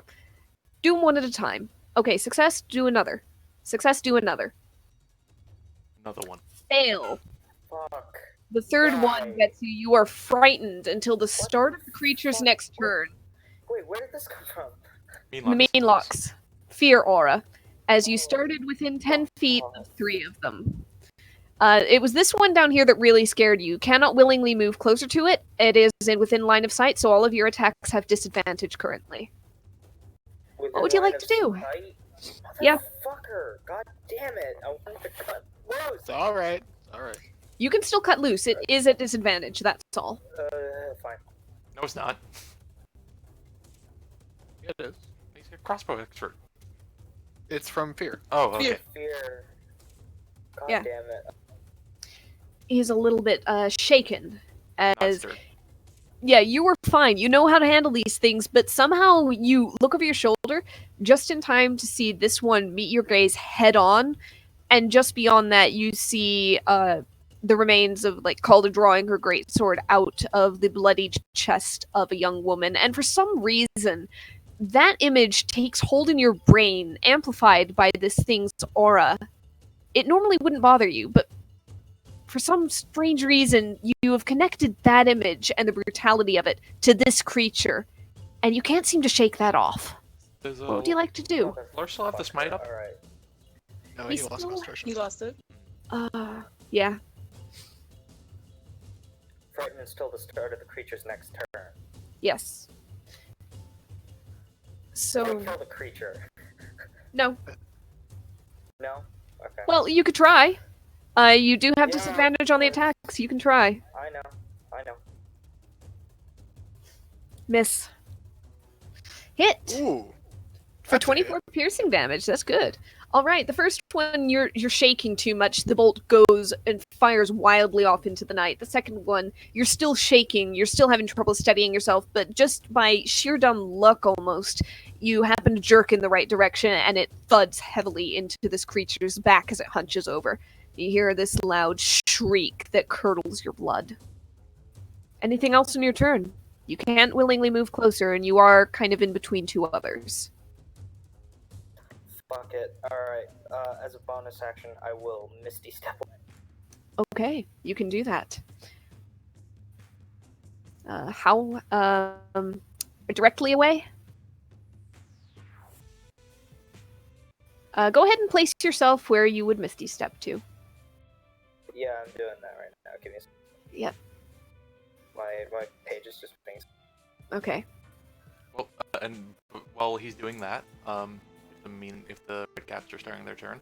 Do them one at a time. Okay, success, do another. Success, do another. Another one. Fail. Fuck. The third Why? one gets you. You are frightened until the start of the creature's fuck? next What? turn. Wait, where did this come from? Mean The main locks. Fear aura. As you started within 10 feet of 3 of them. It was this one down here that really scared you. Cannot willingly move closer to it. It is within line of sight, so all of your attacks have disadvantage currently. Within would you line like of to do? sight? Yeah. Motherfucker. God damn it. I wanted to cut loose. It's alright. Alright. You can still cut loose. It is at disadvantage, that's all. Fine. No, it's not. Yeah, it is. He's a crossbow expert. It's from Fear. Oh, okay. Fear. God Yeah. damn it. He's a little bit shaken. As Monster. yeah, you were fine. You know how to handle these things, but somehow you look over your shoulder just in time to see this one meet your gaze head on, and just beyond that, you see the remains of like Calder drawing her great sword out of the bloody chest of a young woman, and for some reason, that image takes hold in your brain, amplified by this thing's aura. It normally wouldn't bother you, but for some strange reason, you have connected that image and the brutality of it to this creature, and you can't seem to shake that off. Does, What would you like to do? Lars still have the smite up? Alright. No, He's he lost still- concentration. You lost it. Yeah. Frighten until the start of the creature's next turn. Yes. So, Don't kill the creature. no. No? Okay. Well, you could try. You do have Yeah, disadvantage on the of course. attacks. You can try. I know. Miss. Hit. Ooh. For That's a hit. 24 piercing damage. That's good. All right, the first one you're shaking too much. The bolt goes and fires wildly off into the night. The second one, you're still shaking. You're still having trouble steadying yourself, but just by sheer dumb luck almost, you happen to jerk in the right direction and it thuds heavily into this creature's back as it hunches over. You hear this loud shriek that curdles your blood. Anything else in your turn? You can't willingly move closer, and you are kind of in between two others. Fuck it. Alright. As a bonus action, I will Misty Step. Okay, you can do that. How? Directly away? Go ahead and place yourself where you would Misty Step to. Yeah, I'm doing that right now. Give me a second. Yep. My page is just being... Okay. Well, and while he's doing that, if the red caps are starting their turn.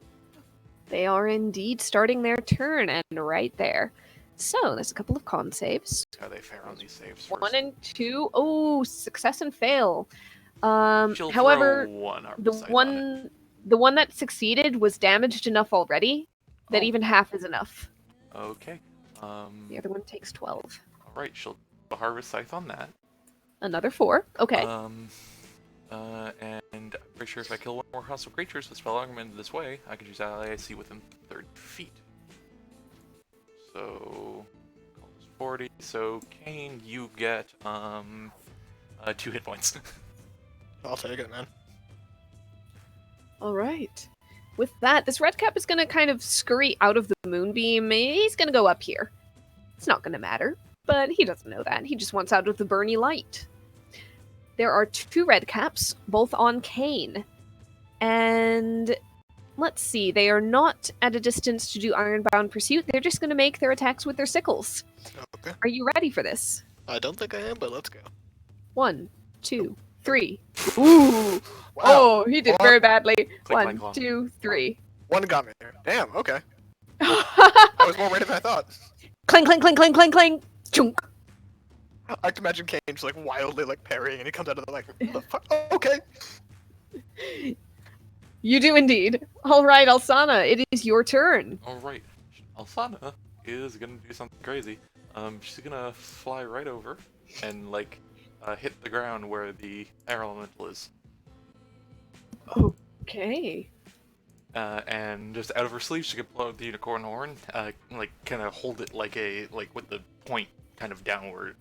They are indeed starting their turn, and right there. So, there's a couple of con saves. How they fare on these saves first. 1 and 2. Oh, success and fail. She'll However, throw one the Harvest Scythe on it. the one that succeeded was damaged enough already that Oh. even half is enough. Okay. The other one takes 12. Alright, she'll do a Harvest Scythe on that. Another 4. Okay. And I'm pretty sure if I kill one more hostile creatures with spell augmented this way, I can use ally IC within 30 feet. So, 40. So, Kane, you get 2 hit points. I'll take it, man. All right. With that, this red cap is going to kind of scurry out of the moonbeam. He's going to go up here. It's not going to matter, but he doesn't know that. He just wants out of the burny light. There are 2 red caps, both on Kane. And let's see, they are not at a distance to do Ironbound Pursuit. They're just going to make their attacks with their sickles. Okay. Are you ready for this? I don't think I am, but let's go. 1, 2, 3. Ooh! Wow. Oh, he did very badly. clank, 1, clank. 2, 3. One got me there. Damn, okay. I was more ready than I thought. Clang, clang, clang, clang, clang, clang. Chunk. I can imagine Kane just like wildly like parrying and he comes out of the like, what the fuck? Oh, okay. You do indeed. All right, Alsana, it is your turn. Alright. Alfana is gonna do something crazy. She's gonna fly right over and like hit the ground where the air elemental is. Okay. And just out of her sleeve, she can pull out the unicorn horn, like kind of hold it like with the point kind of downward,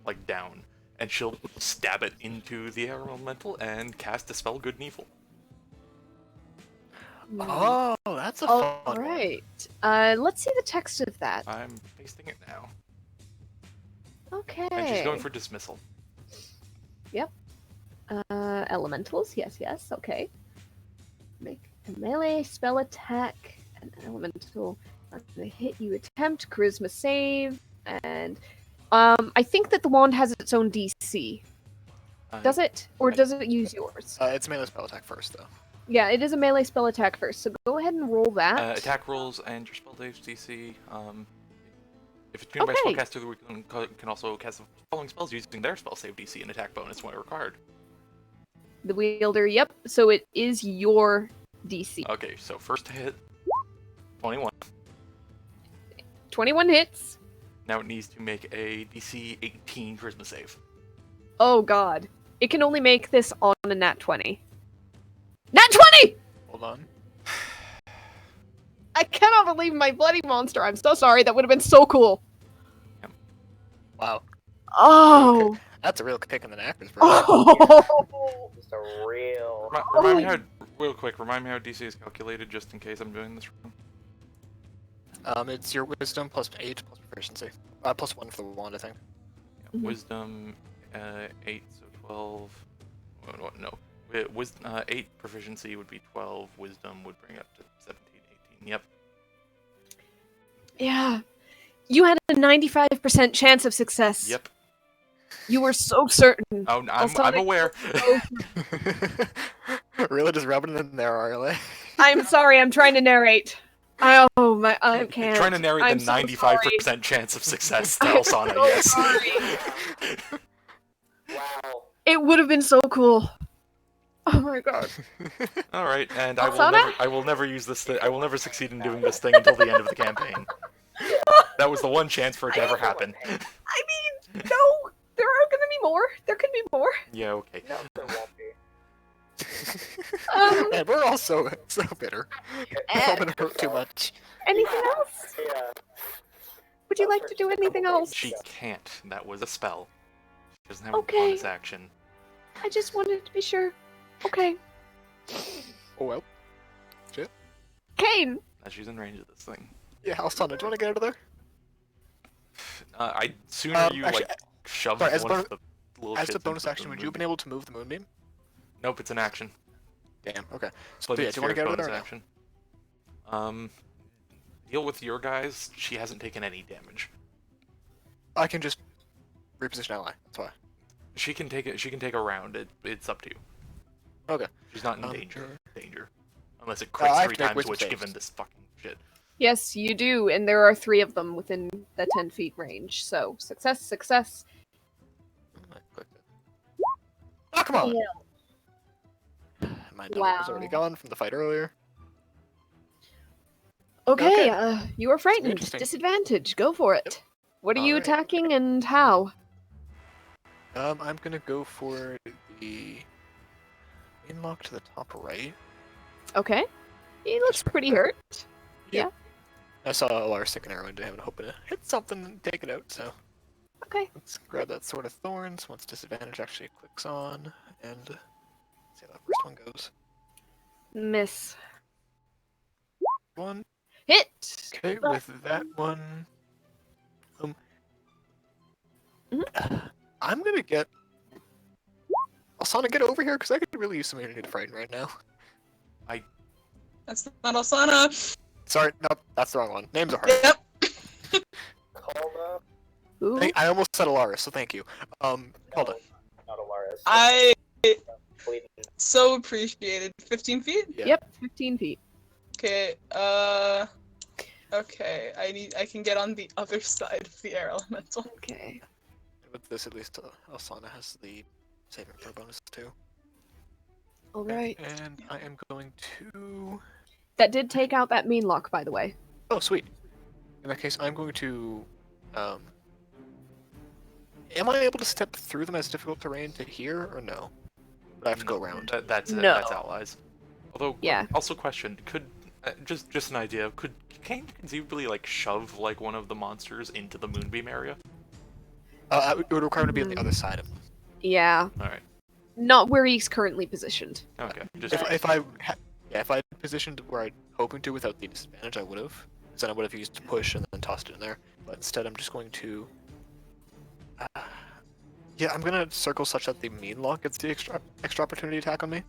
like down, and she'll stab it into the air elemental and cast Dispel Good and Evil. Oh, that's a All fun one. right. Let's see the text of that. I'm pasting it now, Okay. and she's going for dismissal. Elementals. Yes. Okay. Make a melee spell attack. An elemental on the hit you attempt. Charisma save. And I think that the wand has its own DC. Does it? Or does it use yours? It's melee spell attack first, though. Yeah, it is a melee spell attack first, so go ahead and roll that. Attack rolls and your spell saves DC. If it's tuned by Okay. spellcaster, we can also cast the following spells using their spell save DC and attack bonus when required. The wielder, yep. So it is your DC. Okay, so first hit, 21. 21 hits. Now it needs to make a DC 18 Charisma save. Oh god. It can only make this on a nat 20. Nat 20! Hold on. I cannot believe my bloody monster. I'm so sorry. That would have been so cool. Wow. Oh. That's a real kick in the knackers, bro. Oh. Just a real... Remind me how, real quick, remind me how DC is calculated just in case I'm doing this wrong. It's your wisdom plus 8 plus proficiency. Plus 1 for the wand, I think. Yeah, Mhm. Wisdom, 8, so 12. No. 8 proficiency would be 12. Wisdom would bring up to 17, 18. Yep. Yeah. You had a 95% chance of success. Yep. You were so certain. Oh, I'm Also, I'm like, aware. Really just rubbing it in there, are they? I'm sorry, I'm trying to narrate. I can't. Trying to narrate I'm the so 95% chance of success to I'm Elsana, so yes. sorry. Wow. It would have been so cool. Oh my god. Alright, and Elsana? I will never use this I will never succeed in doing this thing until the end of the campaign. That was the one chance for it to ever happen. I mean, no, there are gonna be more. There could be more. Yeah, okay. No, there won't be. And we're all so bitter. We've all been hurt too much. Anything else? Yeah. Would you like to do anything else? She can't. That was a spell. She doesn't have Okay. a bonus action. I just wanted to be sure. Okay. Oh well. Kane! Now she's in range of this thing. Yeah, Alsana, do you want to get out of there? Sooner you, actually, like, shove sorry, as one a of the little As shits a bonus into action, the would you have been moonbeam. able to move the moonbeam? Nope, it's an action. Damn, okay. So yeah, do you want to get out of there or no? action? Deal with your guys. She hasn't taken any damage. I can just reposition ally, that's why. She can take it. She can take a round. It's up to you. Okay. She's not in Um, danger. Unless it I crits have 3 to make times, wisdom which saves. given this fucking shit. Yes, you do, and there are 3 of them within the 10 feet range. So, success, success. I clicked it. Oh, come on! My dog was already Wow. gone from the fight earlier. Okay, Okay. you are frightened. interesting. Disadvantage, go for it. What are you Alright. attacking and how? I'm gonna go for the lock to the top right. Okay. He looks pretty hurt. I saw Alara stick an arrow into him and hoping to hit something and take it out, so Okay. let's grab that Sword of Thorns once disadvantage actually clicks on, and see how that first one goes. Miss. One. Hit! Okay, with that one, I'm gonna get Asana, get over here because I could really use some immunity to frighten right now. That's not Osana. Sorry, no, that's the wrong one. Names are hard. Yep. Called up. Ooh. I almost said Alaris, so thank you. Hold on. Not Alaris. I Bleeding. so appreciated. 15 feet? Yeah. Yep, 15 feet. Okay, okay, I can get on the other side of the air elemental. Okay. With this, at least Asana has the saving throw bonus too. Alright. And I am going to. That did take out that mean lock, by the way. Oh, sweet. In that case, I'm going to. Am I able to step through them as difficult terrain to here, or no? Would I have to go around? That's No. That's allies. Although, Yeah. Also, question: could just an idea? Could Kane conceivably like shove like one of the monsters into the moonbeam area? It would require me to be on the other side of them. Yeah. All right. Not where he's currently positioned. Okay. Just If I positioned where I'm hoping to without the disadvantage, I would have. Because then I would have used push and then tossed it in there. But instead, I'm just going to. Yeah, I'm gonna circle such that the mean lock gets the extra opportunity attack on me.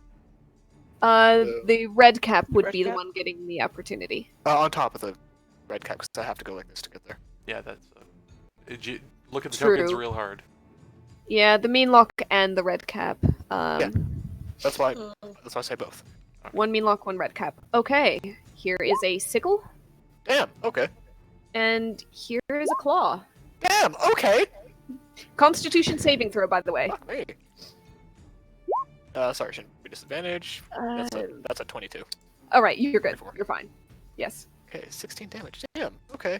The red cap would Red be the cap? one getting the opportunity. On top of the red cap, because I have to go like this to get there. yeah, that's. Look at the True. tokens real hard. Yeah, the mean lock and the red cap. That's why. Oh. That's why I say both. One mean lock, one red cap. Okay, here is a sickle, Damn. Okay. and here is a claw. Damn. Okay. Constitution saving throw, by the way. Fuck me. Sorry, shouldn't be disadvantage. That's a 22. All right, you're good. 24. You're fine. Yes. Okay, 16 damage. Damn. Okay.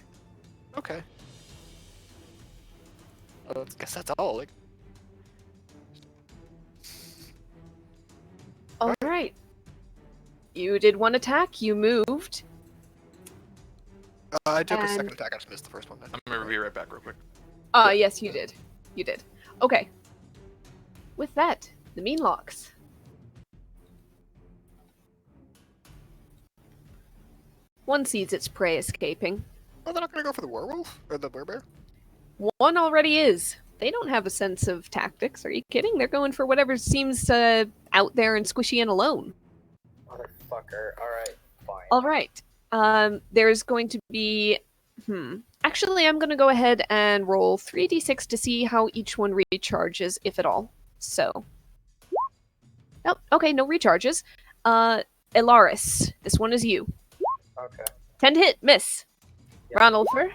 Okay. I guess that's all. Like, All right. You did one attack. You moved. I took a And- second attack. I just missed the first one. I'm gonna be right back real quick. Yes, you did. You did. Okay. With that, the mean locks. One sees its prey escaping. Oh, they're not gonna go for the werewolf or the bear. One already is. They don't have a sense of tactics. Are you kidding? They're going for whatever seems out there and squishy and alone. Motherfucker. Alright, fine. All right. There's going to be. Actually, I'm going to go ahead and roll 3d6 to see how each one recharges, if at all. So. Oh, okay, no recharges. Elaris, this one is you. Okay. 10 to hit, miss. Yeah. Ranulfer.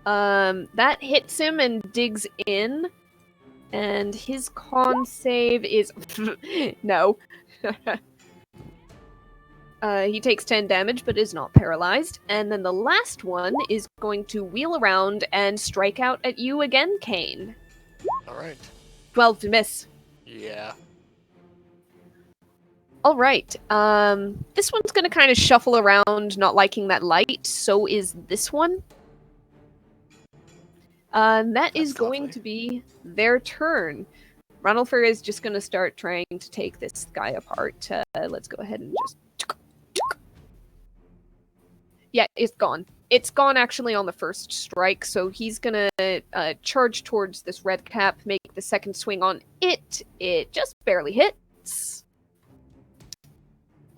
That hits him and digs in. And his con save is... no. He takes 10 damage, but is not paralyzed. And then the last one is going to wheel around and strike out at you again, Kane. Alright. 12 to miss. Yeah. Alright, this one's gonna kind of shuffle around, not liking that light. So is this one. That is That's going lovely. to be their turn. Ranulfer is just gonna start trying to take this guy apart. Let's go ahead and just... Yeah, it's gone. It's gone actually on the first strike, so he's gonna charge towards this red cap, make the second swing on it. It just barely hits.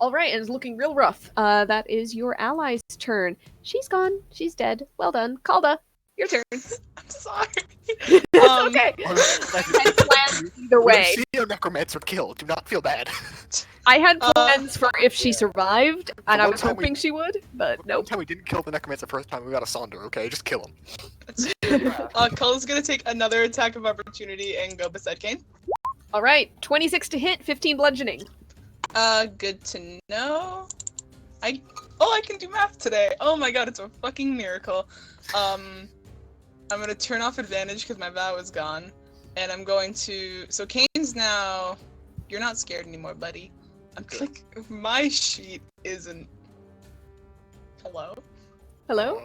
Alright, and it's looking real rough. That is your ally's turn. She's gone. She's dead. Well done. Calda, your turn. I'm sorry. It's okay. I had plans either When way. you see a necromancer killed, do not feel bad. I had plans for if she survived, and I one was time we- hoping she would, but One nope. time we didn't kill the necromancer first time, we got a Sonder, okay? Just kill him. Cull's gonna take another attack of opportunity and go beside Kane. Alright, 26 to hit, 15 bludgeoning. Good to know. I can do math today. Oh my god, it's a fucking miracle. I'm gonna turn off advantage because my vow is gone, and I'm going to. So Kane's now. You're not scared anymore, buddy. I'm click. My sheet isn't. Hello. Hello?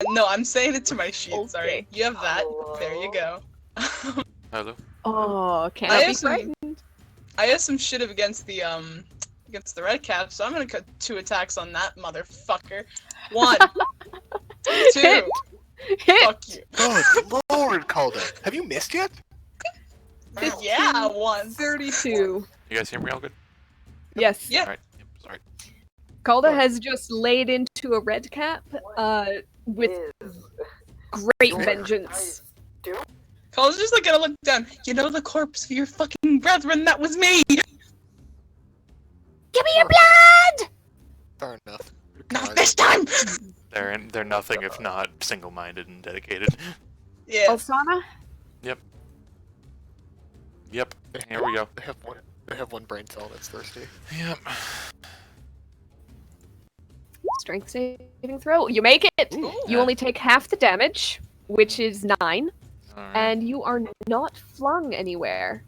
No, I'm saying it to my sheet. Okay. Sorry. You have that. Hello? There you go. Hello. Oh, can't I be have some- frightened. I have some shit against the red cap, so I'm gonna cut 2 attacks on that motherfucker. 1, 2. Hit! Hit! Fuck you. Good lord, Calder. Have you missed yet? Yeah, 1. 32. You guys hear me all good? Yes. Yeah. Alright. Yep, sorry. Calda has just laid into a red cap with Is great your vengeance. guys do? Cole's just like gonna look down. You know the corpse of your fucking brethren? That was me. Give me your blood! Fair enough. Not this time. They're nothing if not single-minded and dedicated. Yeah. Alsana? Yep. Here we go. They have one brain cell that's thirsty. Yep. Strength saving throw. You make it! Ooh. You only take half the damage, which is 9, Alright. and you are not flung anywhere.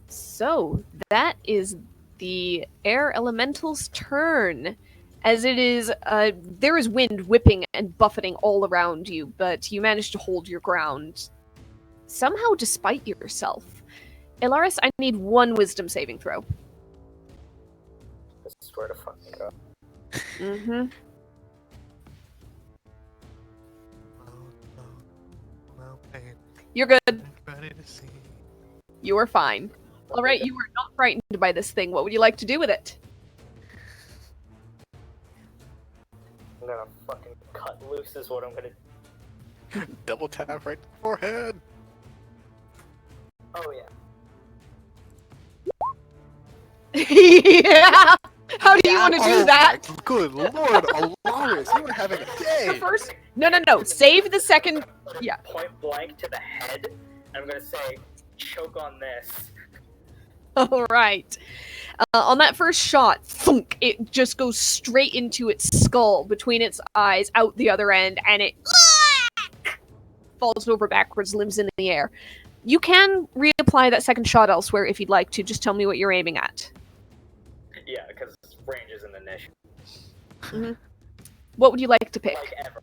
So, that is the air elemental's turn. As it is, there is wind whipping and buffeting all around you, but you manage to hold your ground. Somehow, despite yourself. Elaris, I need 1 wisdom saving throw. I swear to fucking god. Mm-hmm. You're good. You are fine. Alright, you are not frightened by this thing. What would you like to do with it? I'm gonna fucking cut loose is what I'm gonna. Double tap right in the forehead. Oh yeah. Yeah! How do you want to do Oh that? my good lord, Alaris, you are having a The day. first? No. Save the second. Yeah. Point blank to the head. I'm gonna say, choke on this. Alright. On that first shot, thunk, it just goes straight into its skull, between its eyes, out the other end, and it falls over backwards, limbs in the air. You can reapply that second shot elsewhere if you'd like to. Just tell me what you're aiming at. Yeah, because range is an initiative. What would you like to pick? Like ever.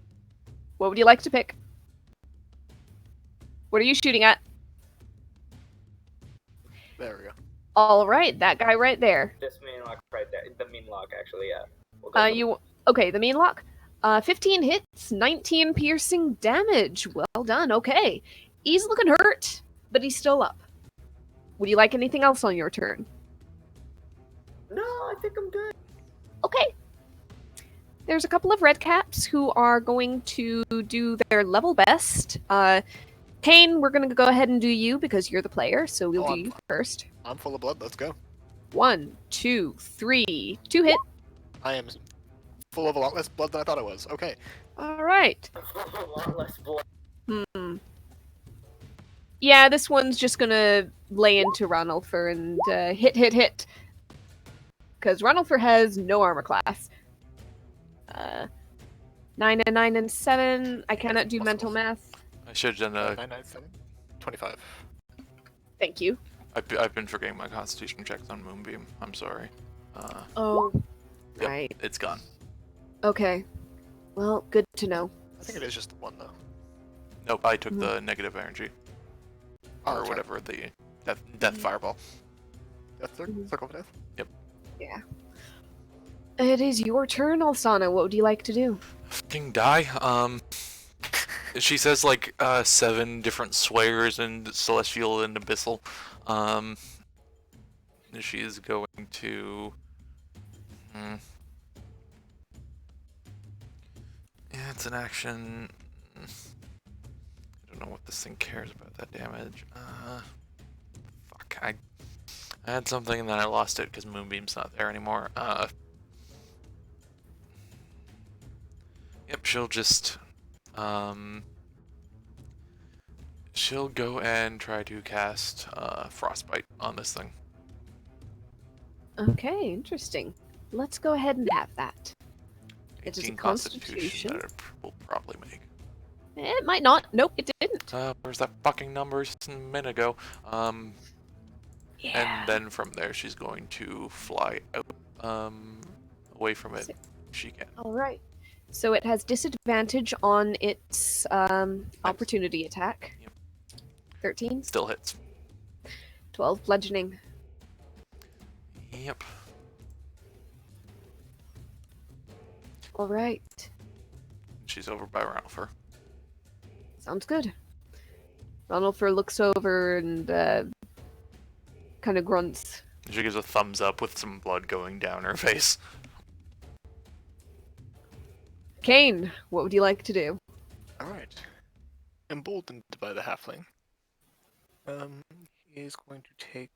What would you like to pick? What are you shooting at? There we go. Alright, that guy right there. This mean lock right there. The mean lock, actually, yeah. We'll go with Okay, the mean lock. 15 hits, 19 piercing damage. Well done, okay. He's looking hurt, but he's still up. Would you like anything else on your turn? No, I think I'm good. Okay. There's a couple of red caps who are going to do their level best. Kane, we're gonna go ahead and do you because you're the player, so we'll Oh, do you first. I'm full of blood. Let's go. 1, 2, 3. 2 hit. I am full of a lot less blood than I thought I was. Okay. All right. A lot less blood. Yeah, this one's just gonna lay into Ranulfer and hit. Because Ranulfer has no armor class. 9 and 9 and 7. I cannot do mental math. I should have done 997. 25. Thank you. I've been forgetting my Constitution checks on Moonbeam. I'm sorry. Oh, Yep, right. it's gone. Okay. Well, good to know. I think it is just the one though. Nope, I took the negative energy. Oh, Or that's right. whatever, the death fireball. Death circle of death. Yeah. It is your turn, Alsana. What would you like to do? Fucking die. She says like 7 different swears and celestial and abyssal. She is going to. Yeah, it's an action. I don't know what this thing cares about that damage. Fuck. I had something and then I lost it because Moonbeam's not there anymore. Yep, she'll just. She'll go and try to cast Frostbite on this thing. Okay, interesting. Let's go ahead and have that. It is a 18 Constitution. That it will probably make. It might not. Nope, it didn't. Where's that fucking number just a minute ago? Yeah. And then from there she's going to fly out away from it. She can. All right. So it has disadvantage on its opportunity attack. Yep. 13. Still hits. 12 bludgeoning. Yep. All right. She's over by Ralpher. Sounds good. Ranulfer looks over and kind of grunts. She gives a thumbs up with some blood going down her face. Kane, what would you like to do? Alright. Emboldened by the halfling. He is going to take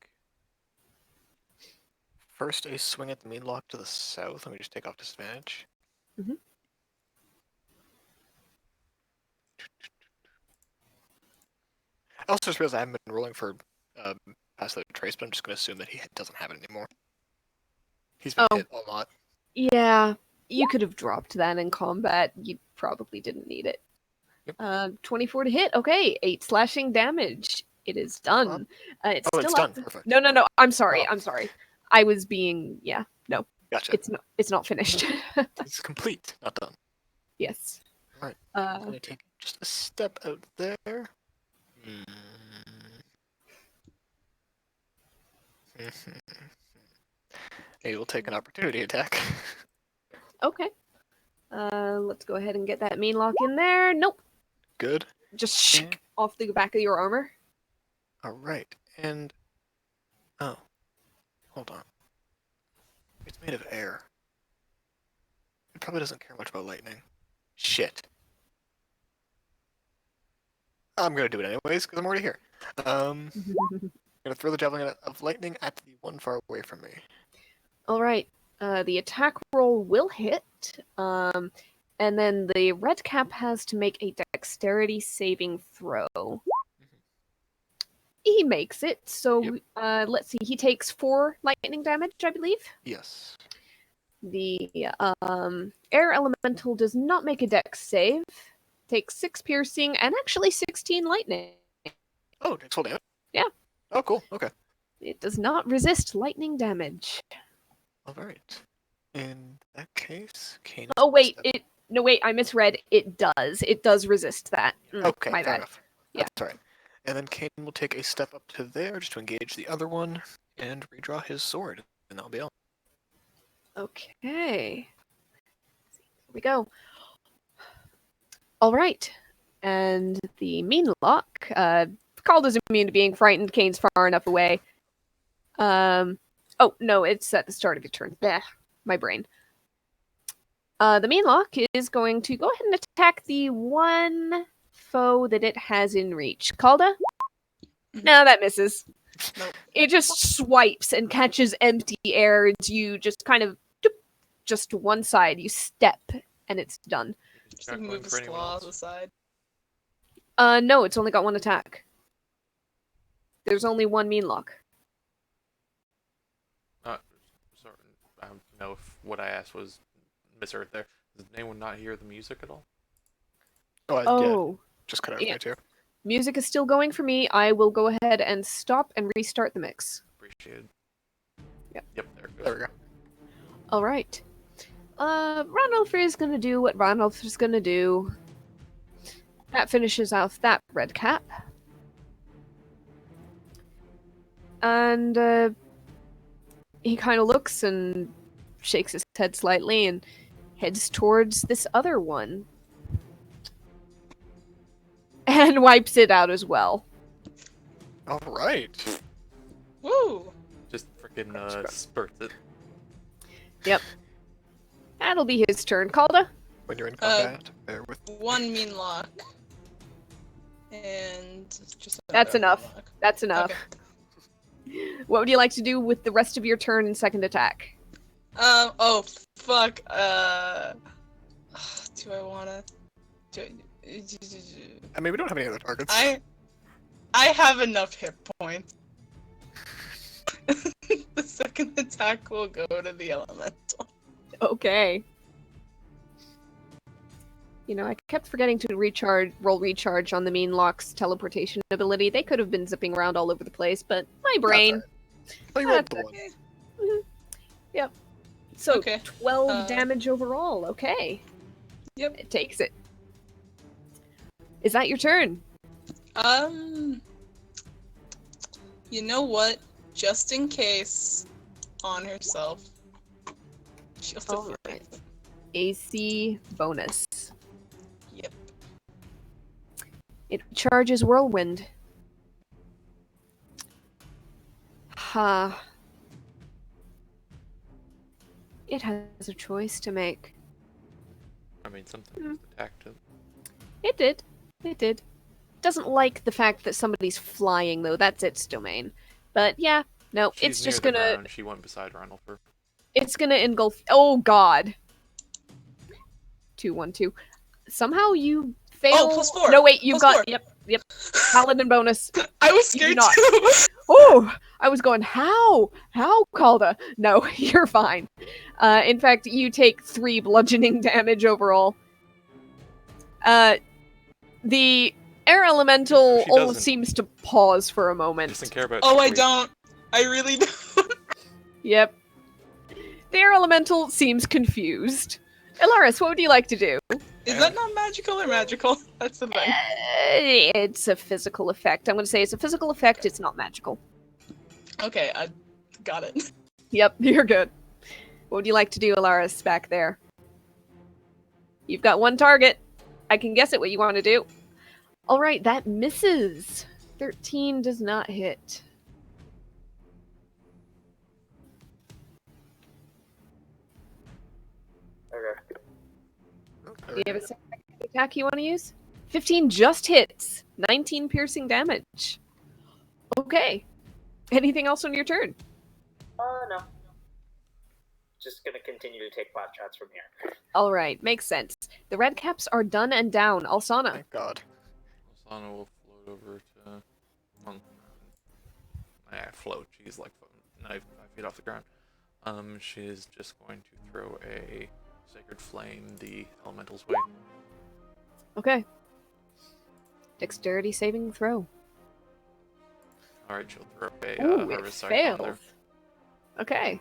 first a swing at the main lock to the south. Let me just take off disadvantage. Mhm. I also just realized I haven't been rolling for past the trace, but I'm just going to assume that he doesn't have it anymore. He's been hit a lot. Yeah, you could have dropped that in combat. You probably didn't need it. Yep. 24 to hit. Okay, 8 slashing damage. It is done. It's Oh, still it's up. done. Perfect. No. I'm sorry. Oh. I'm sorry. I was being no. Gotcha. It's not finished. It's complete, not done. Yes. Alright. I'm going to take just a step out there. He will take an opportunity attack. Okay. Let's go ahead and get that mean lock in there. Nope. Good. Just off the back of your armor. Alright, and... Oh. Hold on. It's made of air. It probably doesn't care much about lightning. Shit. I'm gonna do it anyways, because I'm already here. I'm gonna throw the javelin of lightning at the one far away from me. Alright. The attack roll will hit. And then the red cap has to make a dexterity saving throw. He makes it, so let's see. He takes 4 lightning damage, I believe. Yes. The air elemental does not make a dex save. Takes 6 piercing and actually 16 lightning. Oh, it's full damage? Yeah. Oh, cool. Okay. It does not resist lightning damage. Alright. In that case, Kane... Oh, wait. I misread. It does. It does resist that. Okay, my fair bad. enough. Yeah. That's right. And then Kane will take a step up to there just to engage the other one and redraw his sword. And that'll be all. Okay. Here we go. All right. And the mean lock. Called is immune to being frightened. Kane's far enough away. Oh, no, it's at the start of your turn. Blech, my brain. The mean lock is going to go ahead and attack the one foe that it has in reach. Calda? Mhm. No, that misses. Nope. It just swipes and catches empty air as you just kind of just to one side. You step and it's done. Just like move his claw to the side. No, it's only got one attack. There's only one mean lock. Sorry, I don't know if what I asked was misheard there. Does anyone not hear the music at all? Yeah, Oh, just cut out yeah. there too. Music is still going for me. I will go ahead and stop and restart the mix. Appreciated. Yep. Yep, there it goes. There we go. All right. Ranulf is gonna do what Ranulf is gonna do. That finishes off that red cap. And he kind of looks and shakes his head slightly and heads towards this other one. And wipes it out as well. All right. Woo! Just freaking spurts it. Yep. That'll be his turn. Calda? When you're in combat, bear with. One mean lock. And just That's another enough. mean lock. That's enough. Okay. What would you like to do with the rest of your turn and second attack? Oh, fuck. Do I wanna... I mean, we don't have any other targets. I have enough hit points. The second attack will go to the elemental. Okay. You know, I kept forgetting to roll recharge on the mean lock's teleportation ability. They could have been zipping around all over the place, but my brain. Oh, you rolled the That's one. Mhm. Yep. So Okay. 12 damage overall. Okay. Yep. It takes it. Is that your turn? You know what? Just in case, on herself. Shield of Alright. Faith. AC bonus. Yep. It charges whirlwind. Ha. It has a choice to make. I mean, sometimes attacked it. It did. It did. Doesn't like the fact that somebody's flying, though. That's its domain. But yeah, no, She's it's just near the gonna. ground. She went beside Randolph. It's gonna engulf. Oh God. 2-1-2. Somehow you fail. Oh, +4. No, wait, you've got. +4. Yep. Paladin bonus. I was You do scared not. too. Oh, I was going, how? How, Calda? No, you're fine. In fact, you take 3 bludgeoning damage overall. The air elemental She almost doesn't. seems to pause for a moment. Doesn't care about. Oh, I Chloe. don't. I really don't. Yep. The air elemental seems confused. Ilaris, what would you like to do? Is that not magical or magical? That's the thing. It's a physical effect. I'm going to say it's a physical effect. It's not magical. Okay, I got it. Yep, you're good. What would you like to do, Ilaris, back there? You've got one target. I can guess at what you want to do. All right, that misses. 13 does not hit. Okay. Do you have a second attack you want to use? 15 just hits. 19 piercing damage. Okay. Anything else on your turn? No. Just gonna continue to take pot shots from here. All right, makes sense. The red caps are done and down. Alsana. Thank God. Asana will float over to. Float. She's like 5 feet off the ground. She's just going to throw a sacred flame the elemental's way. Okay. Dexterity saving throw. All right, she'll throw a Ooh, it harvest sight on failed. there. Okay.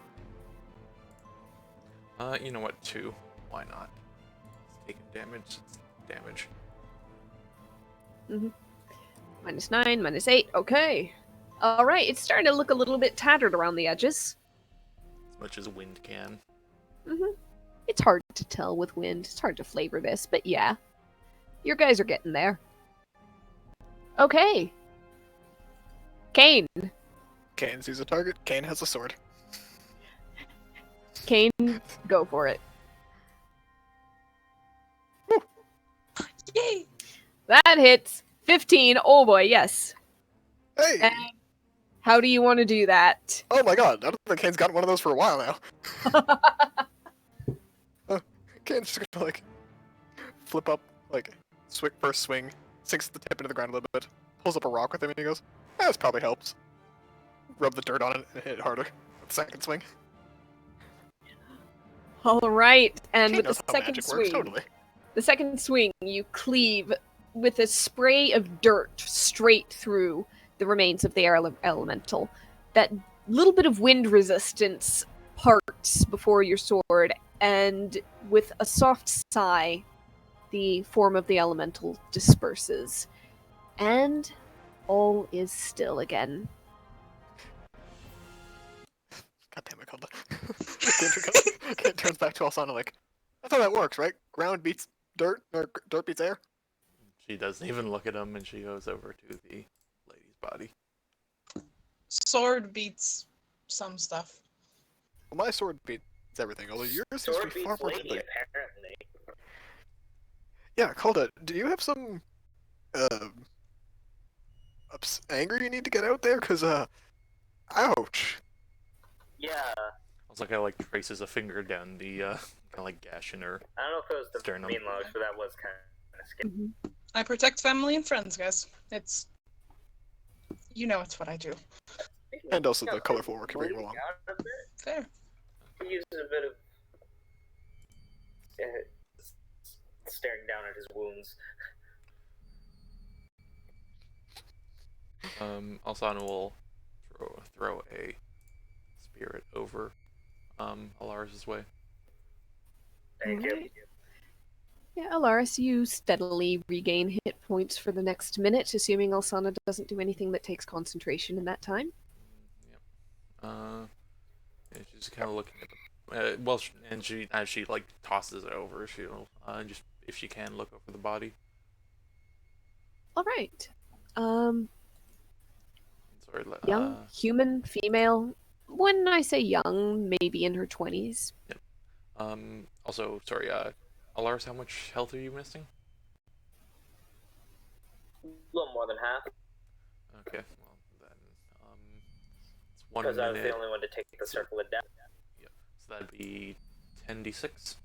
You know what? 2. Why not? It's taking damage. It's damage. -9, -8. Okay. All right, it's starting to look a little bit tattered around the edges. As much as wind can. It's hard to tell with wind. It's hard to flavor this, but yeah. Your guys are getting there. Okay. Kane. Kane sees a target. Kane has a sword. Kane, go for it. Yay! That hits 15. Oh boy, yes. Hey! And how do you want to do that? Oh my god, I don't think Kane's gotten one of those for a while now. Kane's just gonna, like, flip up, like, first swing, sinks the tip into the ground a little bit, pulls up a rock with him, and he goes, this probably helps. Rub the dirt on it and hit it harder with the second swing. All right, and Kane with the knows how second magic works, swing, totally. the second swing, you cleave with a spray of dirt straight through the remains of the elemental. That little bit of wind resistance parts before your sword, and with a soft sigh, the form of the elemental disperses, and all is still again. God damn it, Kunda. Kane turns back to Alsana like, that's how that works, right? Ground beats dirt, or dirt beats air? She doesn't even look at him, and she goes over to the lady's body. Sword beats some stuff. Well, my sword beats everything, although yours seems to Sword be far beats more lady, deadly. apparently. Yeah, Kalda, do you have some, anger you need to get out there? Cause, ouch. Yeah, Also, kind of like traces a finger down the kind of like gash in her. I don't know if it was the Sternum. mean logs, but that was kind of scary. I protect family and friends, guys. It's... You know it's what I do. And also the colorful work you bring Bleeding along. out a bit. Fair. He uses a bit of staring down at his wounds. Alsana will throw a spirit over Alaris' way. Thank you. Alright. Yeah, Alaris, you steadily regain hit points for the next minute, assuming Alsana doesn't do anything that takes concentration in that time. Yep. Yeah, she's kind of looking at the and she as she like tosses it over, she'll just if she can look over the body. All right. Sorry, Young, human, female. When I say young, maybe in her 20s. Also, sorry, Alaris, how much health are you missing? A little more than half, Okay, well then, it's 1 because I was the minute. only one to take the circle of death. Yep. So that'd be 10d6.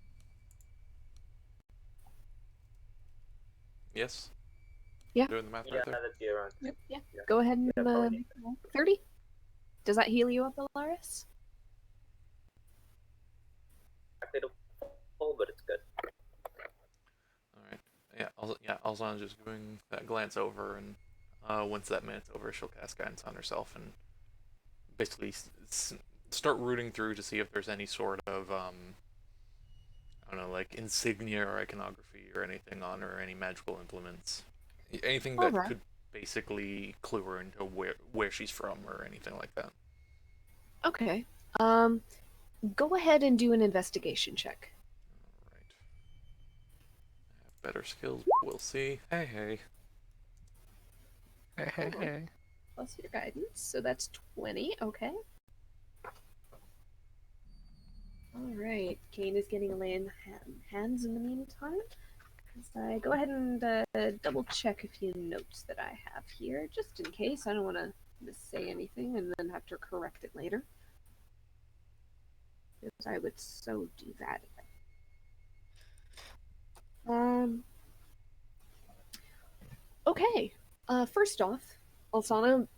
Yes. Yeah. Doing the math Yeah, right there. that'd be around. Yeah. Go ahead and probably make a roll. 30. Does that heal you up, Alaris? Exactly to full, but it's good. All right. Yeah. Alzana's just doing that glance over, and once that minute's over, she'll cast guidance on herself and basically start rooting through to see if there's any sort of I don't know, like insignia or iconography or anything on her, any magical implements, anything that Alright. could basically clue her into where she's from or anything like that. Okay. Go ahead and do an investigation check. Alright. I have better skills, we'll see. Hey. Hey. Plus your guidance, so that's 20. Okay. Alright, Kane is getting a lay in hands in the meantime. As I go ahead and double check a few notes that I have here, just in case. I don't want to missay anything and then have to correct it later. Because I would so do that. Okay. First off, Alsana,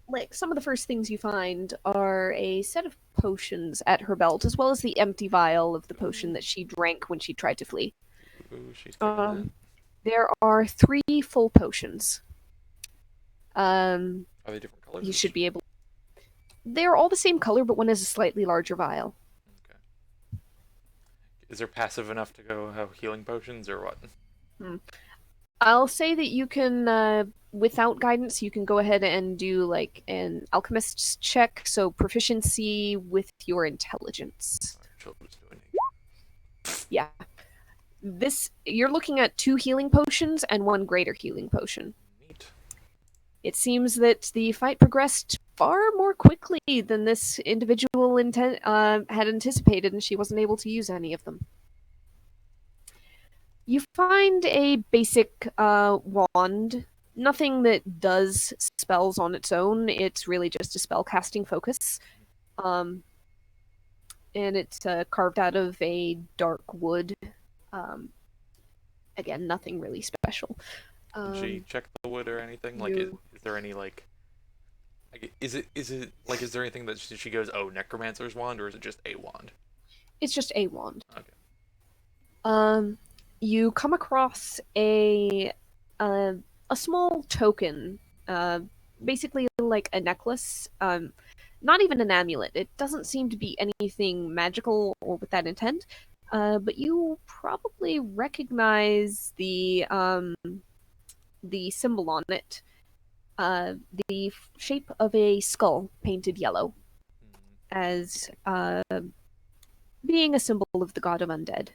like some of the first things you find are a set of potions at her belt, as well as the empty vial of the potion that she drank when she tried to flee. Ooh, she's taking it. There are 3 full potions. Are they different colors? You should be able. They're all the same color, but one has a slightly larger vial. Okay. Is there passive enough to go have healing potions or what? I'll say that you can, without guidance, you can go ahead and do like an alchemist's check, so proficiency with your intelligence. She'll just do it. Yeah. You're looking at 2 healing potions and 1 greater healing potion. Neat. It seems that the fight progressed far more quickly than this individual had anticipated, and she wasn't able to use any of them. You find a basic wand. Nothing that does spells on its own. It's really just a spell casting focus. Um, and it's carved out of a dark wood. Um, again, nothing really special. Can she check the wood or anything? Like, You, is there any like is it like is there anything that she goes, oh, necromancer's wand, or is it just a wand? it's just a wand. Okay. You come across uh, a small token, uh, basically like a necklace. Not even an amulet. It doesn't seem to be anything magical or with that intent. But you probably recognize the symbol on it. The shape of a skull painted yellow, as being a symbol of the god of undead,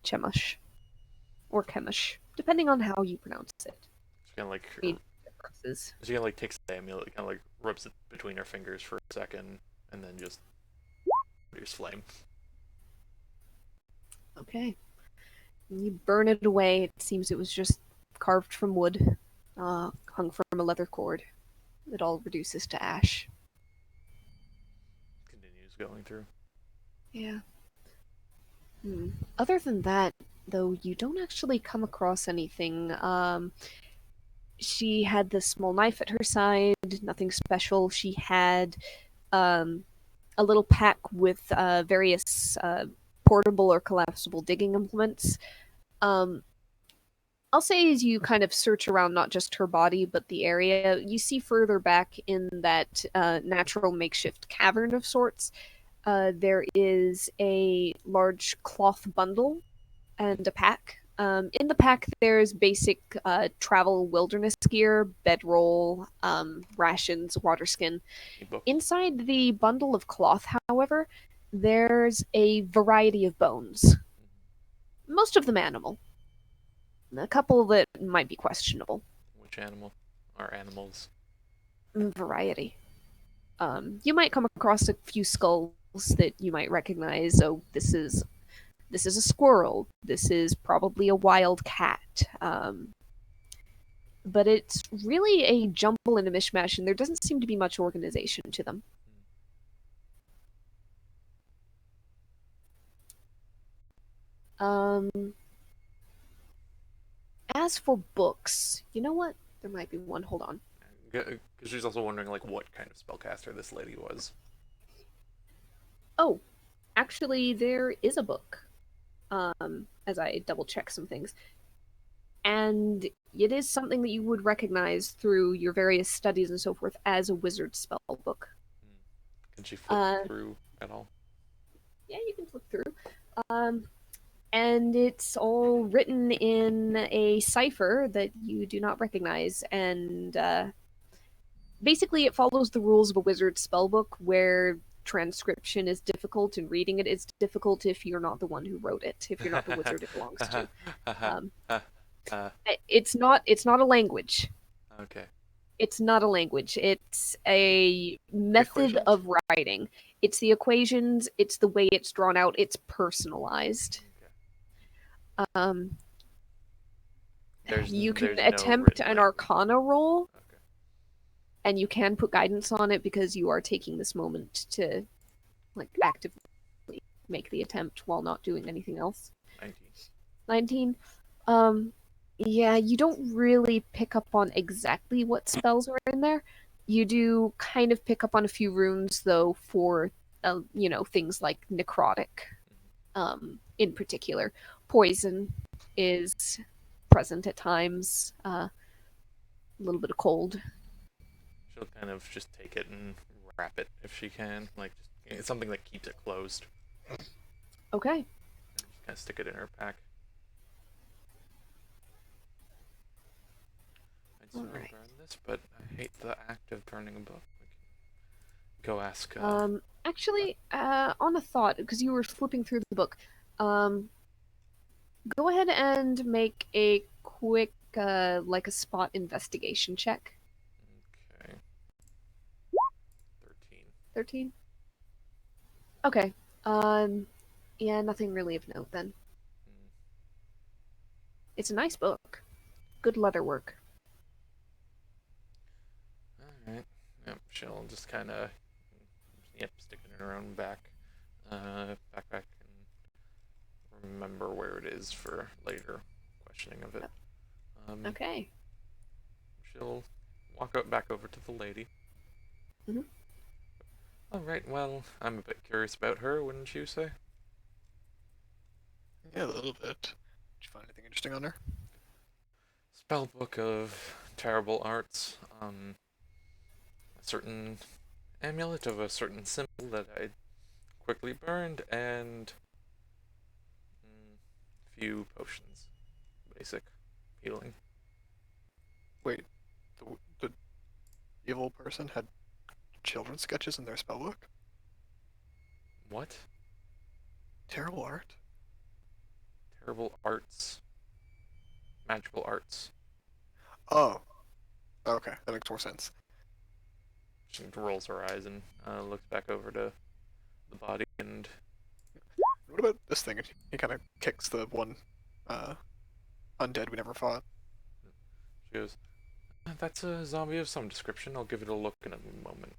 Yep. Chemush. Or Chemish, depending on how you pronounce it. She kind of like Differences. she kind of like takes the amulet, kind of like rubs it between her fingers for a second, and then just produce flame. Okay. You burn it away. It seems it was just carved from wood, hung from a leather cord. It all reduces to ash. Continues going through. Yeah. Other than that, though, you don't actually come across anything. She had this small knife at her side, nothing special. She had a little pack with various portable or collapsible digging implements. Um, I'll say as you kind of search around not just her body, but the area, you see further back in that natural makeshift cavern of sorts, there is a large cloth bundle and a pack. In the pack, there's basic travel wilderness gear, bedroll, rations, water skin. Inside the bundle of cloth, however, there's a variety of bones. Most of them animal. A couple that might be questionable. Which animal? Or animals? Variety. You might come across a few skulls that you might recognize. Oh, this is a squirrel. This is probably a wild cat. But it's really a jumble and a mishmash, and there doesn't seem to be much organization to them. As for books, you know what? There might be one. Hold on. Because she's also wondering like what kind of spellcaster this lady was. Oh, actually, there is a book. As I double check some things, and it is something that you would recognize through your various studies and so forth as a wizard spell book. Can she flip through at all? Yeah, you can flip through. And it's all written in a cipher that you do not recognize, and basically it follows the rules of a wizard spellbook, where transcription is difficult and reading it is difficult if you're not the one who wrote it, if you're not the wizard it belongs to. It's not a language. Okay. It's not a language. It's a method of writing. It's the equations. It's the way it's drawn out. It's personalized. Okay. You can there's attempt no an Arcana roll, Okay. and you can put guidance on it because you are taking this moment to, like, actively make the attempt while not doing anything else. 19. Yeah, you don't really pick up on exactly what spells are in there. You do kind of pick up on a few runes, though, for things like necrotic. In particular, poison is present at times. A little bit of cold. She'll kind of just take it and wrap it if she can, like it's something that keeps it closed. Okay. And just kind of stick it in her pack. I'd sort of burn this, but I hate the act of burning a book. Go ask. Actually, on a thought, because you were flipping through the book, go ahead and make a quick, like a spot investigation check. Okay. 13. 13? Okay. Yeah, nothing really of note then. It's a nice book. Good leather work. Alright. Yep, she'll just kind of, stick it in her own backpack and remember where it is for later questioning of it. Okay. She'll walk back over to the lady. Mhm. Alright, well, I'm a bit curious about her, wouldn't you say? Yeah, a little bit. Did you find anything interesting on her? Spellbook of terrible arts. A certain amulet of a certain symbol that I quickly burned, and few potions. Basic healing. Wait, the evil person had children's sketches in their spellbook? What? Terrible art? Terrible arts. Magical arts. Oh. Okay, that makes more sense. She rolls her eyes and looks back over to the body and What about this thing? He kind of kicks the one undead we never fought. she goes, that's a zombie of some description. I'll give it a look in a moment.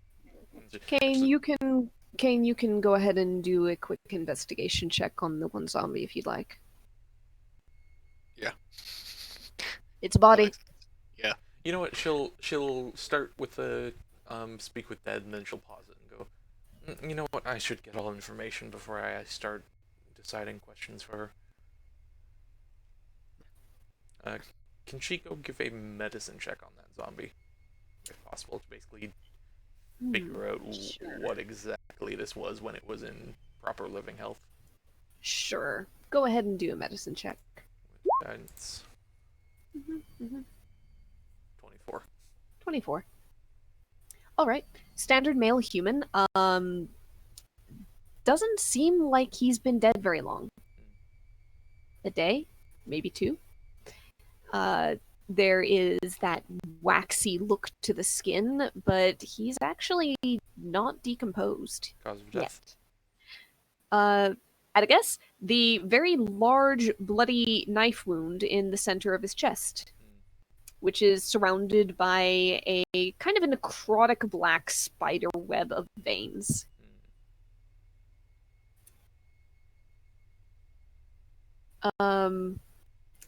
Kane, you can go ahead and do a quick investigation check on the one zombie if you'd like. Yeah. It's a body. Yeah. You know what? She'll start with the speak with dead, and then she'll pause it and go, you know what? I should get all information before I start deciding questions for her. Can she go give a medicine check on that zombie, if possible, to basically figure out Sure. what exactly this was when it was in proper living health? Sure. Go ahead and do a medicine check. With guidance. 24. 24. Alright. Standard male human. Doesn't seem like he's been dead very long. A day? Maybe two? There is that waxy look to the skin, but he's actually not decomposed Cause of death. yet. At a guess, the very large bloody knife wound in the center of his chest, which is surrounded by a kind of a necrotic black spider web of veins.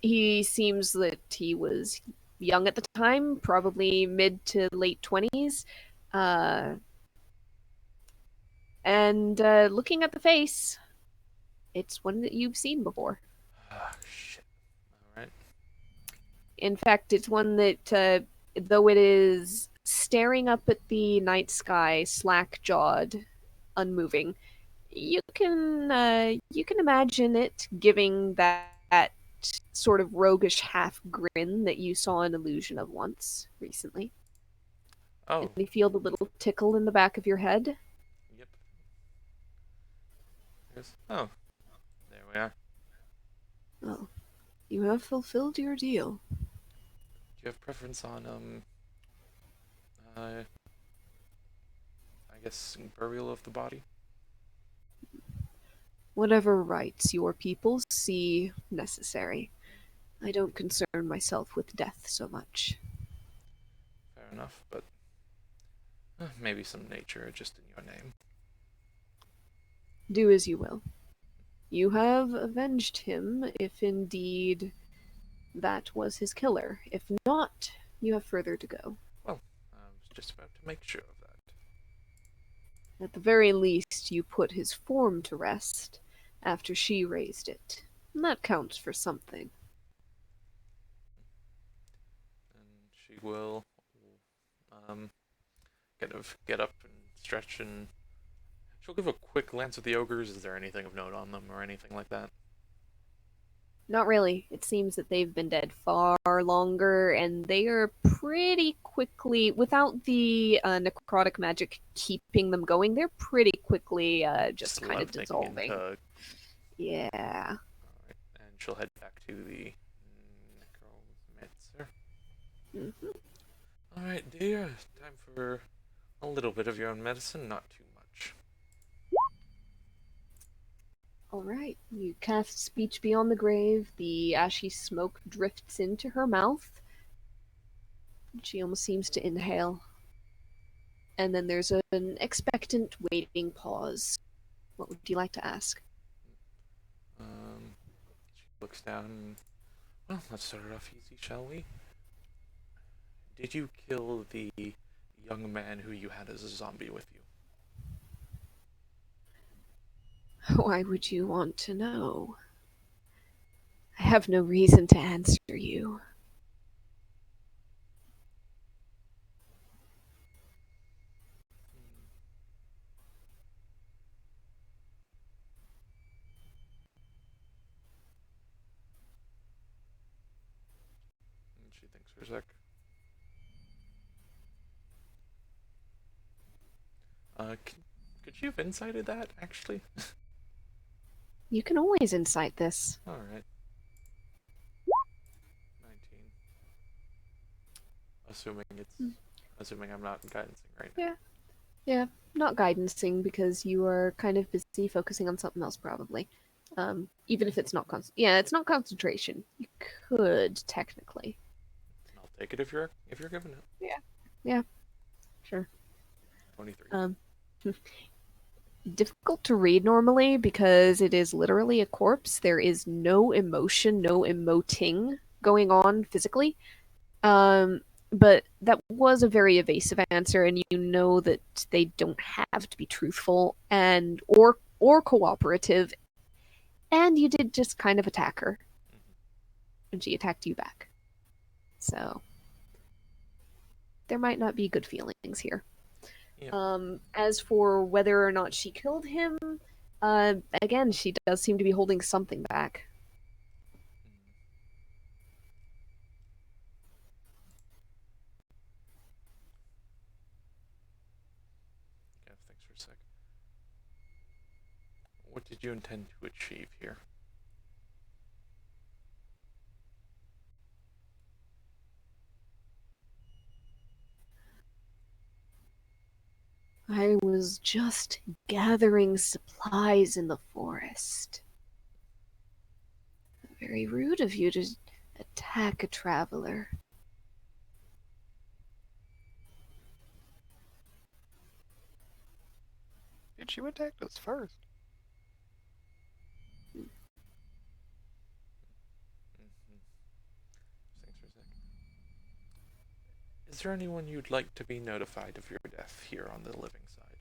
He seems that he was young at the time, probably mid to late 20s. And looking at the face, it's one that you've seen before. Ah, shit. Alright. In fact, it's one that, though it is staring up at the night sky, slack-jawed, unmoving, you can imagine it giving that sort of roguish half grin that you saw an illusion of once recently. Oh, And you feel the little tickle in the back of your head. yep. Oh, there we are. Oh, you have fulfilled your deal. Do you have preference on, I guess, burial of the body? Whatever rites your people see necessary. I don't concern myself with death so much. Fair enough, but maybe some nature just in your name. Do as you will. You have avenged him, if indeed that was his killer. If not, you have further to go. Well, I was just about to make sure of that. At the very least, you put his form to rest after she raised it. And that counts for something. And she will kind of get up and stretch, and she'll give a quick glance at the ogres. Is there anything of note on them or anything like that? Not really. It seems that they've been dead far longer, and they are pretty quickly, without the necrotic magic keeping them going, they're pretty quickly just kind of Slumping dissolving. into- Yeah. Alright, and she'll head back to the necromancer. Alright, dear. Time for a little bit of your own medicine, not too much. All right. You cast speech beyond the grave. The ashy smoke drifts into her mouth. She almost seems to inhale. And then there's an expectant waiting pause. What would you like to ask? She looks down and, well, let's start it off easy, shall we? Did you kill the young man who you had as a zombie with you? Why would you want to know? I have no reason to answer you. And she thinks for a sec. Could you have incited that, actually? You can always incite this. Alright. 19. Assuming I'm not guidancing right now. Yeah, not guidancing because you are kind of busy focusing on something else, probably. Even if it's not it's not concentration. You could technically. I'll take it if you're giving it. Yeah, sure. 23. Difficult to read normally because it is literally a corpse. There is no emotion, no emoting going on physically. But that was a very evasive answer, and you know that they don't have to be truthful and or cooperative. And you did just kind of attack her, and she attacked you back. So there might not be good feelings here. Yep. As for whether or not she killed him, again, she does seem to be holding something back. Yeah, thanks for a sec. What did you intend to achieve here? I was just gathering supplies in the forest. Very rude of you to attack a traveler. Did you attack us first? Mm-hmm. Thanks for a sec. Is there anyone you'd like to be notified of your death here on the living side?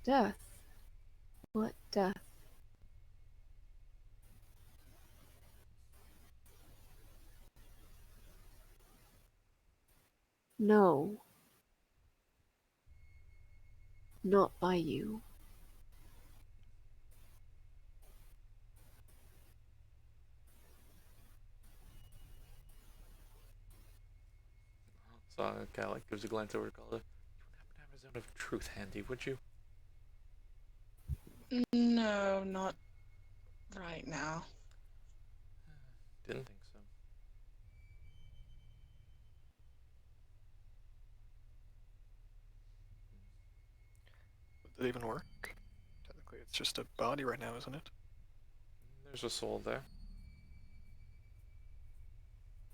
Death? What death? No. Not by you. So I kind of like gives a glance over to Calder. You wouldn't happen to have a zone of truth handy, would you? No, not right now. Didn't think so. Would it even work? Technically, it's just a body right now, isn't it? There's a soul there.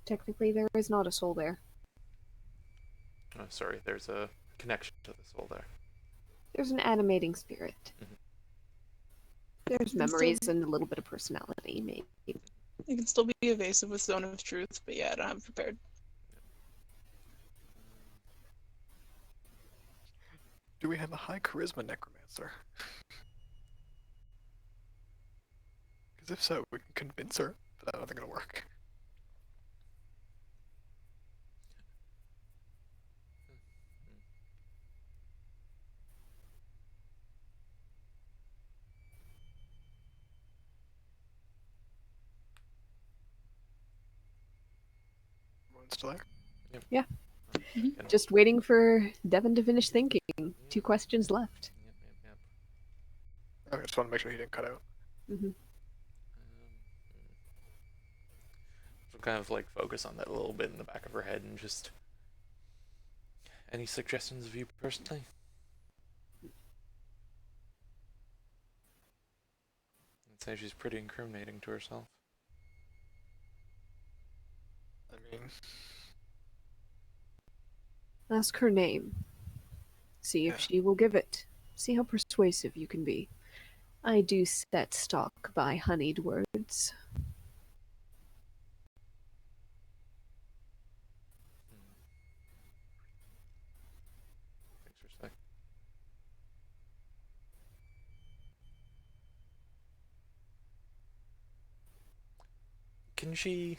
Technically, there is not a soul there. Oh, sorry, there's a connection to the soul there. There's an animating spirit. Mhm. There's memories and a little bit of personality, maybe. You can still be evasive with Zone of Truth, but yeah, I don't have it prepared. Do we have a high charisma necromancer? Because if so, we can convince her, but I don't think it'll work. Everyone's still there? Yeah. Kind of- Just waiting for Devin to finish thinking. 2 questions left. Yep. Okay, just want to make sure he didn't cut out. So kind of like focus on that a little bit in the back of her head and just. Any suggestions of you personally? I'd say she's pretty incriminating to herself. I mean, Ask her name. See if Yeah. she will give it. See how persuasive you can be. I do set stock by honeyed words. Thanks for a sec. Can she,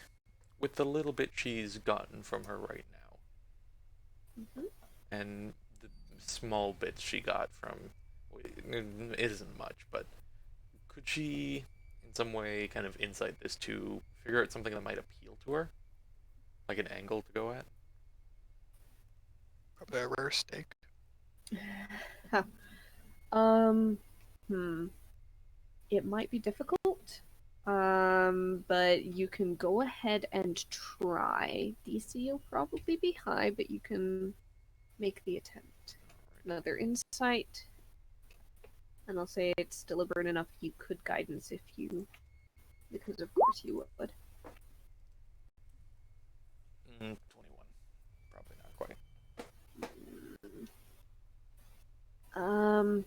with the little bit she's gotten from her right now, and the small bits she got from, it isn't much, but could she, in some way, kind of insight this to figure out something that might appeal to her? Like an angle to go at? probably a rare steak. Um, It might be difficult. But you can go ahead and try. DC will probably be high, but you can make the attempt. Another insight. And I'll say it's deliberate enough you could guidance if you, because of course you would. 21. Probably not quite. Um,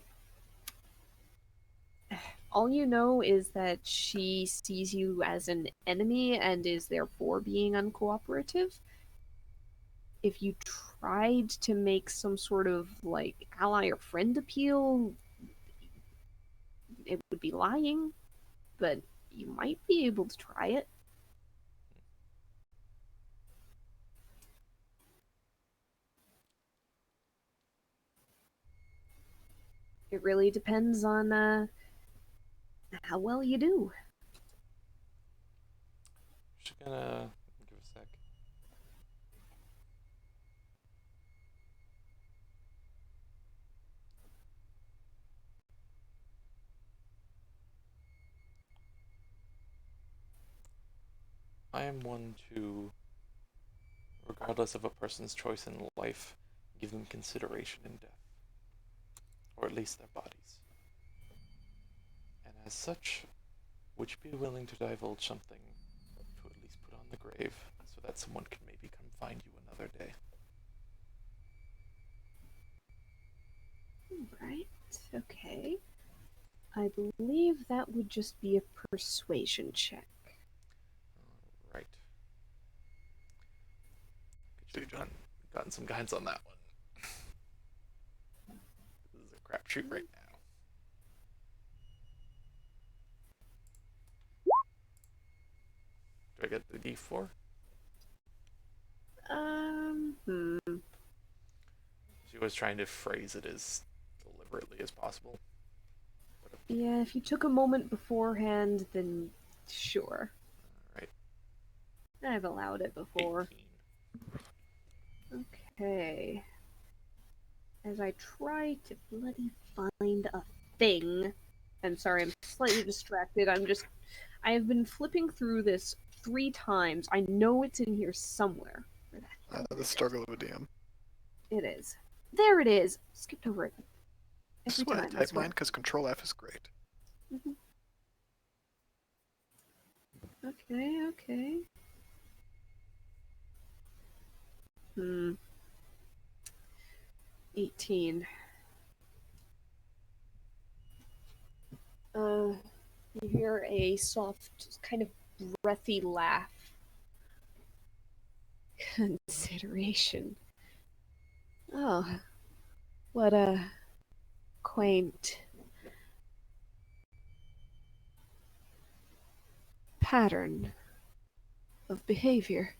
all you know is that she sees you as an enemy and is therefore being uncooperative. If you tried to make some sort of like ally or friend appeal, it would be lying, but you might be able to try it. It really depends on how well you do. Just gonna give a sec. I am one to, regardless of a person's choice in life, give them consideration in death. Or at least their bodies. And as such, would you be willing to divulge something to at least put on the grave so that someone can maybe come find you another day? Right, okay. I believe that would just be a persuasion check. Right. See, John. Gotten some guidance on that one. This is a crapshoot right now. Do I get the D4? She was trying to phrase it as deliberately as possible. Yeah, if you took a moment beforehand, then sure. Alright. I've allowed it before. 18. Okay. As I try to bloody find a thing. I'm sorry, I'm slightly distracted. I have been flipping through this 3 times. I know it's in here somewhere. Where the hell The is struggle of a DM. it? It is. There it is! Skipped over it. Every Sweat, time, I type swear. mine because Control F is great. Okay, okay. 18. You hear a soft, kind of breathy laugh. Consideration. Oh, what a quaint pattern of behavior.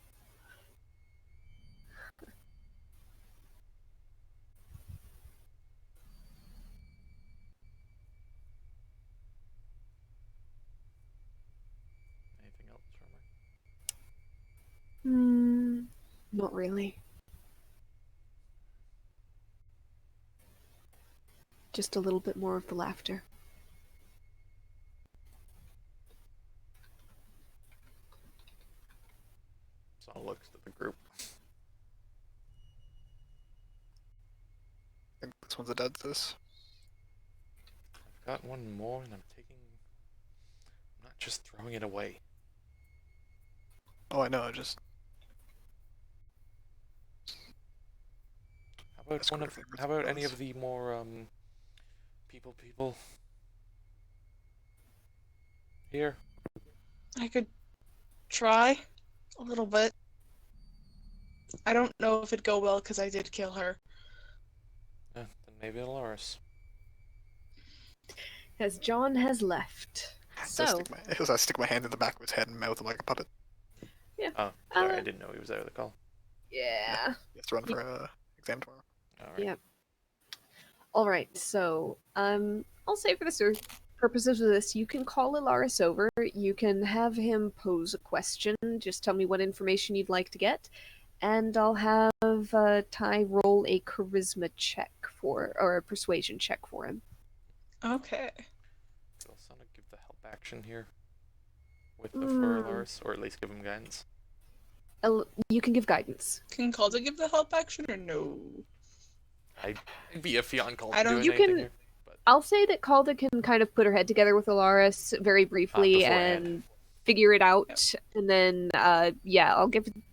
Anything else from her? Not really. Just a little bit more of the laughter. So looks to the group. I think this one's a dead sis. I've got one more and I'm taking not just throwing it away. Oh, I know. Just How about That's one quite of? a favorite How about any suppose. of the more people here? I could try a little bit. I don't know if it'd go well because I did kill her. Then maybe Alaris. As John has left. as I So, stick my hand in the back of his head and mouth him like a puppet. Oh, sorry, I Uh, didn't know he was out of the call. yeah. He has to run for exam tomorrow. All right. Yep. All right. So, I'll say for the purposes of this, you can call Ilaris over. You can have him pose a question. Just tell me what information you'd like to get, and I'll have Ty roll a charisma check or a persuasion check for him. Okay. Will Sonic give the help action here with Mm. for Alaris, or at least give him guidance? You can give guidance. Can Calder give the help action or no? I'd be iffy on call I don't- doing You anything can- here. I'll say that Calder can kind of put her head together with Alaris very briefly beforehand. and figure it out, and then I'll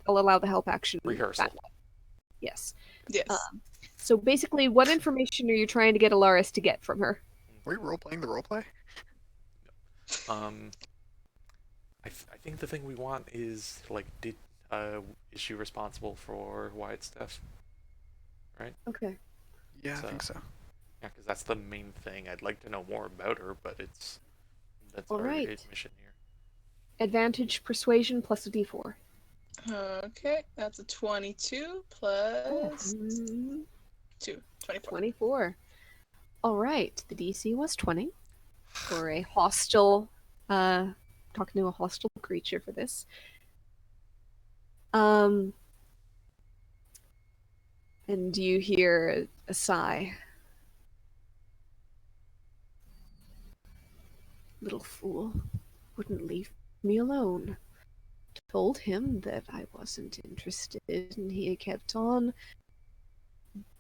allow the help action. Rehearsal. back. Yes. Yes. So basically, what information are you trying to get Alaris to get from her? Were you role playing the role play? I think the thing we want is like, is she responsible for Wyatt's death? Okay. Yeah, So- I think so. Yeah, because that's the main thing. I'd like to know more about her, but that's All our right. mission here. Advantage persuasion plus a d4. Okay, that's a 22 plus Mm, 2. 24. 24. All right. The DC was 20 for a hostile, talking to a hostile creature for this. And you hear a sigh. Little fool. Wouldn't leave me alone. Told him that I wasn't interested, and he kept on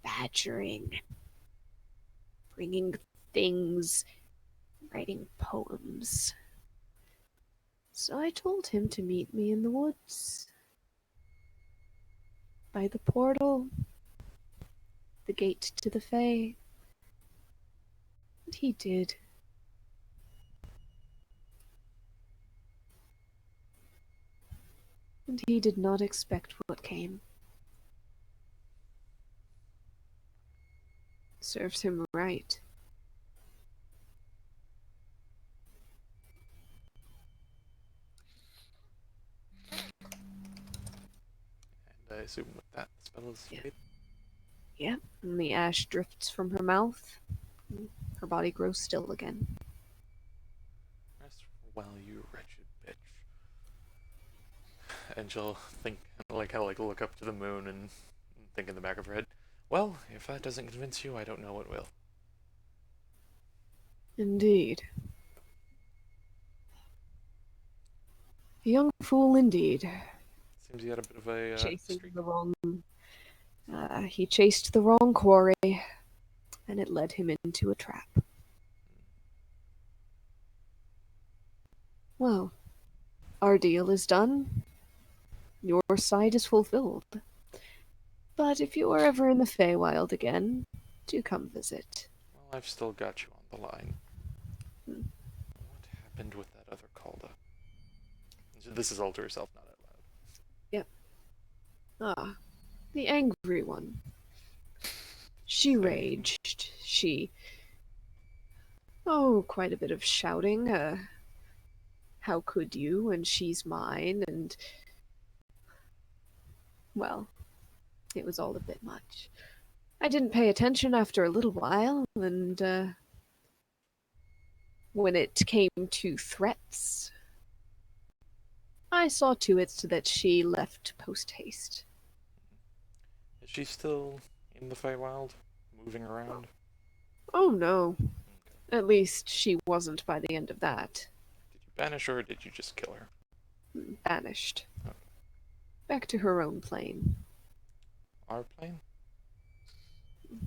badgering, bringing things, writing poems. So I told him to meet me in the woods. By the portal, the gate to the Fae. And he did. And he did not expect what came. Serves him right. And I assume with that, the spell is Yeah. fade. Yep, and the ash drifts from her mouth. Her body grows still again. Rest well, you wretched bitch. And she'll think, look up to the moon and think in the back of her head, well, if that doesn't convince you, I don't know what will. Indeed. A young fool indeed. Seems he had a bit of a Chasing streak. the wrong. He chased the wrong quarry, and it led him into a trap. Well, our deal is done. Your side is fulfilled. But if you are ever in the Feywild again, do come visit. Well, I've still got you on the line. Hmm. What happened with that other Calda? This is all to herself, not out loud. Ah, the angry one. She raged. Quite a bit of shouting. How could you? And she's mine, and... Well, it was all a bit much. I didn't pay attention after a little while, and, when it came to threats, I saw to it that she left post-haste. Is she still in the Feywild? Moving around? Oh no. Okay. At least she wasn't by the end of that. Did you banish her or did you just kill her? Banished. Okay. Back to her own plane. Our plane?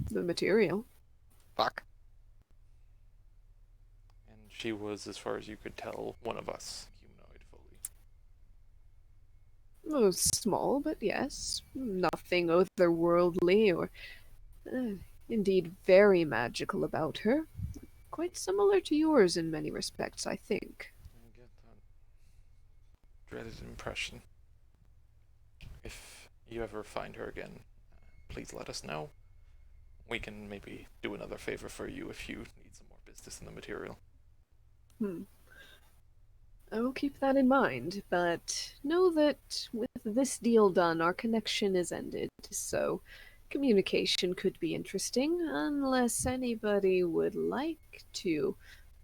The material. Fuck. And She was, as far as you could tell, one of us, humanoid fully. Oh, small, but yes. Nothing otherworldly or indeed very magical about her. Quite similar to yours in many respects, I think. I get that dreaded impression. If you ever find her again, please let us know. We can maybe do another favor for you if you need some more business in the material. I will keep that in mind, but know that with this deal done, our connection is ended, so communication could be interesting unless anybody would like to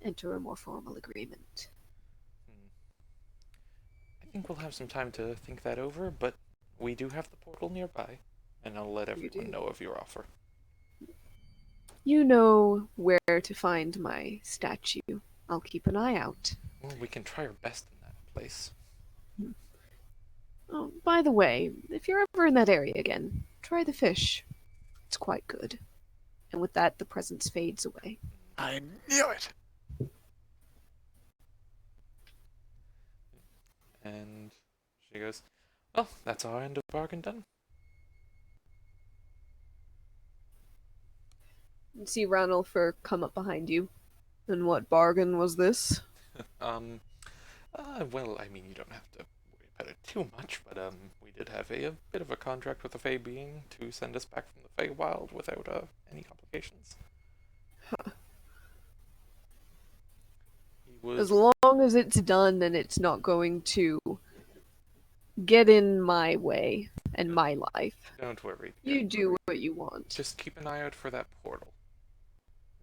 enter a more formal agreement. I think we'll have some time to think that over, but we do have the portal nearby, and I'll let You everyone do. know of your offer. You know where to find my statue. I'll keep an eye out. Well, we can try our best in that place. Oh, by the way, if you're ever in that area again, try the fish. It's quite good. And with that, the presence fades away. I knew it. And she goes, well, that's our end of bargain done. You see Ranulfer come up behind you. And what bargain was this? Well, I mean, you don't have to worry about it too much, but we did have a bit of a contract with the Fey being to send us back from the Feywild without any complications. Huh. He was... As long as it's done and it's not going to get in my way and my life. Don't worry. You do what you want. Just keep an eye out for that portal.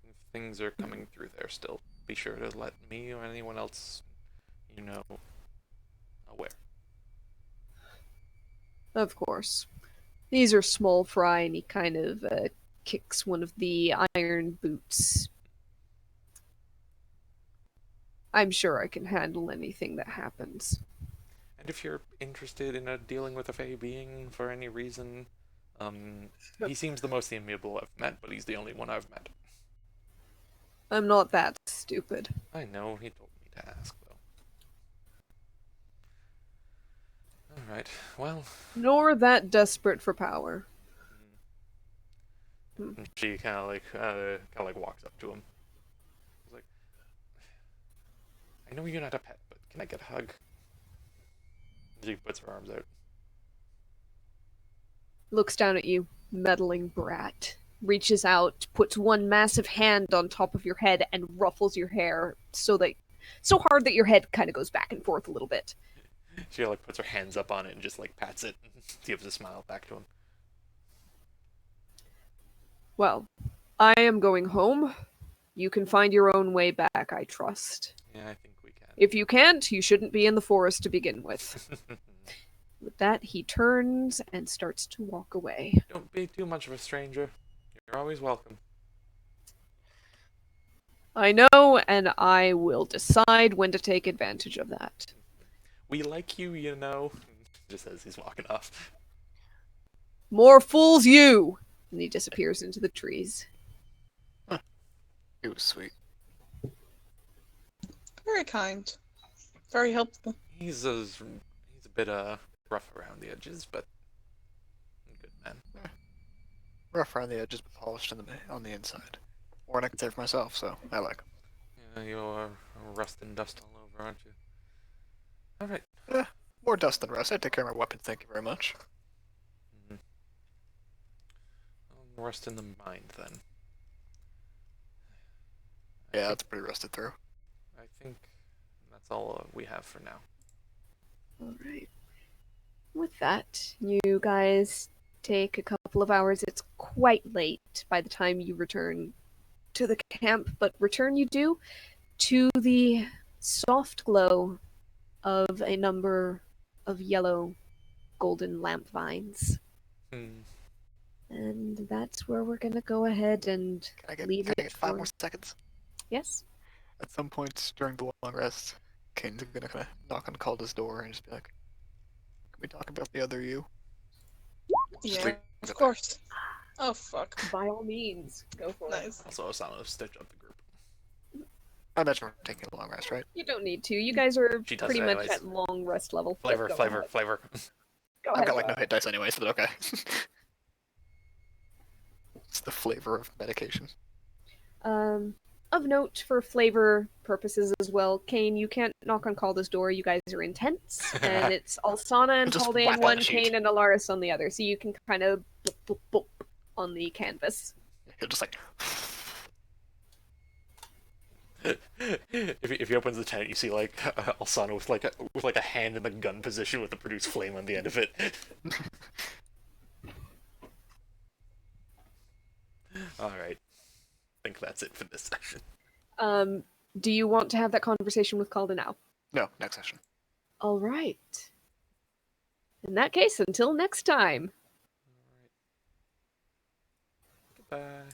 If things are coming through there still, be sure to let me or anyone else you know aware. Of course. These are small fry, and he kind of kicks one of the iron boots. I'm sure I can handle anything that happens. And if you're interested in dealing with a Fey being for any reason, he seems the most amiable I've met, but he's the only one I've met. I'm not that stupid. I know, he told me to ask, though. Alright, well... Nor that desperate for power. She kind of like walks up to him. She's like, I know you're not a pet, but can I get a hug? She puts her arms out. Looks down at you, meddling brat. Reaches out, puts one massive hand on top of your head, and ruffles your hair so hard that your head kind of goes back and forth a little bit. She like puts her hands up on it and just like pats it and gives a smile back to him. Well, I am going home. You can find your own way back, I trust. Yeah, I think we can. If you can't, you shouldn't be in the forest to begin with. With that, he turns and starts to walk away. Don't be too much of a stranger. You're always welcome. I know, and I will decide when to take advantage of that. We like you, you know. Just as he's walking off. More fools you! And he disappears into the trees. It was sweet. Very kind. Very helpful. He's a bit rough around the edges, but good man. Rough around the edges, but polished on the inside. Or I can say for myself, so I like him. Yeah, you're rust and dust all over, aren't you? Alright. More dust than rust. I take care of my weapon, thank you very much. Rust in the mind, then. Yeah, that's pretty rusted through. I think that's all we have for now. Alright. With that, you guys take a couple of hours. It's quite late by the time you return to the camp, but return you do to the soft glow of a number of yellow golden lamp vines. And that's where we're gonna go ahead and leave can I it get 5 for... more seconds? Yes? At some point during the long rest, Kane's gonna kind of knock on Calder's door and just be like, can we talk about the other you? Just Yeah, leave of it course. Oh, fuck. By all means, go for it. Nice. Also, Osama stitch up the group. I imagine we're taking a long rest, right? You don't need to. You guys are She does pretty it much anyways. at long rest level. Flavor, Go flavor, ahead. flavor. Go I've ahead. got like no hit dice anyways, but okay. It's the flavor of medication. Of note for flavor purposes as well, Kane, you can't knock on Calda's door. You guys are intense, and it's Alsana and Just Calda whap in on one, the sheet. Kane and Alaris on the other, so you can kind of boop, boop, boop on the canvas. He'll just like. If he opens the tent, you see like Alsana with like a hand in the gun position with the produce flame on the end of it. All right, I think that's it for this session. Do you want to have that conversation with Calda now? No, next session. All right. In that case, until next time. Goodbye.